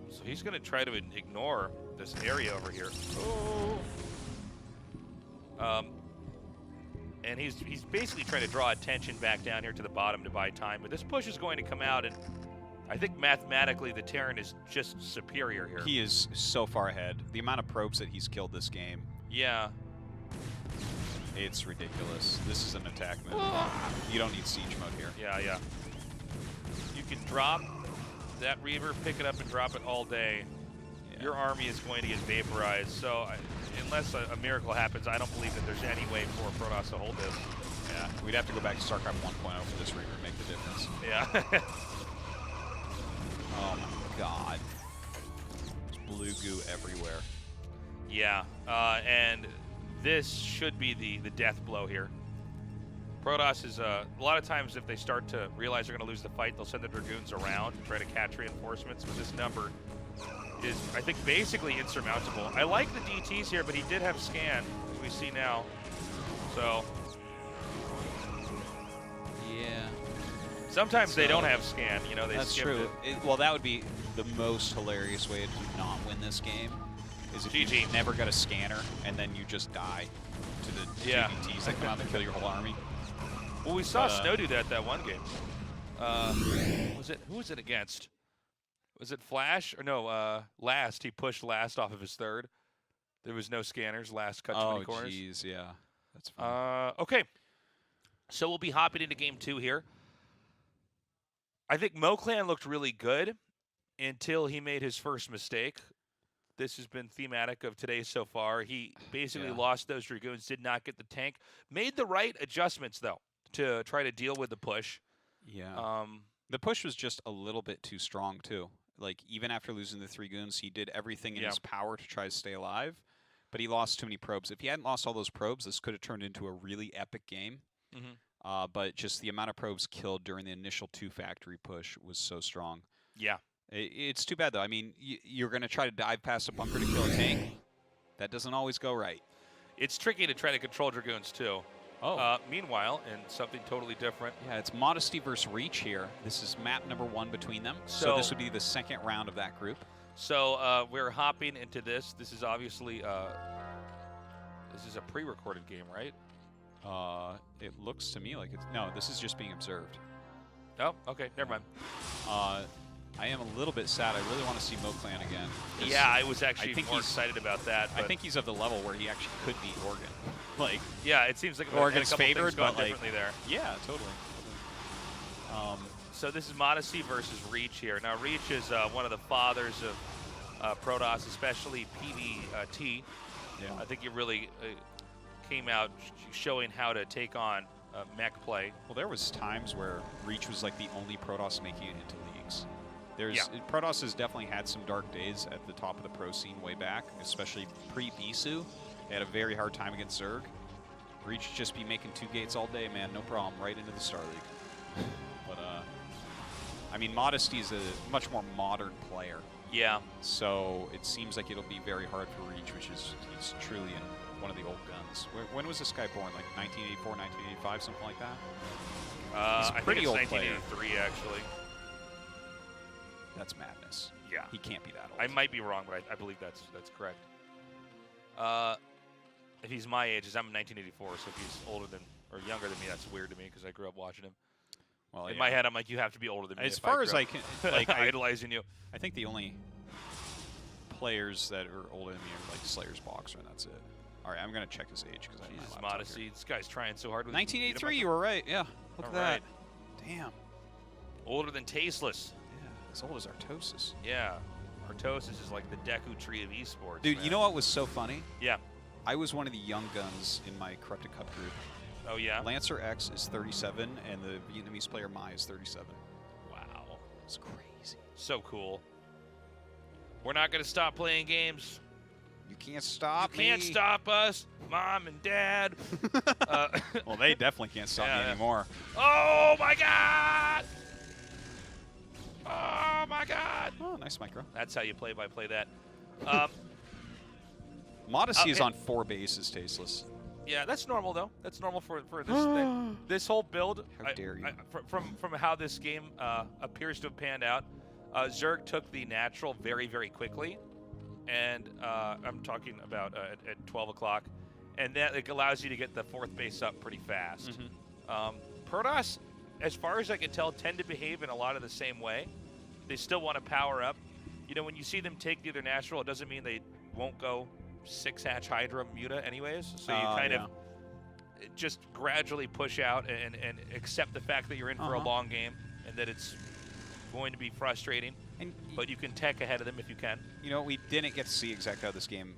So he's going to try to ignore this area over here. And he's basically trying to draw attention back down here to the bottom to buy time. But this push is going to come out, and I think mathematically the Terran is just superior here. He is so far ahead. The amount of probes that he's killed this game, Yeah. it's ridiculous. This is an attack mode. You don't need siege mode here. Yeah, yeah. You can drop that Reaver, pick it up, and drop it all day. Yeah. Your army is going to get vaporized. So unless a miracle happens, I don't believe that there's any way for Protoss to hold this. Yeah, we'd have to go back to StarCraft 1.0 for this Reaver to make the difference. Yeah. Oh my god. There's blue goo everywhere. Yeah, and this should be the death blow here. Protoss is, a lot of times if they start to realize they're going to lose the fight, they'll send the Dragoons around to try to catch reinforcements, but this number is, I think, basically insurmountable. I like the DTs here, but he did have scan, as we see now. So, Yeah. sometimes they don't have scan, you know, they That's skipped true. it. Well, that would be the most hilarious way to not win this game, is if GG. you never got a scanner and then you just die to the Yeah. GBTs that come out and kill your whole army. Well, we saw Snow do that one game. Who was it against? Was it Flash? Or no, Last. He pushed Last off of his third. There was no scanners. Last cut 20 corners. Oh, jeez, yeah. That's fine. Okay. So we'll be hopping into game 2 here. I think Moclan looked really good until he made his first mistake. This has been thematic of today so far. He basically lost those Dragoons, did not get the tank. Made the right adjustments, though, to try to deal with the push. Yeah. The push was just a little bit too strong, too. Like, even after losing the 3 goons, he did everything in his power to try to stay alive, but he lost too many probes. If he hadn't lost all those probes, this could have turned into a really epic game. But just the amount of probes killed during the initial 2 factory push was so strong. Yeah. It's too bad, though. I mean, you're going to try to dive past a bunker to kill a tank. That doesn't always go right. It's tricky to try to control Dragoons, too. Oh. Meanwhile, and something totally different. Yeah, it's Modesty versus Reach here. This is map number 1 between them. So this would be the second round of that group. So we're hopping into this. This is obviously this is a pre-recorded game, right? It looks to me like it's... No, this is just being observed. Oh, okay. Never mind. I am a little bit sad. I really want to see Moclan again. Yeah, I was actually more excited about that. I think he's of the level where he actually could beat Oregon. Like, yeah, it seems like Oregon's a couple favored, things going but like, differently there. Yeah, totally. So this is Modesty versus Reach here. Now, Reach is one of the fathers of Protoss, especially PvT. Yeah. I think he really came out showing how to take on mech play. Well, there was times where Reach was like the only Protoss making it into leagues. Protoss has definitely had some dark days at the top of the pro scene way back, especially pre-Bisu. They had a very hard time against Zerg. Reach just be making 2 gates all day, man, no problem, right into the Star League. But, I mean, Modesty is a much more modern player. Yeah. So it seems like it'll be very hard for Reach, which is he's truly in one of the old guns. When was this guy born? Like 1984, 1985, something like that? He's a pretty old player. 1983, actually. That's madness. Yeah. He can't be that old. I might be wrong, but I believe that's correct. If he's my age, I'm 1984, so if he's older than or younger than me, that's weird to me because I grew up watching him. Well, in my head, I'm like, you have to be older than me. As far as I can, like, idolizing you. I think the only players that are older than me are like Slayer's Boxer, and that's it. All right, I'm gonna check his age because I Jesus, have my laptop modesty. here. This guy's trying so hard with 1983, you were right. Yeah, look at that. Damn. Older than Tasteless. Yeah, as old as Artosis. Yeah. Artosis is like the Deku tree of esports. Dude, man. you know what was so funny? Yeah. I was one of the young guns in my Corrupted Cup group. Oh, yeah? Lancer X is 37, and the Vietnamese player Mai is 37. Wow. It's crazy. So cool. We're not going to stop playing games. You can't stop me. You can't stop us, Mom and Dad. Well, they definitely can't stop me anymore. Oh, my God! Oh, my God! Oh, nice micro. That's how you play-by-play that. Modesty is on 4 bases, Tasteless. Yeah, that's normal though. That's normal for this this whole build. How dare you? From how this game appears to have panned out, Zerg took the natural very quickly, and I'm talking about at 12 o'clock, and that it allows you to get the 4th base up pretty fast. Protoss, as far as I can tell, tend to behave in a lot of the same way. They still want to power up. You know, when you see them take the other natural, it doesn't mean they won't go 6-hatch Hydra Muta anyways. So you kind of just gradually push out and accept the fact that you're in for a long game and that it's going to be frustrating. But you can tech ahead of them if you can. You know, we didn't get to see exactly how this game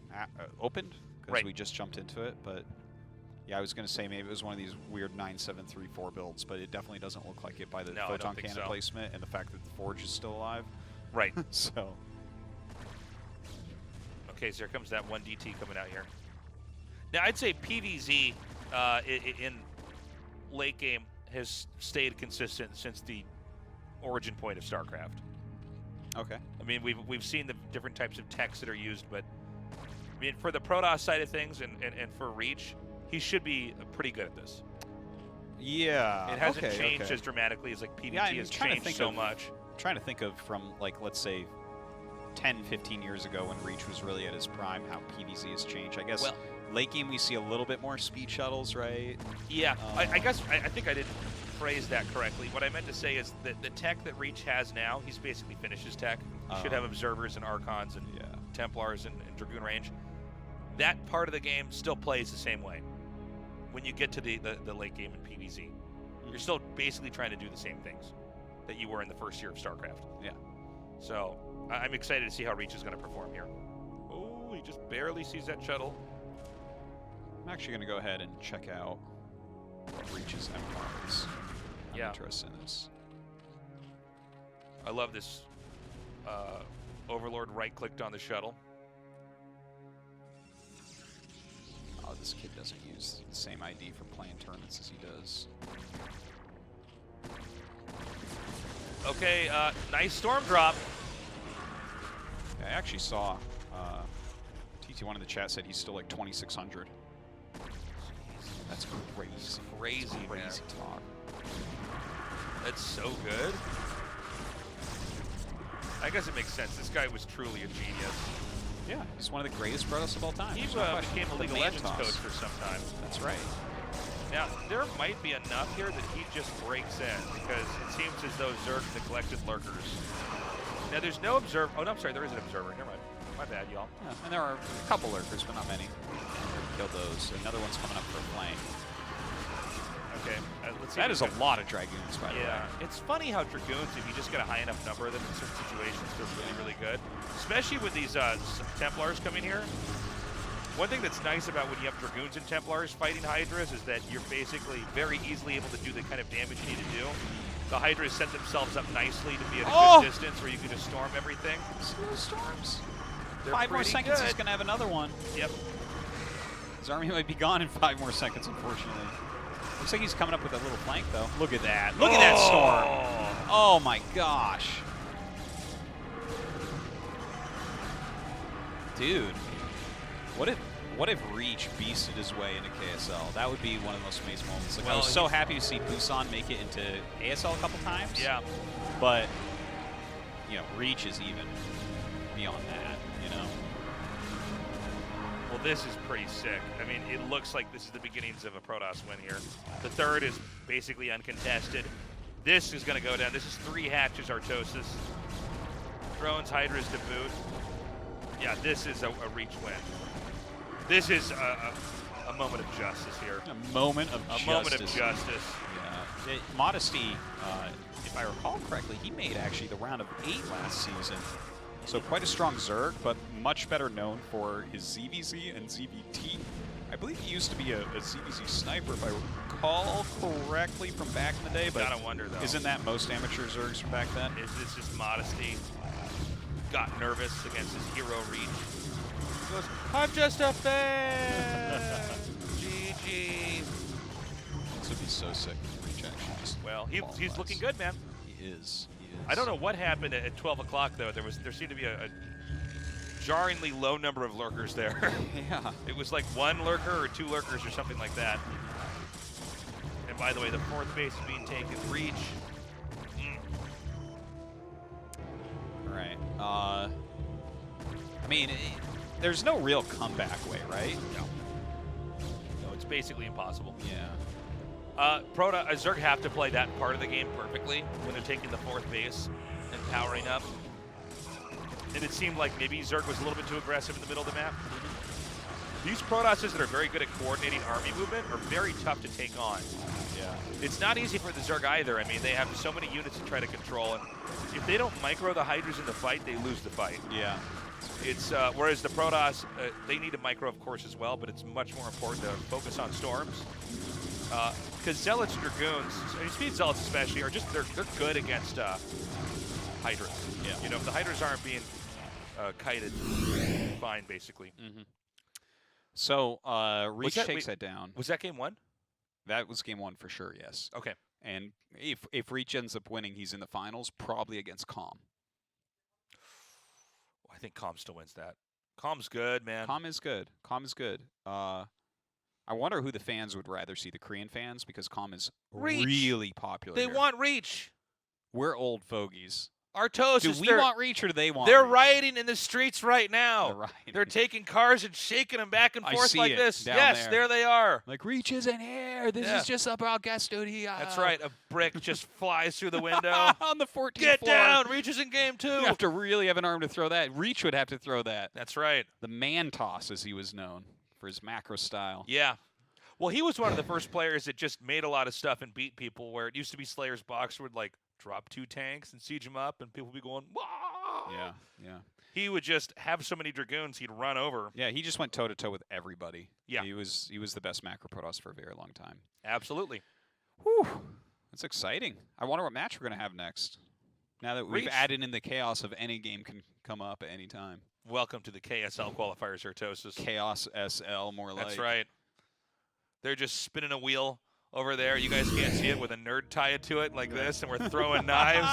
opened because we just jumped into it. But yeah, I was going to say maybe it was one of these weird 9-7-3-4 builds, but it definitely doesn't look like it by the photon cannon placement and the fact that the Forge is still alive. Right. So. Okay, so here comes that 1 DT coming out here. Now, I'd say PvZ in late game has stayed consistent since the origin point of StarCraft. Okay. I mean, we've seen the different types of techs that are used, but I mean, for the Protoss side of things and for Reach, he should be pretty good at this. Yeah. It hasn't changed as dramatically as like PvZ has changed so much. I'm trying to think of from like, let's say, 10, 15 years ago when Reach was really at his prime, how PvZ has changed. I guess late game we see a little bit more speed shuttles, right? Yeah, I guess I think I didn't phrase that correctly. What I meant to say is that the tech that Reach has now, he's basically finished his tech. He should have Observers and Archons and Templars and Dragoon range. That part of the game still plays the same way. When you get to the late game in PvZ, you're still basically trying to do the same things that you were in the first year of StarCraft. Yeah. So I'm excited to see how Reach is going to perform here. Oh, he just barely sees that shuttle. I'm actually going to go ahead and check out what Reach's MMR is. I'm interested in this. I love this. Overlord right-clicked on the shuttle. Oh, this kid doesn't use the same ID for playing tournaments as he does. Okay, nice storm drop. I actually saw TT1 in the chat said he's still like 2,600. That's crazy. Crazy talk. That's so good. I guess it makes sense. This guy was truly a genius. Yeah, he's one of the greatest Protoss of all time. He became a League of Legends coach for some time. That's right. Now, there might be enough here that he just breaks in, because it seems as though Zerg neglected lurkers. Now, there's no observer. Oh, no, I'm sorry, there is an observer. Never mind. My bad, y'all. Yeah, and there are a couple lurkers, but not many. Killed those. Another one's coming up for a flank. Okay, let's see. That is a lot of Dragoons, by the way. Yeah, it's funny how Dragoons, if you just get a high enough number of them in certain situations, feels really good. Especially with these Templars coming here. One thing that's nice about when you have Dragoons and Templars fighting Hydras is that you're basically very easily able to do the kind of damage you need to do. The Hydras set themselves up nicely to be at a good distance where you can just storm everything. See those storms? They're 5 more seconds, good. he's going to have another one. Yep. His army might be gone in 5 more seconds, unfortunately. Looks like he's coming up with a little flank, though. Look at that. Look at that storm. Oh, my gosh. Dude, what if Reach beasted his way into KSL? That would be one of the most amazing moments. Like, I was so happy to see Busan make it into ASL a couple times. Yeah. But, you know, Reach is even beyond that, you know? Well, this is pretty sick. I mean, it looks like this is the beginnings of a Protoss win here. The third is basically uncontested. This is going to go down. This is 3 hatches Artosis. Drones, Hydras to boot. Yeah, this is a Reach win. This is a moment of justice here. A moment of justice. A moment of justice. Yeah. Modesty, if I recall correctly, he made actually the round of 8 last season. So quite a strong Zerg, but much better known for his ZVZ and ZVT. I believe he used to be a ZVZ sniper, if I recall correctly, from back in the day. But gotta wonder, though. Isn't that most amateur Zergs from back then? Is this just Modesty? Got nervous against his hero Reach. He goes, I'm just a fan! GG. This would be so sick if Reach actually just Well, he's looking good, man. He is. I don't know what happened at 12 o'clock, though. There seemed to be a jarringly low number of lurkers there. Yeah. It was like 1 lurker or 2 lurkers or something like that. And by the way, the 4th base is being taken. Reach. All right. I mean, there's no real comeback way, right? No, it's basically impossible. Yeah. Zerg have to play that part of the game perfectly when they're taking the 4th base and powering up. And it seemed like maybe Zerg was a little bit too aggressive in the middle of the map. These Protosses that are very good at coordinating army movement are very tough to take on. Yeah. It's not easy for the Zerg either. I mean, they have so many units to try to control, and if they don't micro the Hydras in the fight, they lose the fight. Yeah. It's whereas the Protoss, they need a micro, of course, as well, but it's much more important to focus on storms. Because Zealots, Dragoons, I mean, Speed Zealots especially, are just they're good against Hydras. Yeah. You know, if the Hydras aren't being kited, fine, basically. Mm-hmm. So Reach takes that down. Was that game 1? That was game 1 for sure. Yes. Okay. And if Reach ends up winning, he's in the finals, probably against Calm. I think Calm still wins that. Calm's good, man. Calm is good. Calm is good. I wonder who the fans would rather see, the Korean fans, because Calm is Reach. really popular. They here. want Reach. We're old fogies. Artosis. Do we want Reach or do they want They're Reach? rioting in the streets right now. They're rioting. They're taking cars and shaking them back and I forth see like it this. down Yes, there they are. Like, Reach isn't here. This is just about Gastodia. That's right. A brick just flies through the window. On the 14th Get floor. down. Reach is in game 2. You have to really have an arm to throw that. Reach would have to throw that. That's right. The man toss, as he was known, for his macro style. Yeah. Well, he was one of the first players that just made a lot of stuff and beat people, where it used to be Slayer's box would like drop 2 tanks and siege them up, and people would be going, wah! Yeah, yeah. He would just have so many Dragoons, he'd run over. Yeah, he just went toe-to-toe with everybody. Yeah. He was the best macro Protoss for a very long time. Absolutely. Whew. That's exciting. I wonder what match we're going to have next. Now that we've Reach. added in the chaos of any game can come up at any time. Welcome to the KSL Qualifiers, Artosis. Chaos SL, more like. That's right. They're just spinning a wheel over there. You guys can't see it, with a nerd tied to it like this, and we're throwing knives,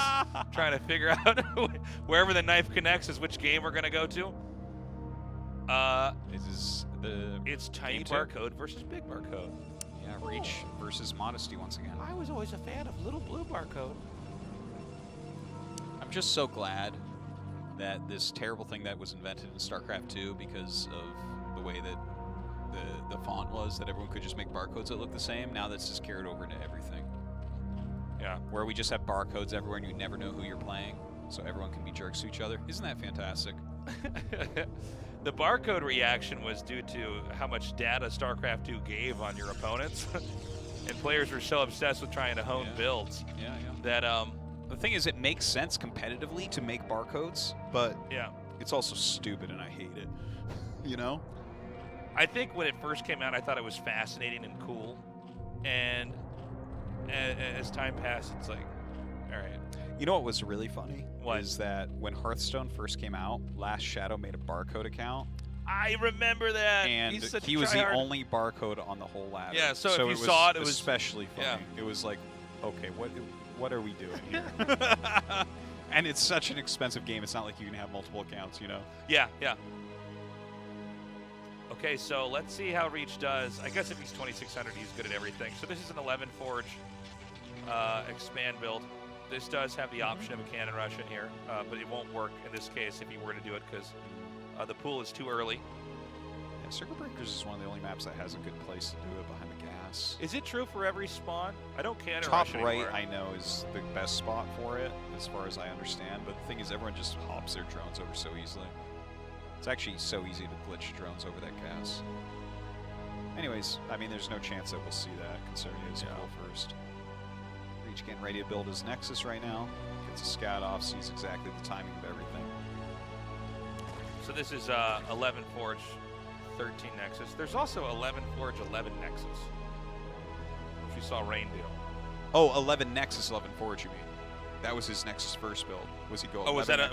trying to figure out wherever the knife connects is which game we're going to go to. It's Tiny Barcode versus Big Barcode. Yeah, Reach versus Modesty once again. I was always a fan of Little Blue Barcode. I'm just so glad that this terrible thing that was invented in StarCraft 2, because of the way that the font was, that everyone could just make barcodes that look the same, now that's just carried over into everything. Yeah. Where we just have barcodes everywhere and you never know who you're playing, so everyone can be jerks to each other. Isn't that fantastic? The barcode reaction was due to how much data StarCraft 2 gave on your opponents. And players were so obsessed with trying to hone builds that the thing is, it makes sense competitively to make barcodes, but it's also stupid and I hate it. You know? I think when it first came out, I thought it was fascinating and cool. And as time passed, it's like, all right. You know what was really funny? What? Is that when Hearthstone first came out, Last Shadow made a barcode account. I remember that. And he was the only barcode on the whole ladder. Yeah, so if you it was saw it, it was especially funny. Yeah. It was like, okay, what are we doing here? And it's such an expensive game. It's not like you can have multiple accounts, you know? Yeah, yeah. Okay, so let's see how Reach does. I guess if he's 2600, he's good at everything. So this is an 11 Forge expand build. This does have the option of a cannon rush in here, but it won't work in this case if you were to do it because the pool is too early. Yeah, Circuit Breakers is one of the only maps that has a good place to do it behind the gas. Is it true for every spawn? I don't cannon Top rush anymore. right, I know, is the best spot for it, as far as I understand. But the thing is, everyone just hops their drones over so easily. It's actually so easy to glitch drones over that gas. Anyways, I mean, there's no chance that we'll see that, considering it's full first. Reach getting ready to build his Nexus right now. Gets a scout off, sees exactly the timing of everything. So this is 11 Forge, 13 Nexus. There's also 11 Forge, 11 Nexus, which we saw Rain do. Oh, 11 Nexus, 11 Forge, you mean? That was his Nexus first build. Was he go? Oh, was it 11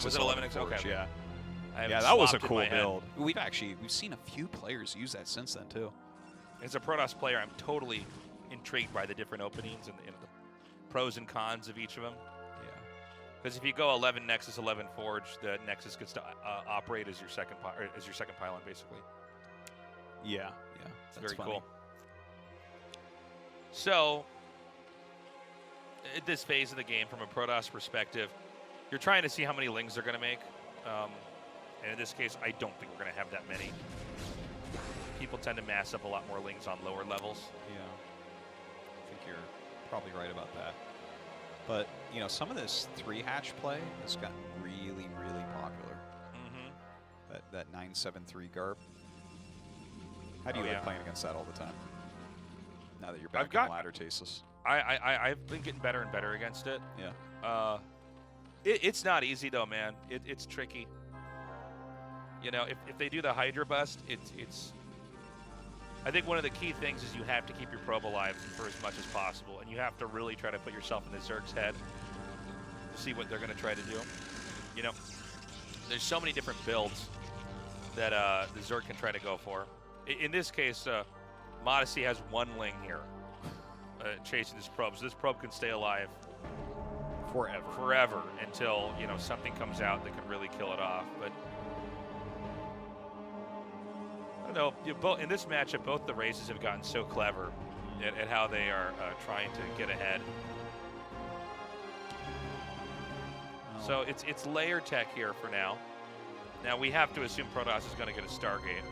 Nexus? Forge? Okay. Yeah. I have Yeah, it that was a swapped in cool my head. build. We've seen a few players use that since then too. As a Protoss player, I'm totally intrigued by the different openings and the pros and cons of each of them. Yeah. Because if you go 11 Nexus, 11 Forge, the Nexus gets to operate as your second pylon, basically. Yeah, It's very cool. So, at this phase of the game, from a Protoss perspective, you're trying to see how many lings they're going to make. And in this case, I don't think we're going to have that many. People tend to mass up a lot more lings on lower levels. Yeah. I think you're probably right about that. But, you know, some of this 3-hatch play has gotten really, really popular. Mm-hmm. That 973 Garb. How do you like playing against that all the time? Now that you're back in ladder Tasis. I've been getting better and better against it. Yeah. It's not easy though, man. It's tricky. You know, if they do the Hydra bust, it's. I think one of the key things is you have to keep your probe alive for as much as possible, and you have to really try to put yourself in the Zerg's head to see what they're going to try to do. You know, there's so many different builds that the Zerg can try to go for. In this case, Modesty has one ling here chasing this probe, so this probe can stay alive forever until, you know, something comes out that can really kill it off. But I don't know. In this matchup, both the races have gotten so clever at how they are trying to get ahead. Oh. So it's layer tech here for now. Now we have to assume Protoss is going to get a Stargate.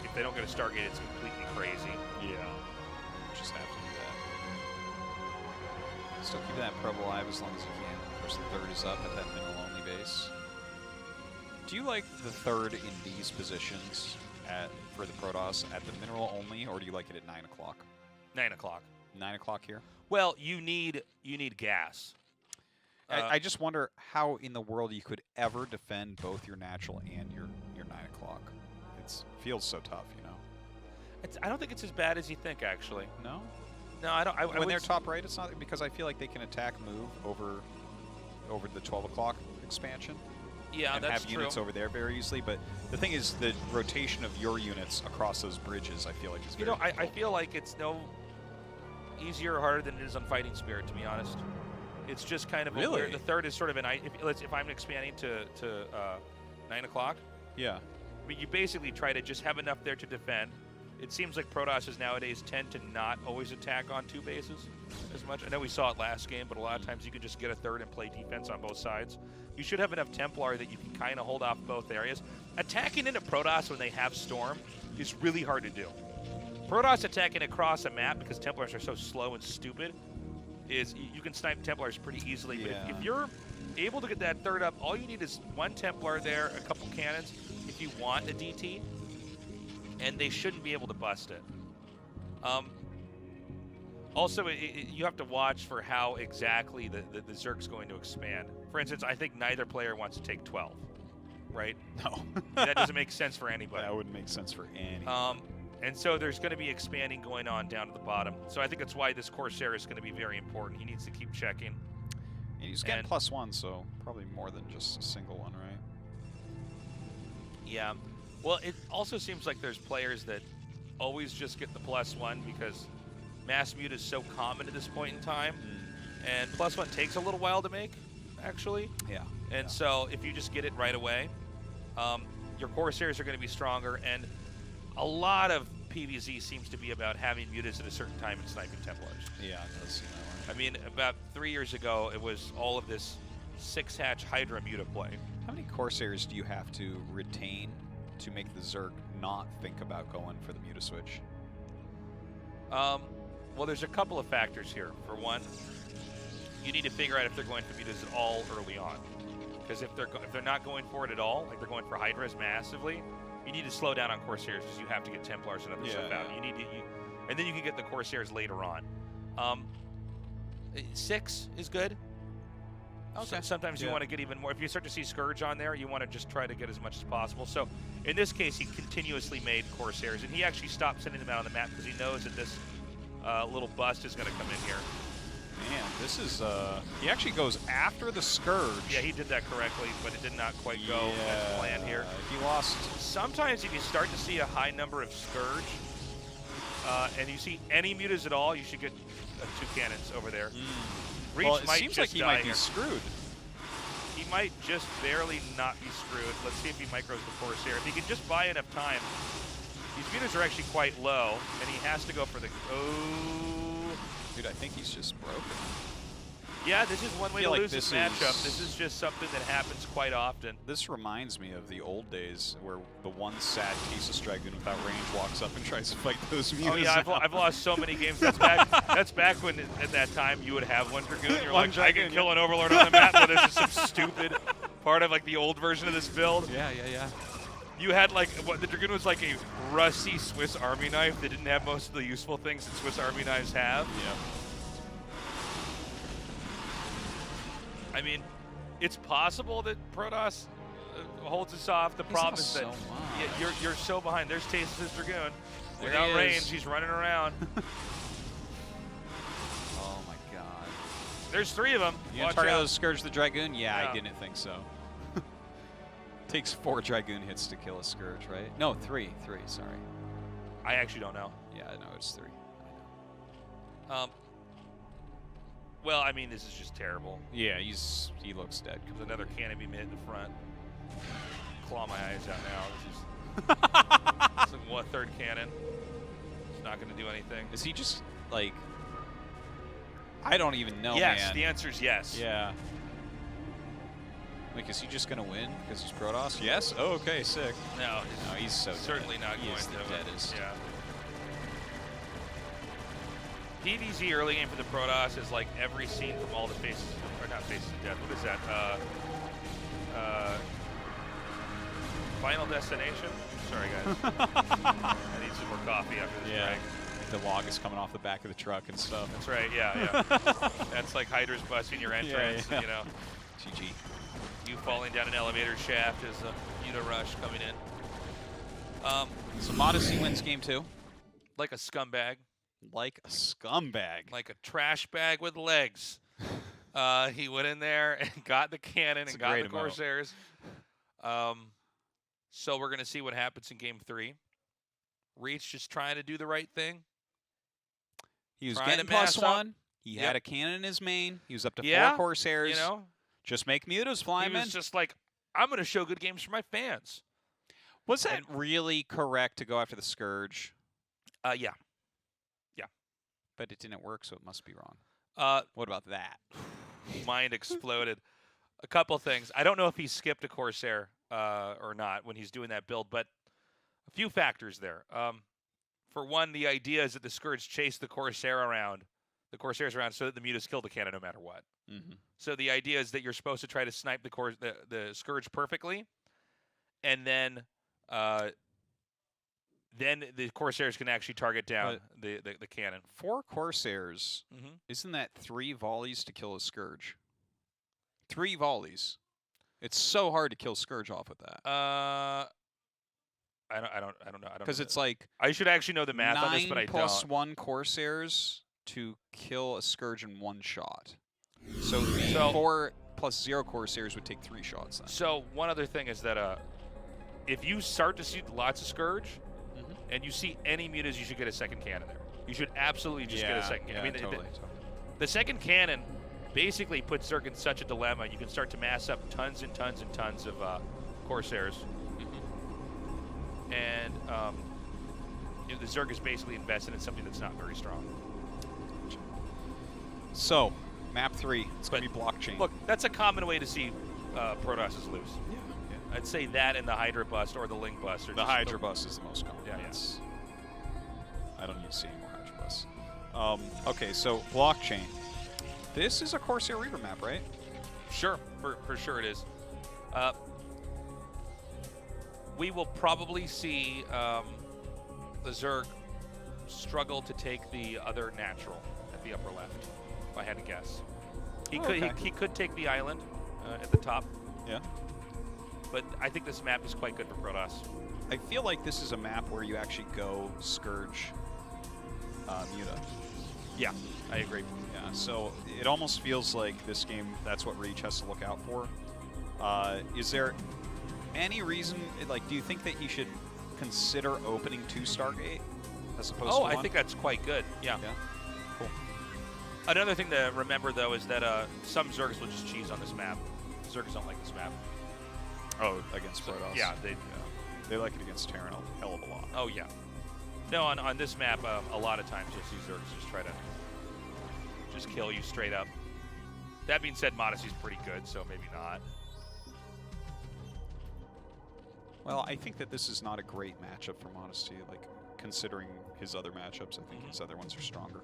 If they don't get a Stargate, it's completely crazy. Yeah. Just have to do that. Still keep that probe alive as long as you can. Of course, the third is up at that mineral-only base. Do you like the third in these positions for the Protoss at the mineral only, or do you like it at 9 o'clock? 9 o'clock. 9 o'clock here? Well, you need gas. I just wonder how in the world you could ever defend both your natural and your 9 o'clock. It feels so tough, you know? I don't think it's as bad as you think, actually. No? No, I don't. When they're top right, it's not, because I feel like they can attack move over the 12 o'clock expansion. Yeah, and that's have true. units over there very easily, but the thing is, the rotation of your units across those bridges, I feel like is very difficult. I feel like it's no easier or harder than it is on Fighting Spirit, to be honest. It's just kind of Really? the third is sort of if I'm expanding to 9 o'clock. Yeah. I mean, you basically try to just have enough there to defend. It seems like Protosses nowadays tend to not always attack on two bases as much. I know we saw it last game, but a lot of times you can just get a third and play defense on both sides. You should have enough Templar that you can kind of hold off both areas. Attacking into Protoss when they have Storm is really hard to do. Protoss attacking across a map, because Templars are so slow and stupid, is you can snipe Templars pretty easily. Yeah. But if you're able to get that third up, all you need is one Templar there, a couple cannons, if you want a DT, and they shouldn't be able to bust it. Also, you have to watch for how exactly the Zerg's going to expand. For instance, I think neither player wants to take 12, right? No. That doesn't make sense for anybody. That wouldn't make sense for any. And so there's going to be expanding going on down to the bottom. So I think that's why this Corsair is going to be very important. He needs to keep checking. And he's getting +1, so probably more than just a single one, right? Yeah. Well, it also seems like there's players that always just get the +1 because mass mute is so common at this point in time. And +1 takes a little while to make, actually. Yeah. And so if you just get it right away, your Corsairs are going to be stronger. And a lot of PvZ seems to be about having mutas at a certain time and sniping Templars. Yeah, it does seem that way. I mean, about 3 years ago, it was all of this 6-hatch Hydra muta play. How many Corsairs do you have to retain to make the Zerg not think about going for the muta switch? Well, there's a couple of factors here. For one, you need to figure out if they're going for mutas at all early on. Because if they're not going for it at all, like they're going for Hydras massively, you need to slow down on Corsairs because you have to get Templars and other stuff out. You need to, and then you can get the Corsairs later on. 6 is good. Okay. Sometimes you want to get even more. If you start to see Scourge on there, you want to just try to get as much as possible. So in this case, he continuously made Corsairs, and he actually stopped sending them out on the map because he knows that this little bust is going to come in here. Man, this is, he actually goes after the Scourge. Yeah, he did that correctly, but it did not quite go as planned here. He lost. Sometimes if you start to see a high number of Scourge, and you see any mutas at all, you should get 2 cannons over there. Reach Well, it might seems just like he die might be here. screwed. He might just barely not be screwed. Let's see if he micros the Corsair. If he can just buy enough time. These mutas are actually quite low, and he has to go for the... Oh. Dude, I think he's just broken. Yeah, this is one way to like lose this this matchup. is- This is just something that happens quite often. This reminds me of the old days where the one sad Thesis Dragoon without range walks up and tries to fight those mutas. Oh yeah, I've lost so many games. That's back when at that time you would have one Dragoon. You're One like, I Dragoon, can kill an Overlord on the map, but this is some stupid part of like the old version of this build. Yeah. You had like, the Dragoon was like a rusty Swiss Army knife that didn't have most of the useful things that Swiss Army knives have. Yeah. I mean, it's possible that Protoss holds us off. The problem is that you're so behind. There's Tasis' Dragoon. There Without he is. range, he's running around. Oh my god. There's 3 of them. You gonna Watch target out. those Scourge the Dragoon? Yeah, Yeah. I didn't think so. Takes 4 Dragoon hits to kill a Scourge, right? No, 3, sorry. I actually don't know. Yeah, no, it's 3. Well, I mean, this is just terrible. Yeah, he looks dead. Comes another cannon beam hit in the front. Claw my eyes out now. This is like 1/3 cannon. It's not going to do anything. Is he just, like... I don't even know, Yes, man. the answer is yes. Yeah. Like, is he just going to win because he's Protoss? Yes? Oh, okay, sick. No, No, he's so certainly dead. not He going is to. the deadest. Yeah. PvZ early game for the Protoss is like every scene from all the faces, or not faces of death. What is that? Final Destination? Sorry, guys. I need some more coffee after this break. The log is coming off the back of the truck and stuff. That's right, yeah. That's like Hydra's busting your entrance, yeah. you know. GG. You falling down an elevator shaft is a Muta rush coming in. So Modesty wins game 2. Like a scumbag. Like a scumbag. Like a trash bag with legs. He went in there and got the cannon and got the Corsairs. So we're going to see what happens in game 3. Reach just trying to do the right thing. He was Trying getting to mass up. +1. He had a cannon in his main. He was up to 4 Yeah, Corsairs. You know, Just make mutas, he Flyman. was just like, I'm going to show good games for my fans. Was that really correct to go after the Scourge? Yeah. But it didn't work, so it must be wrong. What about that? Mind exploded. A couple things. I don't know if he skipped a Corsair or not when he's doing that build, but a few factors there. For one, the idea is that the Scourge chase the Corsairs around so that the mutas kill the cannon no matter what. Mm-hmm. So the idea is that you're supposed to try to snipe the Scourge perfectly, and then the Corsairs can actually target down the cannon. 4 Corsairs, Mm-hmm. isn't that 3 volleys to kill a Scourge? 3 volleys. It's so hard to kill Scourge off with that. I don't know. Because it's like I should actually know the math 9 on this, but I plus don't. 1 Corsairs to kill a Scourge in 1 shot. So it would be 4 plus 0 Corsairs would take 3 shots then. So one other thing is that if you start to see lots of Scourge, and you see any mutas, you should get a second cannon there. You should absolutely just get a second cannon. Yeah, I mean, totally. the second cannon basically puts Zerg in such a dilemma. You can start to mass up tons and tons and tons of Corsairs. And the Zerg is basically invested in something that's not very strong. So, map 3, it's going to be blockchain. Look, that's a common way to see Protosses lose. Yeah. I'd say that and the Hydra bust or the Ling bust. The Hydra bust is the most common. Yeah, yes. I don't need to see any more Hydra busts. Okay, so blockchain. This is a Corsair Reaver map, right? Sure, for sure it is. We will probably see the Zerg struggle to take the other natural at the upper left, if I had to guess. He could take the island at the top. Yeah. But I think this map is quite good for Protoss. I feel like this is a map where you actually go Scourge Muta. Yeah, I agree. Yeah, so it almost feels like this game, that's what Reach has to look out for. Is there any reason, like, do you think that he should consider opening 2 Stargate as opposed to 1? I think that's quite good. Yeah. Yeah. Cool. Another thing to remember, though, is that some Zergs will just cheese on this map. Zergs don't like this map. Oh, against Protoss. Yeah, they like it against Terran a hell of a lot. Oh, yeah. No, on this map, a lot of times you'll see Zergs just try to just kill you straight up. That being said, Modacy's pretty good, so maybe not. Well, I think that this is not a great matchup for Modesty, like, considering his other matchups. I think his other ones are stronger.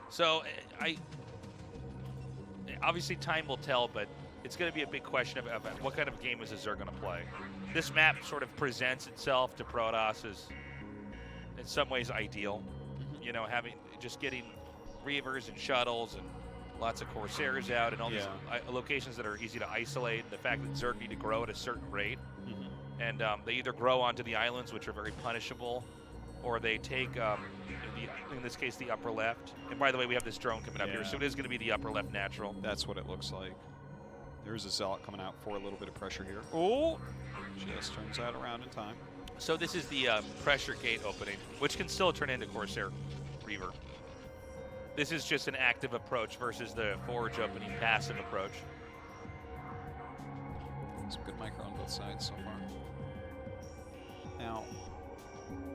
So, obviously time will tell, but it's going to be a big question of what kind of game is Zerg going to play. This map sort of presents itself to Protoss as, in some ways, ideal. You know, getting Reavers and shuttles and lots of Corsairs out and all these locations that are easy to isolate. And the fact that Zerg need to grow at a certain rate. And they either grow onto the islands, which are very punishable, or they take, in this case, the upper left. And by the way, we have this drone coming up here, so it is going to be the upper left natural. That's what it looks like. There's a Zealot coming out for a little bit of pressure here. Oh! Just turns that around in time. So this is the pressure gate opening, which can still turn into Corsair Reaver. This is just an active approach versus the Forge opening passive approach. Some good micro on both sides so far. Now,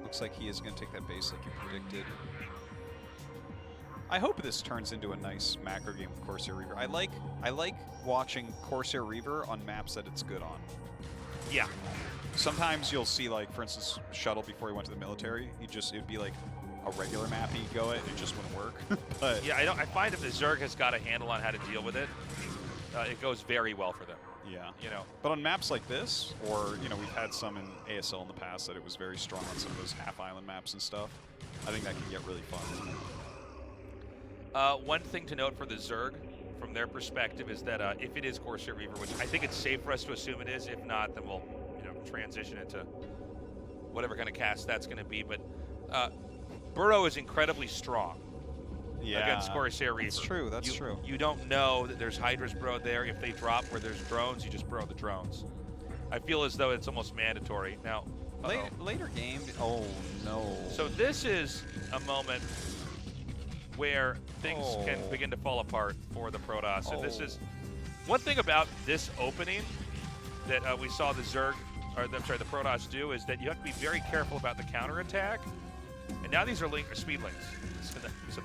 looks like he is going to take that base like you predicted. I hope this turns into a nice macro game with Corsair Reaver. I like watching Corsair Reaver on maps that it's good on. Yeah. Sometimes you'll see, like, for instance, Shuttle before he went to the military. It'd be like a regular map he'd go it, and it just wouldn't work. But yeah, I find if the Zerg has got a handle on how to deal with it, it goes very well for them. Yeah. You know. But on maps like this, or, you know, we've had some in ASL in the past that it was very strong on some of those half-island maps and stuff. I think that can get really fun. One thing to note for the Zerg, from their perspective, is that if it is Corsair Reaver, which I think it's safe for us to assume it is, if not, then we'll transition into whatever kind of cast that's going to be. But Burrow is incredibly strong against Corsair Reaver. That's true, that's true. You don't know that there's Hydras burrowed there. If they drop where there's drones, you just burrow the drones. I feel as though it's almost mandatory. Now, later game, oh no. So this is a moment where things can begin to fall apart for the Protoss. And this is one thing about this opening that we saw the the Protoss do, is that you have to be very careful about the counterattack. And now these are speed links.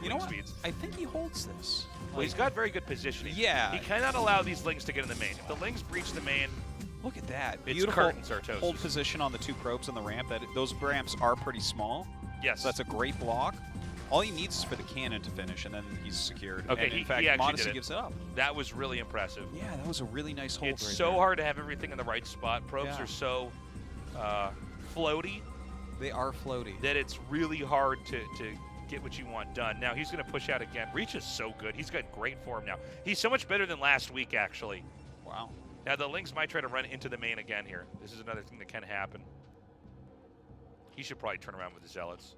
You know what? Speeds. I think he holds this. Well, he's got very good positioning. Yeah. He cannot allow these links to get in the main. If the links breach the main, look at that. It's beautiful curtains, Artosis. Hold position on the 2 probes on the ramp. Those ramps are pretty small. Yes. So that's a great block. All he needs is for the cannon to finish, and then he's secured. Okay, and in fact, Modesty gives it up. That was really impressive. Yeah, that was a really nice hold. It's so hard to have everything in the right spot. Probes are so floaty. They are floaty. That it's really hard to get what you want done. Now he's going to push out again. Reach is so good. He's got great form now. He's so much better than last week, actually. Wow. Now the Lynx might try to run into the main again here. This is another thing that can happen. He should probably turn around with the Zealots.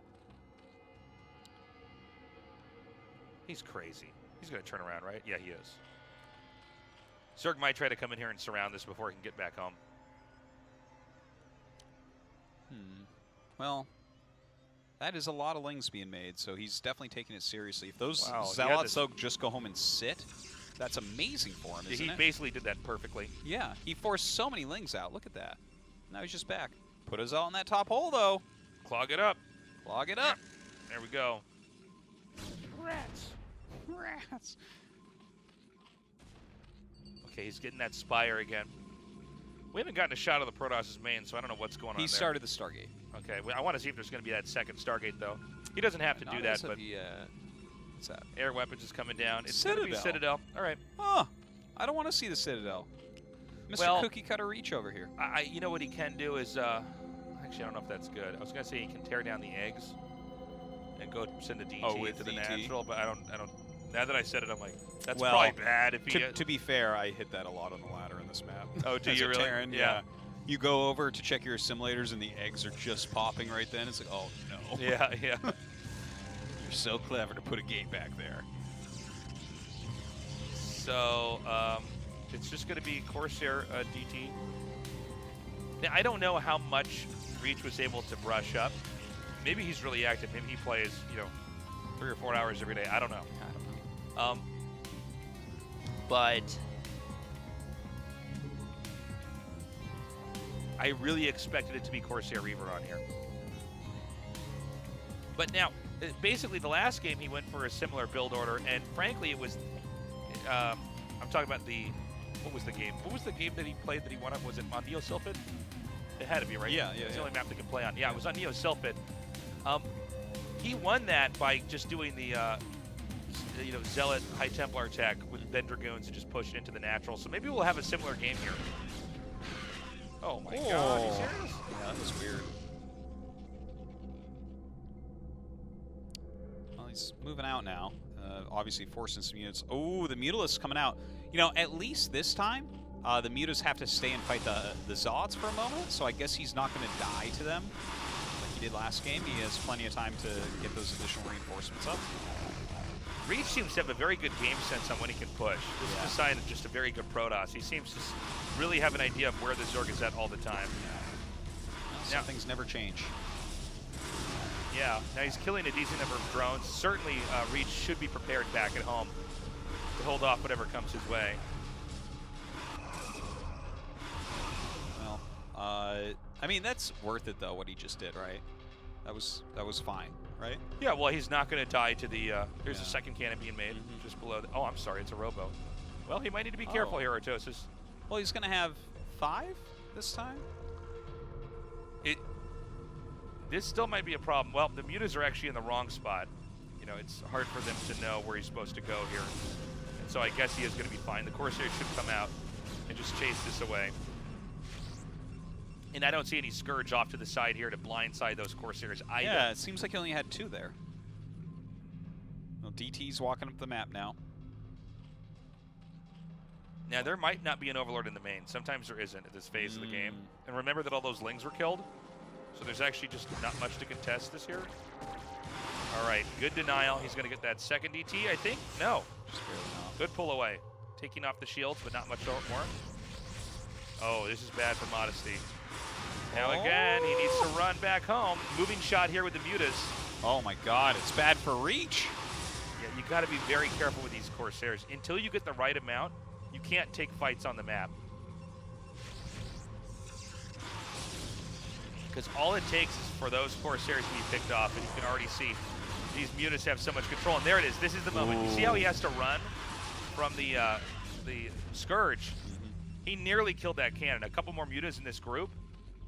He's crazy. He's going to turn around, right? Yeah, he is. Zerg might try to come in here and surround this before he can get back home. Well, that is a lot of lings being made, so he's definitely taking it seriously. If those Zealots just go home and sit, that's amazing for him, isn't it? He basically did that perfectly. Yeah, he forced so many lings out. Look at that. Now he's just back. Put us all in that top hole, though. Clog it up. Clog it up. There we go. Rats. Rats. Okay, he's getting that Spire again. We haven't gotten a shot of the Protoss' main, so I don't know what's going on there. He started the Stargate. Okay, well, I want to see if there's going to be that second Stargate, though. He doesn't have to do that, but what's that? air weapons is coming down. It's going to be Citadel. All right. Oh, I don't want to see the Citadel. Mr. Well, Cookie Cutter Reach over here. You know what he can do is, actually, I don't know if that's good. I was going to say he can tear down the eggs and go send the DT to the natural, but I don't. Now that I said it, I'm like, that's probably bad. If he to be fair, I hit that a lot on the ladder in this map. Oh, do you really? Terran, yeah. You go over to check your simulators, and the eggs are just popping right then. It's like, oh no. Yeah. You're so clever to put a gate back there. So it's just going to be Corsair DT. Now I don't know how much Reach was able to brush up. Maybe he's really active. Maybe he plays, 3 or 4 hours every day. I don't know. But I really expected it to be Corsair Reaver on here. But now, basically, the last game he went for a similar build order, and frankly, it was. I'm talking about what was the game? What was the game that he played that he won up? Was it on Neo Sylphid? It had to be, right? Yeah. It's the only map they could play on. Yeah, it was on Neo Sylphid. He won that by just doing the, Zealot High Templar tech with then Dragoons and just push it into the natural. So maybe we'll have a similar game here. Oh my God! Are you serious? Yeah, that was weird. Well, he's moving out now. Obviously forcing some units. Oh, the Mutalisks coming out. At least this time, the Mutas have to stay and fight the Zods for a moment, so I guess he's not going to die to them like he did last game. He has plenty of time to get those additional reinforcements up. Reach seems to have a very good game sense on when he can push. This is a sign of just a very good Protoss. He seems to really have an idea of where the Zerg is at all the time. Some things never change. Yeah, now he's killing a decent number of drones. Certainly, Reach should be prepared back at home to hold off whatever comes his way. Well, I mean, that's worth it, though, what he just did, right? That was fine, right? Yeah, well, he's not going to die to the... There's a second cannon being made just below... Oh, I'm sorry, it's a robo. Well, he might need to be careful here, Ortosis. Well, he's going to have 5 this time? This still might be a problem. Well, the Mutas are actually in the wrong spot. It's hard for them to know where he's supposed to go here. And so I guess he is going to be fine. The Corsair should come out and just chase this away. And I don't see any Scourge off to the side here to blindside those Corsairs either. Yeah, it seems like he only had 2 there. Well, DT's walking up the map now. Now, there might not be an Overlord in the main. Sometimes there isn't at this phase of the game. And remember that all those Lings were killed? So there's actually just not much to contest this here. All right, good denial. He's going to get that second DT, I think. No. Just barely not. Good pull away. Taking off the shields, but not much more. Oh, this is bad for Modesty. Now again, he needs to run back home. Moving shot here with the Mutas. Oh my God, it's bad for Reach. Yeah, you got to be very careful with these Corsairs. Until you get the right amount, you can't take fights on the map. Because all it takes is for those Corsairs to be picked off, and you can already see these Mutas have so much control. And there it is. This is the moment. You see how he has to run from the Scourge? He nearly killed that cannon. A couple more Mutas in this group,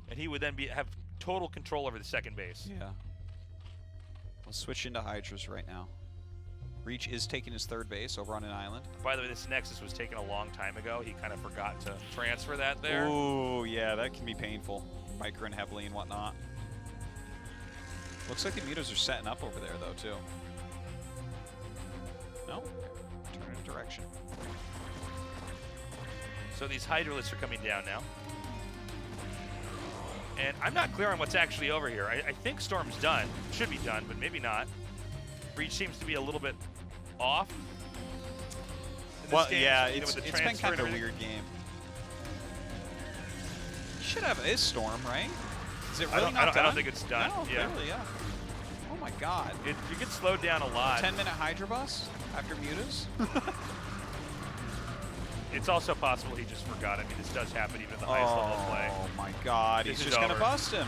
and he would then have total control over the second base. Yeah. Let's switch into Hydras right now. Reach is taking his 3rd base over on an island. By the way, this Nexus was taken a long time ago. He kind of forgot to transfer that there. Ooh, yeah, that can be painful. Micron heavily and whatnot. Looks like the Mutas are setting up over there, though, too. No? Turn in direction. So these Hydralisks are coming down now. And I'm not clear on what's actually over here. I think Storm's done. Should be done, but maybe not. Reach seems to be a little bit off. Well, game, yeah, it's been kind of a weird game. You should have a Storm, right? Is it really not done? I don't think it's done. No, yeah. Really, yeah. Oh my God. You get slowed down a lot. 10-minute Hydra bus after Mutas? It's also possible he just forgot. I mean, this does happen even at the highest level of play. Oh my God, This he's is just going to over. bust him.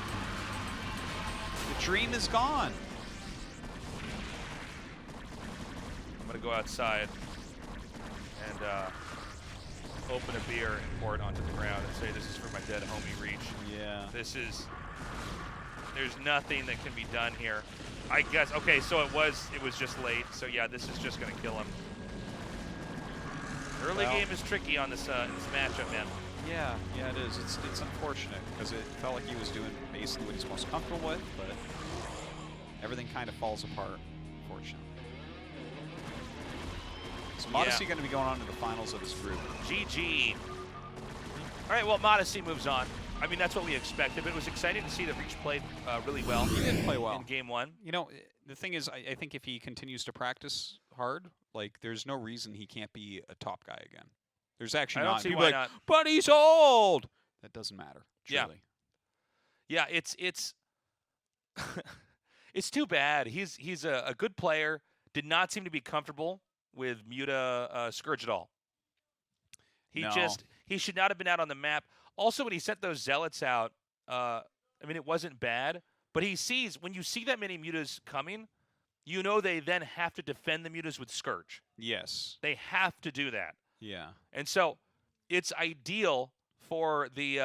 The dream is gone. I'm going to go outside and open a beer and pour it onto the ground and say, this is for my dead homie Reach. Yeah. There's nothing that can be done here. I guess, okay, so it was just late. So yeah, this is just going to kill him. Early game is tricky on this matchup, man. Yeah, it is. It's unfortunate because it felt like he was doing basically what he's most comfortable with, but everything kind of falls apart, unfortunately. So Modesty going to be going on to the finals of this group. GG. All right, well, Modesty moves on. I mean, that's what we expected, but it was exciting to see that Reach played really well. He did play well in game one. You know, the thing is, I think if he continues to practice hard, like, there's no reason he can't be a top guy again. There's actually I don't not. see People why are not. But he's old. That doesn't matter. Yeah. Truly. Yeah, it's it's too bad. He's a good player. Did not seem to be comfortable with Muta Scourge at all. He should not have been out on the map. Also, when he sent those zealots out, I mean, it wasn't bad, but when you see that many Mutas coming, you know they then have to defend the Mutas with Scourge. Yes. They have to do that. Yeah. And so it's ideal for the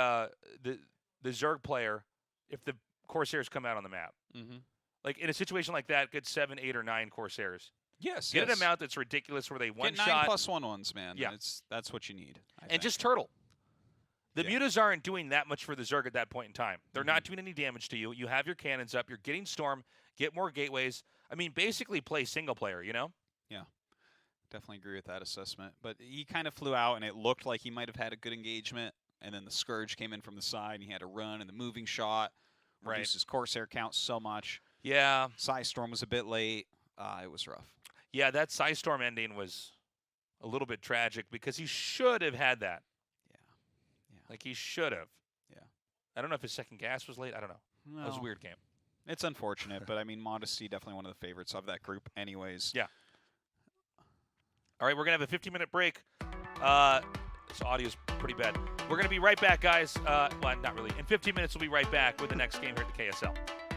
Zerg player if the Corsairs come out on the map. Mm-hmm. Like in a situation like that, get 7, 8, or 9 Corsairs. Yes. Get an amount that's ridiculous where they Get one-shot. 9+1 man. Yeah. That's what you need. I And think. just turtle. The Yeah. Mutas aren't doing that much for the Zerg at that point in time. They're not doing any damage to you. You have your cannons up. You're getting Storm. Get more gateways. I mean, basically play single player, you know? Yeah. Definitely agree with that assessment. But he kind of flew out, and it looked like he might have had a good engagement. And then the Scourge came in from the side, and he had to run, and the moving shot reduced his Corsair count so much. Yeah. Storm was a bit late. It was rough. Yeah, that Storm ending was a little bit tragic because he should have had that. Yeah. Like, he should have. Yeah. I don't know if his second gas was late. I don't know. That was a weird game. It's unfortunate, but I mean, Modesty definitely one of the favorites of that group anyways. Yeah. All right, we're going to have a 15-minute break. This audio's pretty bad. We're going to be right back, guys. Well, not really. In 15 minutes, we'll be right back with the next game here at the KSL.